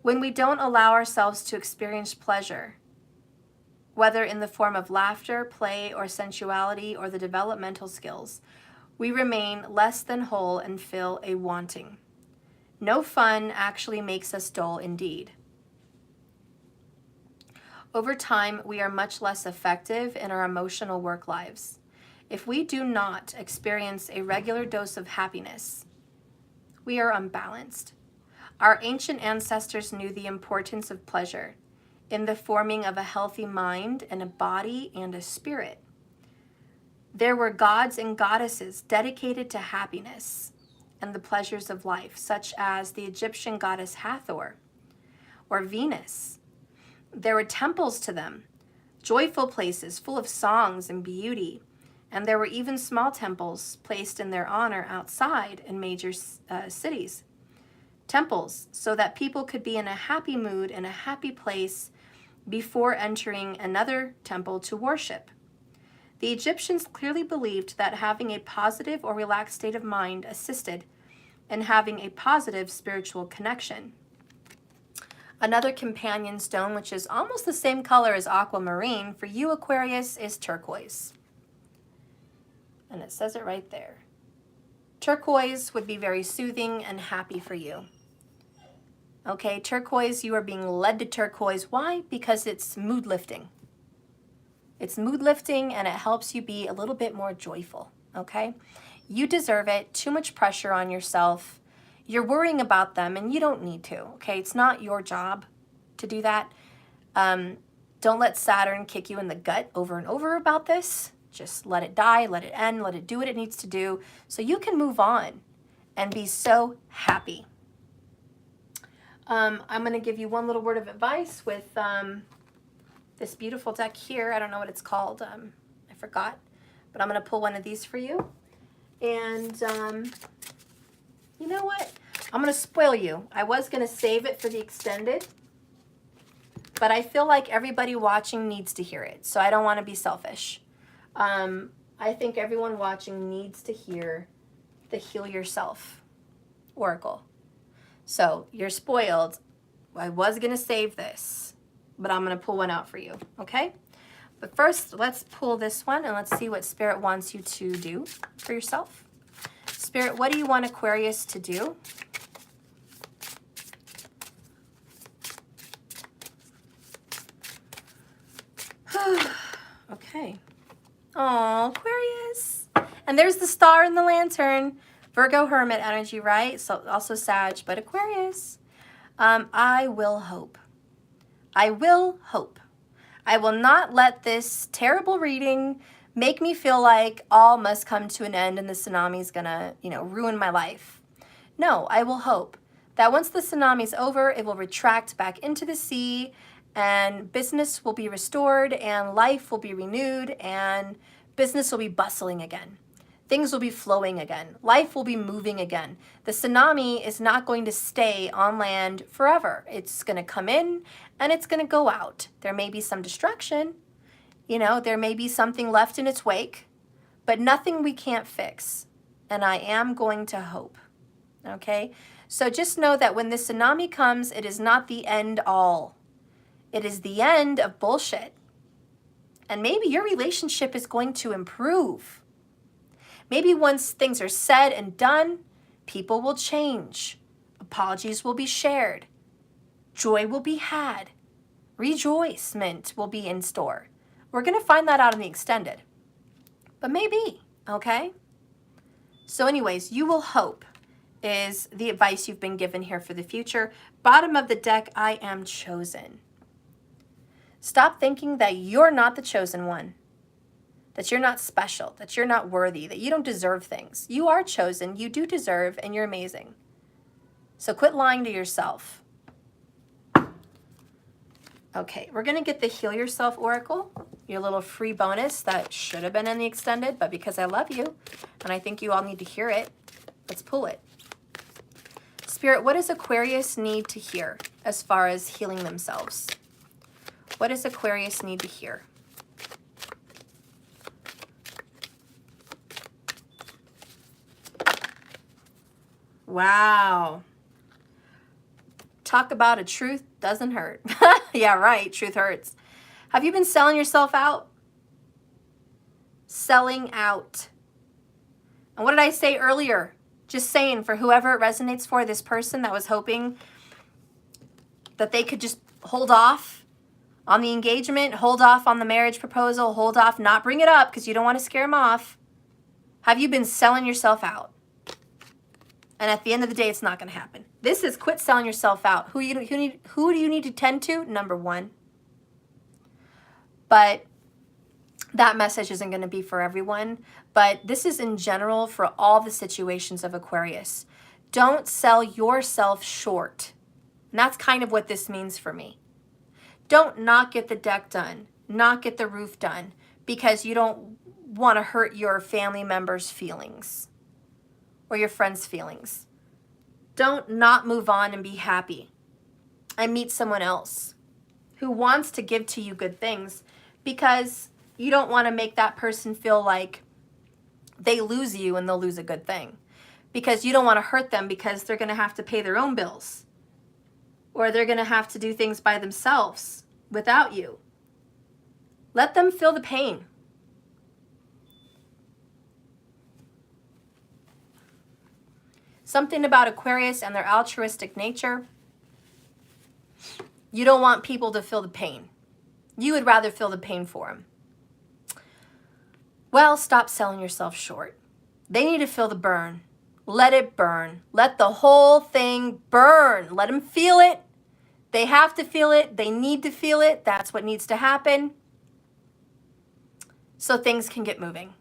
When we don't allow ourselves to experience pleasure, whether in the form of laughter, play, or sensuality, or the developmental skills, we remain less than whole and feel a wanting. No fun actually makes us dull indeed. Over time, we are much less effective in our emotional work lives. If we do not experience a regular dose of happiness, we are unbalanced. Our ancient ancestors knew the importance of pleasure in the forming of a healthy mind and a body and a spirit. There were gods and goddesses dedicated to happiness and the pleasures of life, such as the Egyptian goddess Hathor or Venus. There were temples to them, joyful places full of songs and beauty, and there were even small temples placed in their honor outside in major cities. Temples so that people could be in a happy mood and a happy place before entering another temple to worship. The Egyptians clearly believed that having a positive or relaxed state of mind assisted in having a positive spiritual connection. Another companion stone, which is almost the same color as aquamarine, for you, Aquarius, is turquoise. And it says it right there. Turquoise would be very soothing and happy for you. Okay, turquoise, you are being led to turquoise. Why? Because it's mood lifting. It's mood lifting and it helps you be a little bit more joyful, okay? You deserve it. Too much pressure on yourself. You're worrying about them and you don't need to, okay? It's not your job to do that. Don't let Saturn kick you in the gut over and over about this. Just let it die, let it end, let it do what it needs to do so you can move on and be so happy. I'm going to give you one little word of advice with this beautiful deck here. I don't know what it's called. I forgot. But I'm going to pull one of these for you. And you know what? I'm going to spoil you. I was going to save it for the extended. But I feel like everybody watching needs to hear it. So I don't want to be selfish. I think everyone watching needs to hear the Heal Yourself Oracle. So you're spoiled. I was going to save this, but I'm going to pull one out for you, okay? But first, let's pull this one and let's see what Spirit wants you to do for yourself. Spirit, what do you want Aquarius to do? Okay. Oh, Aquarius. And there's the star in the lantern. Virgo Hermit energy, right? So also Sag, but Aquarius. I will hope. I will hope. I will not let this terrible reading make me feel like all must come to an end and the tsunami is gonna, ruin my life. No, I will hope that once the tsunami is over, it will retract back into the sea and business will be restored and life will be renewed and business will be bustling again. Things will be flowing again. Life will be moving again. The tsunami is not going to stay on land forever. It's going to come in and it's going to go out. There may be some destruction. There may be something left in its wake, but nothing we can't fix. And I am going to hope. Okay? So just know that when the tsunami comes, it is not the end all. It is the end of bullshit. And maybe your relationship is going to improve. Maybe once things are said and done, people will change. Apologies will be shared. Joy will be had. Rejoicement will be in store. We're going to find that out in the extended. But maybe, okay? So anyways, you will hope is the advice you've been given here for the future. Bottom of the deck, I am chosen. Stop thinking that you're not the chosen one, that you're not special, that you're not worthy, that you don't deserve things. You are chosen, you do deserve, and you're amazing. So quit lying to yourself. Okay, we're going to get the Heal Yourself Oracle, your little free bonus that should have been in the extended, but because I love you, and I think you all need to hear it, let's pull it. Spirit, what does Aquarius need to hear as far as healing themselves? What does Aquarius need to hear? Wow. Talk about a truth doesn't hurt. Yeah, right. Truth hurts. Have you been selling yourself out? Selling out. And what did I say earlier? Just saying, for whoever it resonates for, this person that was hoping that they could just hold off on the engagement, hold off on the marriage proposal, hold off, not bring it up because you don't want to scare them off. Have you been selling yourself out? And at the end of the day, it's not going to happen. This is quit selling yourself out. Who do you need to tend to? Number one. But that message isn't going to be for everyone. But this is in general for all the situations of Aquarius. Don't sell yourself short. And that's kind of what this means for me. Don't not get the deck done, not get the roof done because you don't want to hurt your family members' feelings or your friends' feelings. Don't not move on and be happy and meet someone else who wants to give to you good things because you don't want to make that person feel like they lose you and they'll lose a good thing because you don't want to hurt them because they're going to have to pay their own bills. or they're going to have to do things by themselves without you. Let them feel the pain. Something about Aquarius and their altruistic nature. You don't want people to feel the pain. You would rather feel the pain for them. Well, stop selling yourself short. They need to feel the burn. Let it burn. Let the whole thing burn. Let them feel it. They have to feel it. They need to feel it. That's what needs to happen so things can get moving.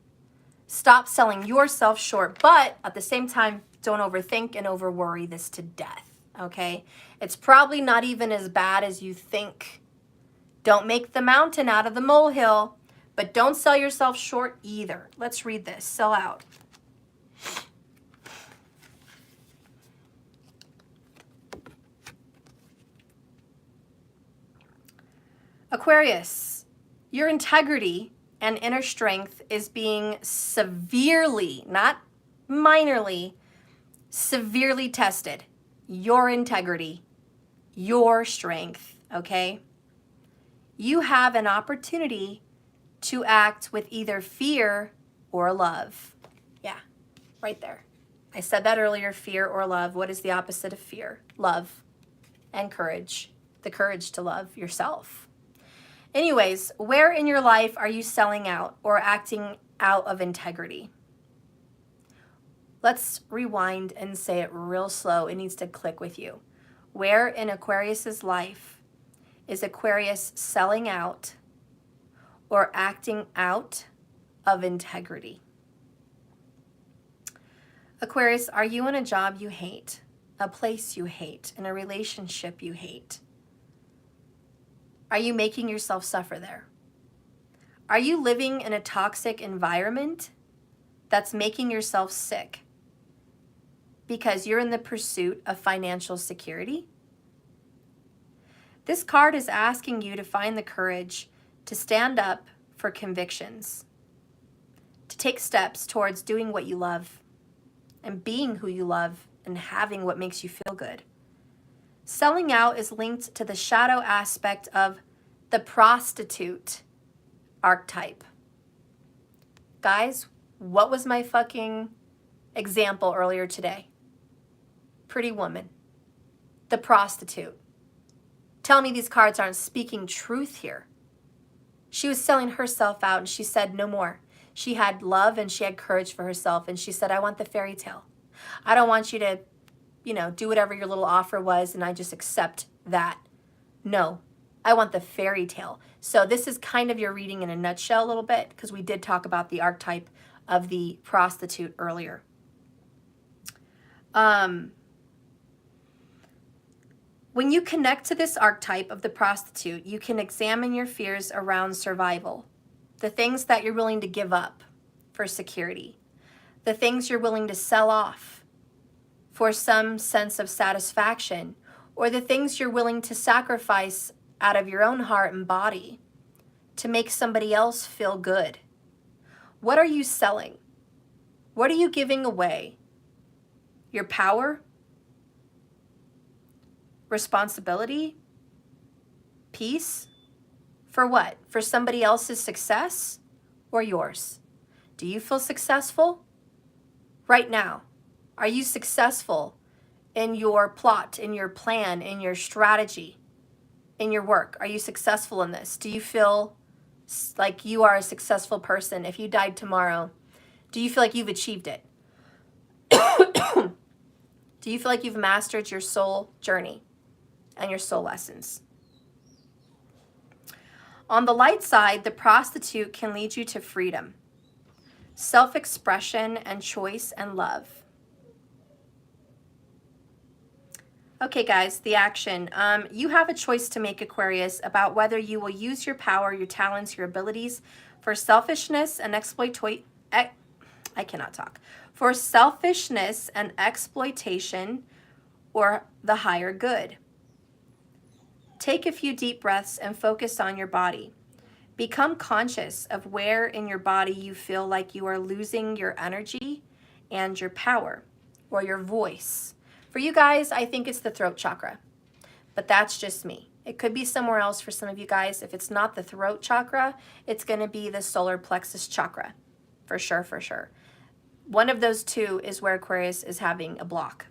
Stop selling yourself short, but at the same time, don't overthink and overworry this to death, okay? It's probably not even as bad as you think. Don't make the mountain out of the molehill, but don't sell yourself short either. Let's read this. Sell out. Aquarius, your integrity and inner strength is being severely, not minorly, severely tested. Your integrity, your strength, okay? You have an opportunity to act with either fear or love. Yeah, right there. I said that earlier, fear or love. What is the opposite of fear? Love and courage. The courage to love yourself. Anyways, where in your life are you selling out or acting out of integrity? Let's rewind and say it real slow. It needs to click with you. Where in Aquarius's life is Aquarius selling out or acting out of integrity? Aquarius, are you in a job you hate, a place you hate, in a relationship you hate? Are you making yourself suffer there? Are you living in a toxic environment that's making yourself sick because you're in the pursuit of financial security? This card is asking you to find the courage to stand up for convictions, to take steps towards doing what you love and being who you love and having what makes you feel good. Selling out is linked to the shadow aspect of the prostitute archetype. Guys, what was my fucking example earlier today? Pretty woman. The prostitute. Tell me these cards aren't speaking truth here. She was selling herself out and she said no more. She had love and she had courage for herself and she said, I want the fairy tale. I don't want you to do whatever your little offer was and I just accept that. No, I want the fairy tale. So this is kind of your reading in a nutshell a little bit because we did talk about the archetype of the prostitute earlier. When you connect to this archetype of the prostitute, you can examine your fears around survival, the things that you're willing to give up for security, the things you're willing to sell off for some sense of satisfaction, or the things you're willing to sacrifice out of your own heart and body to make somebody else feel good. What are you selling? What are you giving away? Your power? Responsibility? Peace? For what? For somebody else's success or yours? Do you feel successful right now? Are you successful in your plot, in your plan, in your strategy, in your work? Are you successful in this? Do you feel like you are a successful person? If you died tomorrow, do you feel like you've achieved it? Do you feel like you've mastered your soul journey and your soul lessons? On the light side, the prostitute can lead you to freedom, self-expression and choice and love. Okay, guys, the action. You have a choice to make, Aquarius, about whether you will use your power, your talents, your abilities for selfishness and exploitation. I cannot talk. For selfishness and exploitation or the higher good. Take a few deep breaths and focus on your body. Become conscious of where in your body you feel like you are losing your energy and your power or your voice. For you guys, I think it's the throat chakra. but that's just me. It could be somewhere else for some of you guys. If it's not the throat chakra, it's going to be the solar plexus chakra, for sure, for sure. One of those two is where Aquarius is having a block.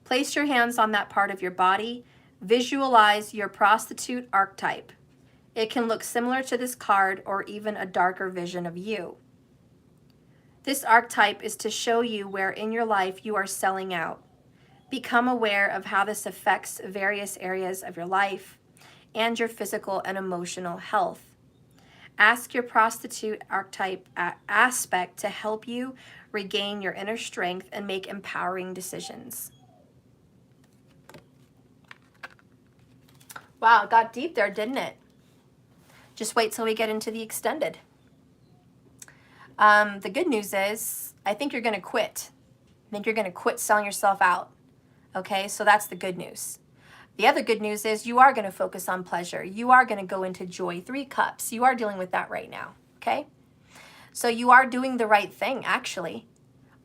Place your hands on that part of your body. Visualize your prostitute archetype. It can look similar to this card or even a darker vision of you. This archetype is to show you where in your life you are selling out. Become aware of how this affects various areas of your life and your physical and emotional health. Ask your prostitute archetype aspect to help you regain your inner strength and make empowering decisions. Wow, it got deep there, didn't it? Just wait till we get into the extended. The good news is, I think you're going to quit. I think you're going to quit selling yourself out. Okay, so that's the good news. The other good news is you are going to focus on pleasure. You are going to go into joy. 3 cups. You are dealing with that right now. Okay, so you are doing the right thing, actually.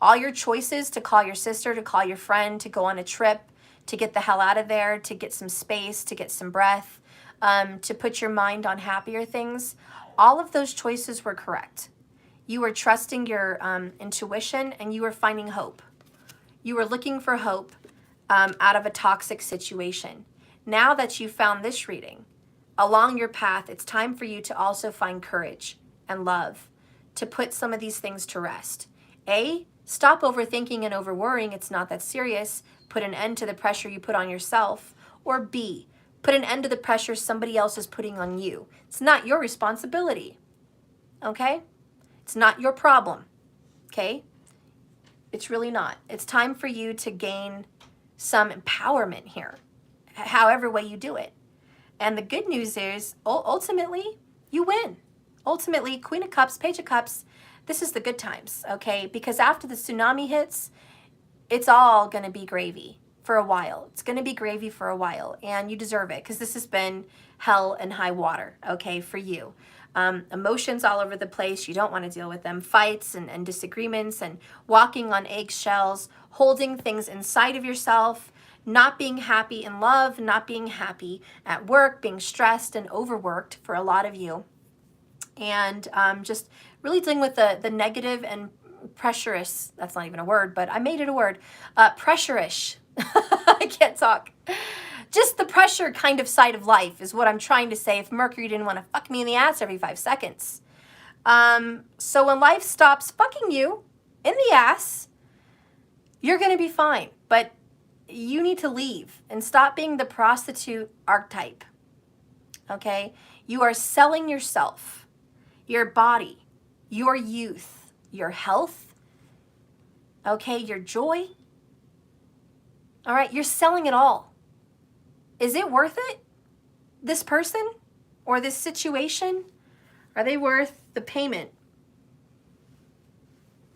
All your choices to call your sister, to call your friend, to go on a trip, to get the hell out of there, to get some space, to get some breath, to put your mind on happier things, all of those choices were correct. You were trusting your intuition, and you were finding hope. You were looking for hope out of a toxic situation. Now that you found this reading, along your path, it's time for you to also find courage and love to put some of these things to rest. A, stop overthinking and overworrying. It's not that serious. Put an end to the pressure you put on yourself. Or B, put an end to the pressure somebody else is putting on you. It's not your responsibility. Okay? It's not your problem. Okay? It's really not. It's time for you to gain some empowerment here, however way you do it. And the good news is, ultimately, you win. Ultimately, Queen of Cups, Page of Cups, this is the good times, okay? Because after the tsunami hits, it's all going to be gravy for a while. It's going to be gravy for a while, and you deserve it because this has been hell and high water, okay, for you. Emotions all over the place. You don't want to deal with them. Fights and disagreements and walking on eggshells, holding things inside of yourself, not being happy in love, not being happy at work, being stressed and overworked for a lot of you. And just really dealing with the negative and pressurish, that's not even a word, but I made it a word, pressurish. I can't talk. Just the pressure kind of side of life is what I'm trying to say if Mercury didn't want to fuck me in the ass every 5 seconds. So when life stops fucking you in the ass, you're going to be fine. But you need to leave and stop being the prostitute archetype. Okay? You are selling yourself, your body, your youth, your health, okay, your joy. All right? You're selling it all. Is it worth it? This person or this situation? Are they worth the payment?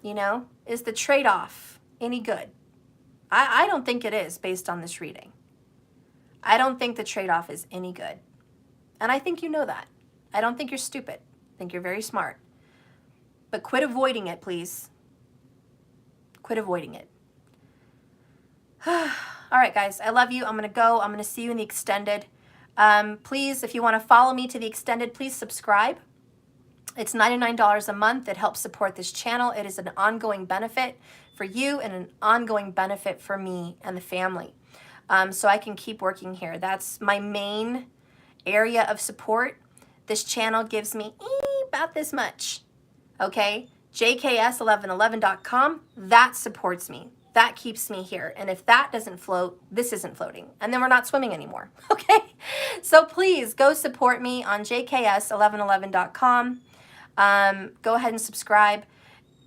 You know, is the trade-off any good? I don't think it is based on this reading. I don't think the trade-off is any good. And I think you know that. I don't think you're stupid. I think you're very smart. But quit avoiding it, please. Quit avoiding it. All right, guys, I love you. I'm going to go. I'm going to see you in the extended. Please, if you want to follow me to the extended, please subscribe. It's $99 a month. It helps support this channel. It is an ongoing benefit for you and an ongoing benefit for me and the family. So I can keep working here. That's my main area of support. This channel gives me about this much. Okay? JKS1111.com, that supports me. That keeps me here. And if that doesn't float, this isn't floating. And then we're not swimming anymore. Okay? So please go support me on JKS1111.com. Go ahead and subscribe.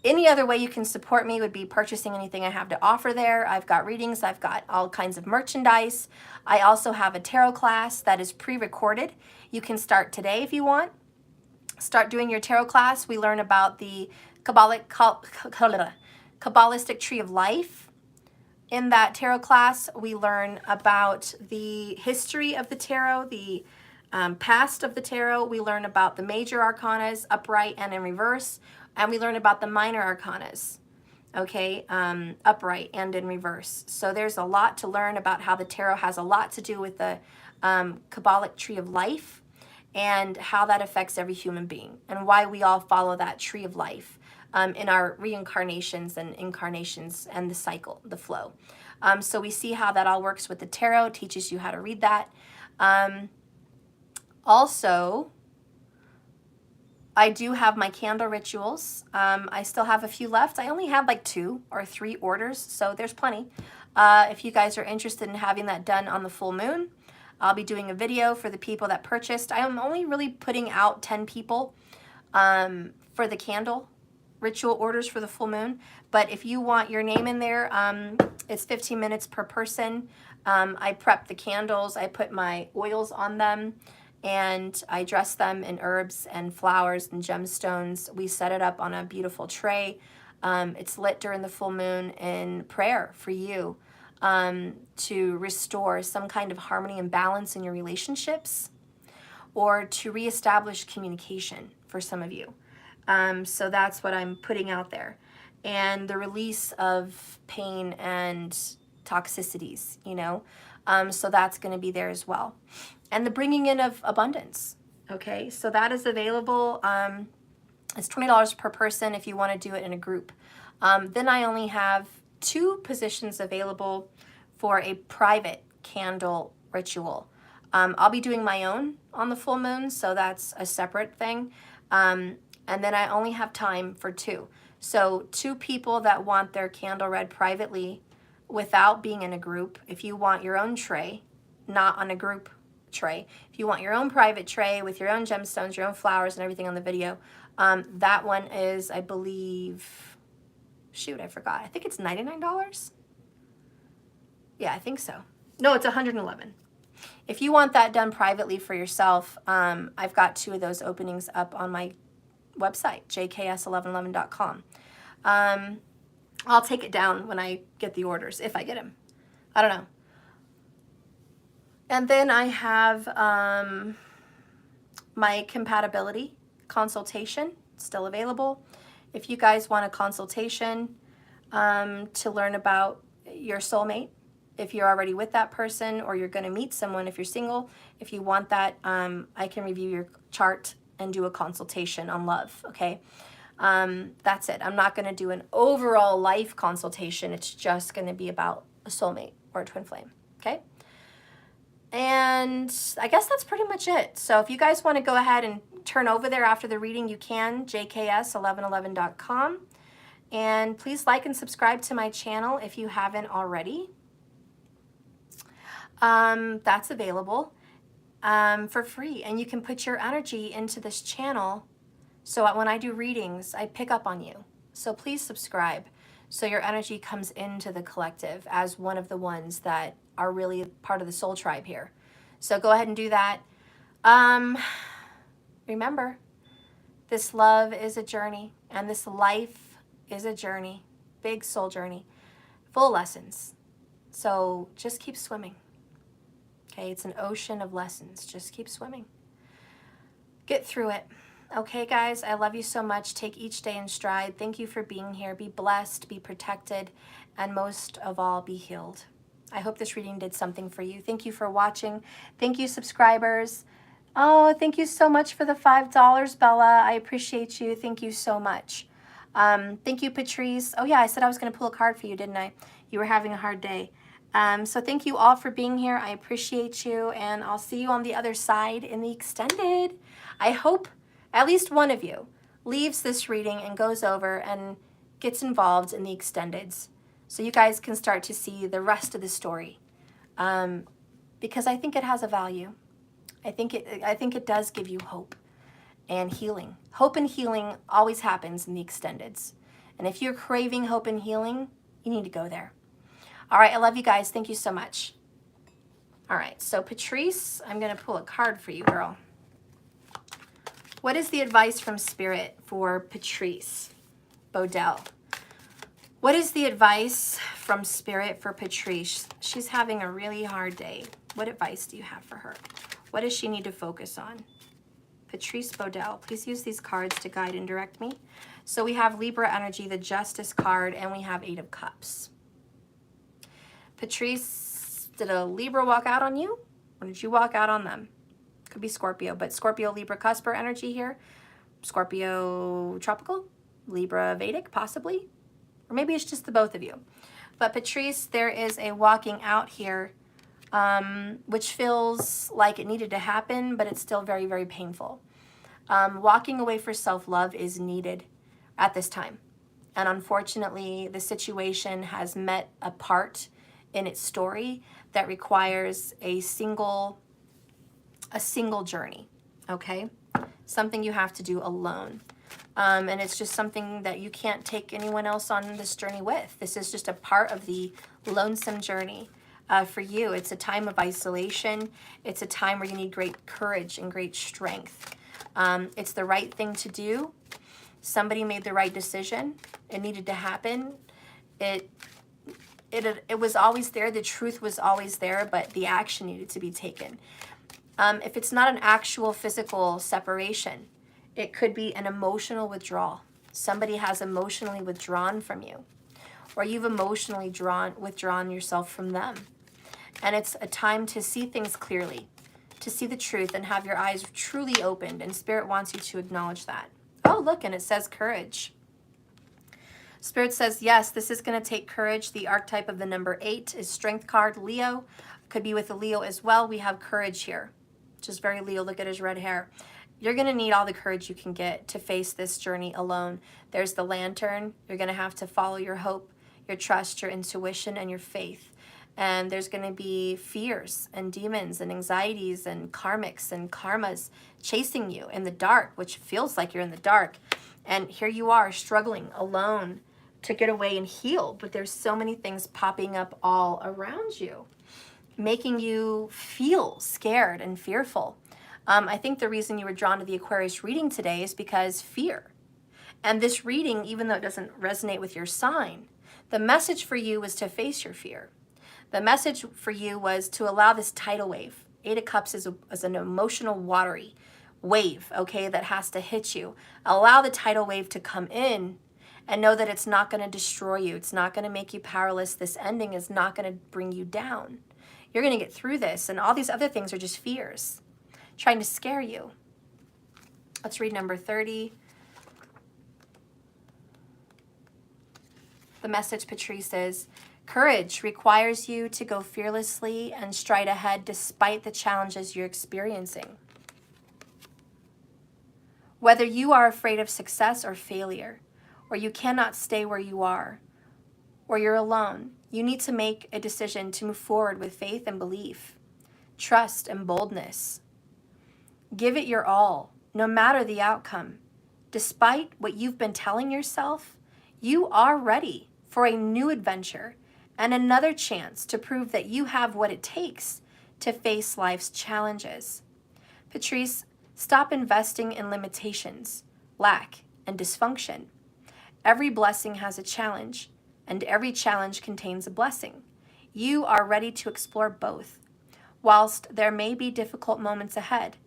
Any other way you can support me would be purchasing anything I have to offer there. I've got readings. I've got all kinds of merchandise. I also have a tarot class that is pre-recorded. You can start today if you want. Start doing your tarot class. We learn about the Kabbalistic tree of life. In that tarot class, we learn about the history of the tarot, the past of the tarot. We learn about the major arcanas, upright and in reverse, and we learn about the minor arcanas. okay, upright and in reverse. So there's a lot to learn about how the tarot has a lot to do with the Kabbalic tree of life and how that affects every human being and why we all follow that tree of life in our reincarnations and incarnations and the cycle, the flow. So we see how that all works with the tarot, teaches you how to read that. Also, I do have my candle rituals. I still have a few left. I only have like 2 or 3 orders, so there's plenty. If you guys are interested in having that done on the full moon, I'll be doing a video for the people that purchased. I am only really putting out 10 people for the candle ritual orders for the full moon. But if you want your name in there, it's 15 minutes per person. I prep the candles. I put my oils on them. And I dress them in herbs and flowers and gemstones. We set it up on a beautiful tray. It's lit during the full moon in prayer for you to restore some kind of harmony and balance in your relationships or to reestablish communication for some of you. So that's what I'm putting out there. And the release of pain and toxicities, you know. So that's going to be there as well. And the bringing in of abundance. Okay, so that is available. It's $20 per person if you want to do it in a group. Then I only have 2 positions available for a private candle ritual. I'll be doing my own on the full moon, so that's a separate thing. And then I only have time for 2. So 2 people that want their candle read privately without being in a group. If you want your own tray, not on a group tray. If you want your own private tray with your own gemstones, your own flowers and everything on the video, that one is, I believe, shoot, I forgot. I think it's $99. Yeah, I think so. No, it's $111. If you want that done privately for yourself, I've got 2 of those openings up on my website, jks1111.com. I'll take it down when I get the orders, if I get them. I don't know. And then I have my compatibility consultation, still available. If you guys want a consultation to learn about your soulmate, if you're already with that person or you're going to meet someone, if you're single, if you want that, I can review your chart and do a consultation on love, okay? That's it. I'm not going to do an overall life consultation. It's just going to be about a soulmate or a twin flame, okay? And I guess that's pretty much it. So if you guys want to go ahead and turn over there after the reading, you can, jks1111.com. And please like and subscribe to my channel if you haven't already. That's available for free. And you can put your energy into this channel so when I do readings, I pick up on you. So please subscribe so your energy comes into the collective as one of the ones that are really part of the soul tribe here. So go ahead and do that. Remember, this love is a journey and this life is a journey, big soul journey, full of lessons. So just keep swimming. Okay, it's an ocean of lessons. Just keep swimming. Get through it. Okay, guys, I love you so much. Take each day in stride. Thank you for being here. Be blessed, be protected, and most of all, be healed. I hope this reading did something for you. Thank you for watching. Thank you, subscribers. Oh, thank you so much for the $5, Bella. I appreciate you. Thank you so much. Thank you, Patrice. Oh, yeah, I said I was going to pull a card for you, didn't I? You were having a hard day. So thank you all for being here. I appreciate you, and I'll see you on the other side in the extended. I hope at least one of you leaves this reading and goes over and gets involved in the extendeds so you guys can start to see the rest of the story, because I think it has a value. I think it does give you hope and healing. Hope and healing always happens in the extendeds. And if you're craving hope and healing, you need to go there. All right, I love you guys. Thank you so much. All right, so Patrice, I'm going to pull a card for you, girl. What is the advice from Spirit for Patrice Bodell? What is the advice from Spirit for Patrice? She's having a really hard day. What advice do you have for her? What does she need to focus on? Patrice Bodell, please use these cards to guide and direct me. So we have Libra energy, the Justice card, and we have 8 of Cups. Patrice, did a Libra walk out on you? Or did you walk out on them? Could be Scorpio, but Scorpio, Libra, Cusper energy here. Scorpio, Tropical, Libra, Vedic, possibly. Or maybe it's just the both of you. But Patrice, there is a walking out here, which feels like it needed to happen, but it's still very, very painful. Walking away for self-love is needed at this time. And unfortunately, the situation has met a part in its story that requires a single journey, okay? Something you have to do alone. And it's just something that you can't take anyone else on this journey with. This is just a part of the lonesome journey for you. It's a time of isolation. It's a time where you need great courage and great strength. It's the right thing to do. Somebody made the right decision. It needed to happen. It was always there. The truth was always there, but the action needed to be taken. If it's not an actual physical separation, it could be an emotional withdrawal. Somebody has emotionally withdrawn from you, or you've emotionally withdrawn yourself from them. And it's a time to see things clearly, to see the truth and have your eyes truly opened, and Spirit wants you to acknowledge that. Oh, look, and it says courage. Spirit says, yes, this is going to take courage. The archetype of the number 8 is Strength card, Leo. Could be with a Leo as well. We have courage here, which is very Leo. Look at his red hair. You're going to need all the courage you can get to face this journey alone. There's the lantern. You're going to have to follow your hope, your trust, your intuition, and your faith. And there's going to be fears and demons and anxieties and karmics and karmas chasing you in the dark, which feels like you're in the dark. And here you are struggling alone to get away and heal. But there's so many things popping up all around you, making you feel scared and fearful. I think the reason you were drawn to the Aquarius reading today is because fear. And this reading, even though it doesn't resonate with your sign, the message for you was to face your fear. The message for you was to allow this tidal wave. 8 of Cups is an emotional, watery wave, okay, that has to hit you. Allow the tidal wave to come in and know that it's not going to destroy you. It's not going to make you powerless. This ending is not going to bring you down. You're going to get through this, and all these other things are just fears trying to scare you. Let's read number 30. The message, Patrice, is, courage requires you to go fearlessly and stride ahead despite the challenges you're experiencing. Whether you are afraid of success or failure, or you cannot stay where you are, or you're alone, you need to make a decision to move forward with faith and belief, trust and boldness. Give it your all, no matter the outcome. Despite what you've been telling yourself, you are ready for a new adventure and another chance to prove that you have what it takes to face life's challenges. Patrice, stop investing in limitations, lack, and dysfunction. Every blessing has a challenge, and every challenge contains a blessing. You are ready to explore both. Whilst there may be difficult moments ahead,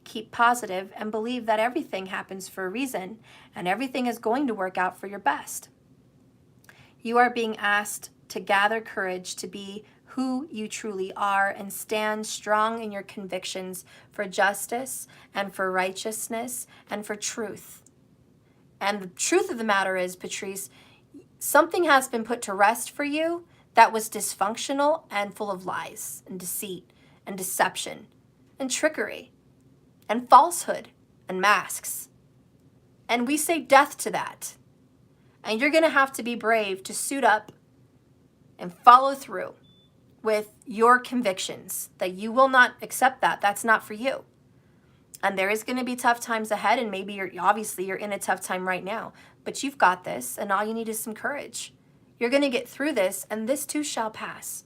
keep positive and believe that everything happens for a reason, and everything is going to work out for your best. You are being asked to gather courage to be who you truly are and stand strong in your convictions for justice and for righteousness and for truth. And the truth of the matter is, Patrice, something has been put to rest for you that was dysfunctional and full of lies and deceit and deception and trickery and falsehood and masks. And we say death to that. And you're going to have to be brave to suit up and follow through with your convictions that you will not accept that. That's not for you. And there is going to be tough times ahead, and maybe you're in a tough time right now, but you've got this, and all you need is some courage. You're going to get through this, and this too shall pass.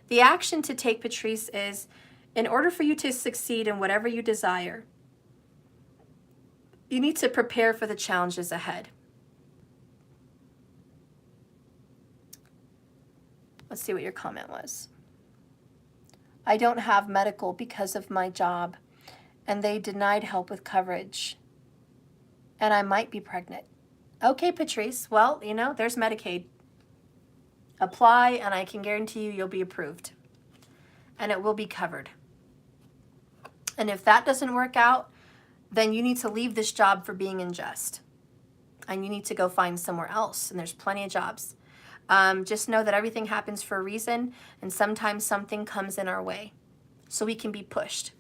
The action to take, Patrice, is in order for you to succeed in whatever you desire, you need to prepare for the challenges ahead. Let's see what your comment was. I don't have medical because of my job, and they denied help with coverage, and I might be pregnant. Okay, Patrice, well, you know, there's Medicaid. Apply, and I can guarantee you you'll be approved, and it will be covered. And if that doesn't work out, then you need to leave this job for being unjust, and you need to go find somewhere else, and there's plenty of jobs. Just know that everything happens for a reason, and sometimes something comes in our way, so we can be pushed.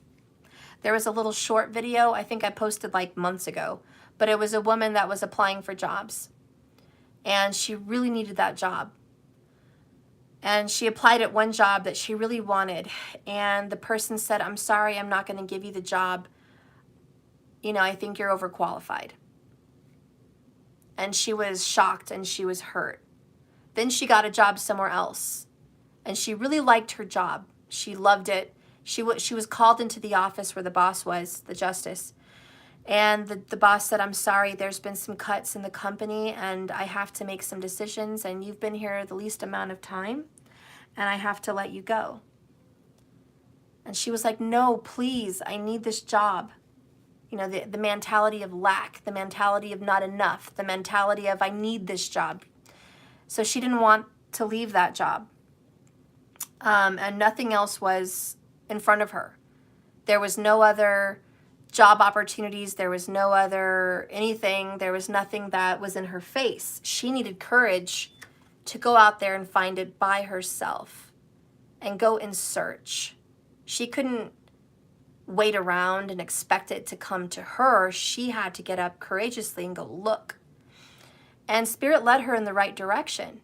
There was a little short video I think I posted like months ago, but it was a woman that was applying for jobs, and she really needed that job. And she applied at one job that she really wanted, and the person said, I'm sorry, I'm not going to give you the job. You know, I think you're overqualified. And she was shocked and she was hurt. Then she got a job somewhere else, and she really liked her job. She loved it. She was called into the office where the boss was, the justice. And the boss said, I'm sorry, there's been some cuts in the company, and I have to make some decisions, and you've been here the least amount of time, and I have to let you go. And she was like, no, please, I need this job. You know, the mentality of lack, the mentality of not enough, the mentality of I need this job. So she didn't want to leave that job. And nothing else was in front of her. There was no other job opportunities. There was no other anything. There was nothing that was in her face. She needed courage to go out there and find it by herself and go in search. She couldn't wait around and expect it to come to her. She had to get up courageously and go look. And Spirit led her in the right direction.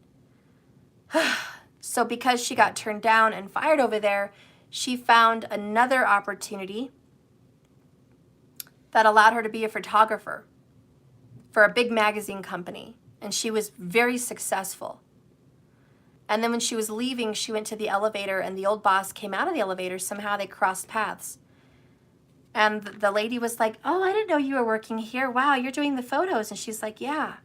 So because she got turned down and fired over there, she found another opportunity that allowed her to be a photographer for a big magazine company. And she was very successful. And then when she was leaving, she went to the elevator, and the old boss came out of the elevator. Somehow they crossed paths. And the lady was like, oh, I didn't know you were working here. Wow, you're doing the photos. And she's like, yeah.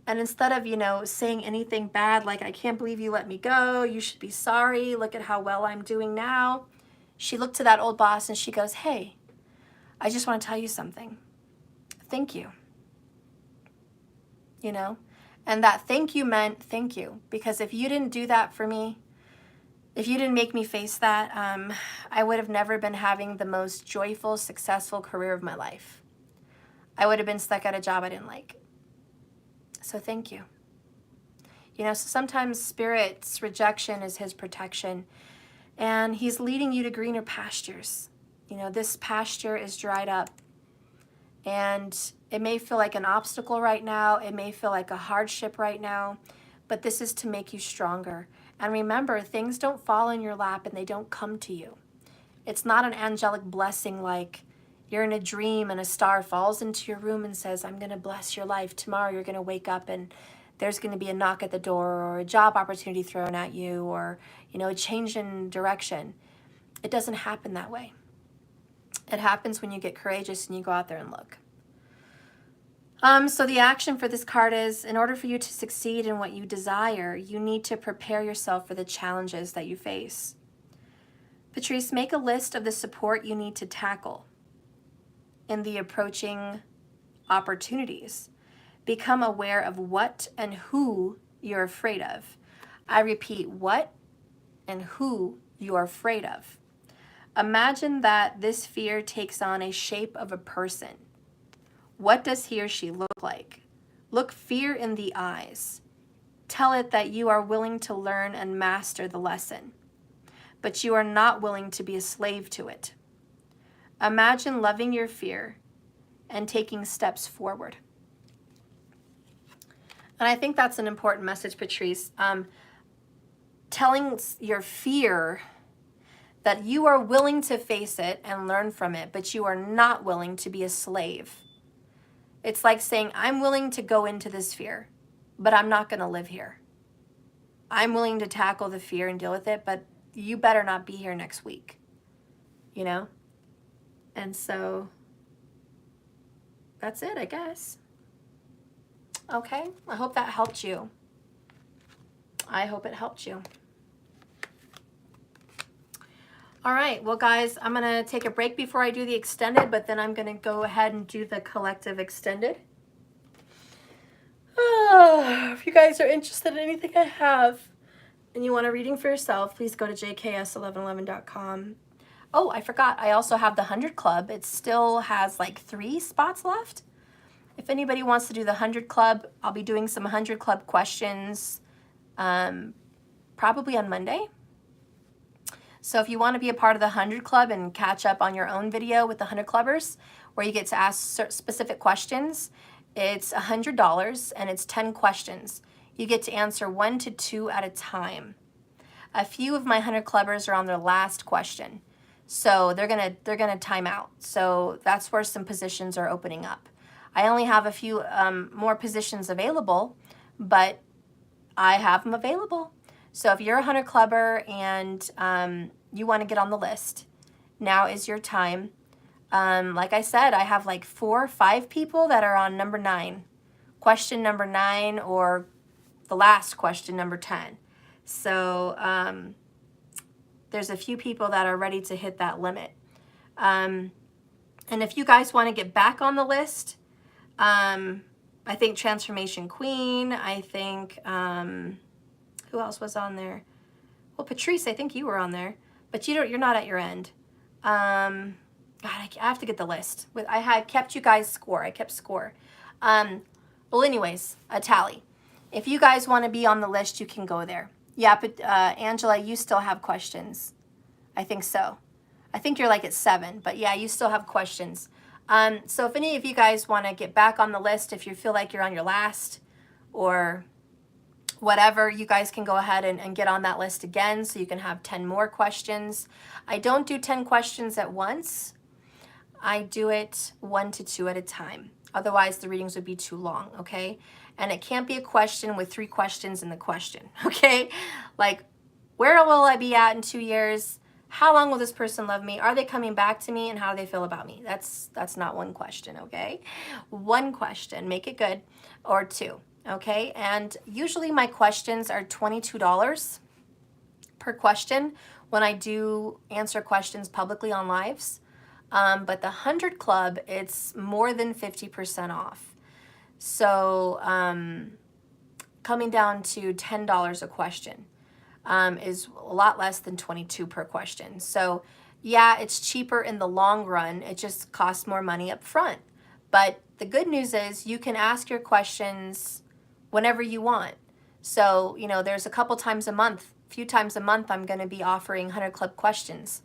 And instead of, you know, saying anything bad, like, I can't believe you let me go, you should be sorry, look at how well I'm doing now, she looked to that old boss and she goes, hey, I just want to tell you something. Thank you. You know? And that thank you meant thank you. Because if you didn't do that for me, if you didn't make me face that, I would have never been having the most joyful, successful career of my life. I would have been stuck at a job I didn't like. So thank you. You know, so sometimes Spirit's rejection is his protection, and he's leading you to greener pastures. You know, this pasture is dried up, and it may feel like an obstacle right now. It may feel like a hardship right now, but this is to make you stronger. And remember, things don't fall in your lap and they don't come to you. It's not an angelic blessing like you're in a dream and a star falls into your room and says, I'm going to bless your life. Tomorrow you're going to wake up and there's going to be a knock at the door or a job opportunity thrown at you or, you know, a change in direction. It doesn't happen that way. It happens when you get courageous and you go out there and look. So the action for this card is, in order for you to succeed in what you desire, you need to prepare yourself for the challenges that you face. Patrice, make a list of the support you need to tackle in the approaching opportunities. Become aware of what and who you're afraid of. I repeat, what and who you are afraid of. Imagine that this fear takes on a shape of a person. What does he or she look like? Look fear in the eyes. Tell it that you are willing to learn and master the lesson, but you are not willing to be a slave to it. Imagine loving your fear and taking steps forward. And I think that's an important message, Patrice. Telling your fear that you are willing to face it and learn from it, but you are not willing to be a slave. It's like saying, I'm willing to go into this fear, but I'm not going to live here. I'm willing to tackle the fear and deal with it, but you better not be here next week, you know? And so that's it, I guess. Okay, I hope that helped you. I hope it helped you. All right, well, guys, I'm going to take a break before I do the extended, but then I'm going to go ahead and do the collective extended. If you guys are interested in anything I have and you want a reading for yourself, please go to jks1111.com. Oh, I forgot. I also have the 100 Club. It still has like 3 spots left. If anybody wants to do the 100 Club, I'll be doing some 100 Club questions probably on Monday. So if you want to be a part of the 100 Club and catch up on your own video with the 100 Clubbers, where you get to ask specific questions, it's $100 and it's 10 questions. You get to answer 1 to 2 at a time. A few of my 100 Clubbers are on their last question, so they're gonna time out. So that's where some positions are opening up. I only have a few more positions available, but I have them available. So if you're a 100 Clubber and you want to get on the list, now is your time. Like I said, I have like 4 or 5 people that are on number 9, question number 9, or the last question, number 10. So there's a few people that are ready to hit that limit. And if you guys want to get back on the list, I think Transformation Queen, I think, who else was on there? Well, Patrice, I think you were on there, but you're not at your end. God, I have to get the list. I kept you guys score. I kept score. Well, anyways, a tally. If you guys want to be on the list, you can go there. Yeah, but Angela, you still have questions. I think so. I think you're like at 7, but yeah, you still have questions. So if any of you guys want to get back on the list, if you feel like you're on your last or whatever, you guys can go ahead and get on that list again so you can have 10 more questions. I don't do 10 questions at once. I do it 1 to 2 at a time. Otherwise, the readings would be too long, okay? And it can't be a question with 3 questions in the question, okay? Like, where will I be at in 2 years? How long will this person love me? Are they coming back to me? And how do they feel about me? That's not one question, okay? 1 question, make it good, or 2, okay? And usually my questions are $22 per question when I do answer questions publicly on lives. But the 100 Club, it's more than 50% off. So coming down to $10 a question is a lot less than $22 per question. So yeah, it's cheaper in the long run. It just costs more money up front. But the good news is you can ask your questions whenever you want. So, you know, there's a few times a month, I'm going to be offering 100 Club questions.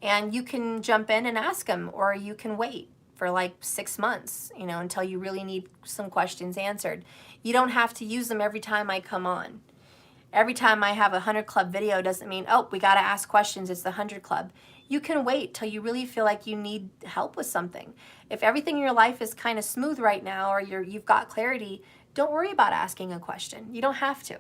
And you can jump in and ask them, or you can wait for like 6 months, you know, until you really need some questions answered. You don't have to use them every time I come on. Every time I have a 100 Club video doesn't mean, oh, we got to ask questions, it's the 100 Club. You can wait till you really feel like you need help with something. If everything in your life is kind of smooth right now, or you've got clarity, don't worry about asking a question. You don't have to.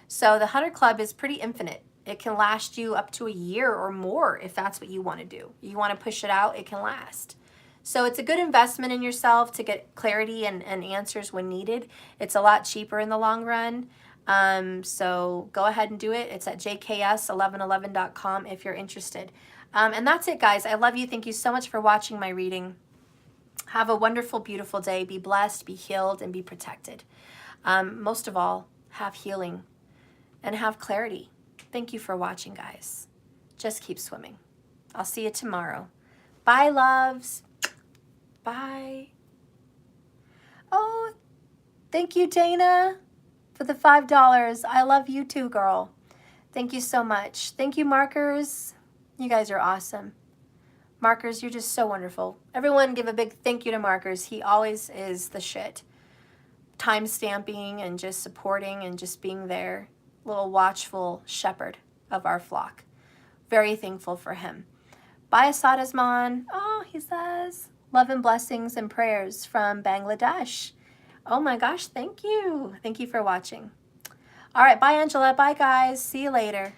So the 100 Club is pretty infinite. It can last you up to a year or more if that's what you want to do. You want to push it out, it can last. So it's a good investment in yourself to get clarity and answers when needed. It's a lot cheaper in the long run. So go ahead and do it. It's at jks1111.com if you're interested. And that's it, guys. I love you. Thank you so much for watching my reading. Have a wonderful, beautiful day. Be blessed, be healed, and be protected. Most of all, have healing and have clarity. Thank you for watching, guys. Just keep swimming. I'll see you tomorrow. Bye, loves. Bye. Oh, thank you, Dana, for the $5. I love you too, girl. Thank you so much. Thank you, Markers. You guys are awesome. Markers, you're just so wonderful. Everyone give a big thank you to Markers. He always is the shit. Time stamping and just supporting and just being there. Little watchful shepherd of our flock. Very thankful for him. Bye, Asadasman. Oh, he says, love and blessings and prayers from Bangladesh. Oh my gosh, thank you. Thank you for watching. All right, bye, Angela. Bye, guys. See you later.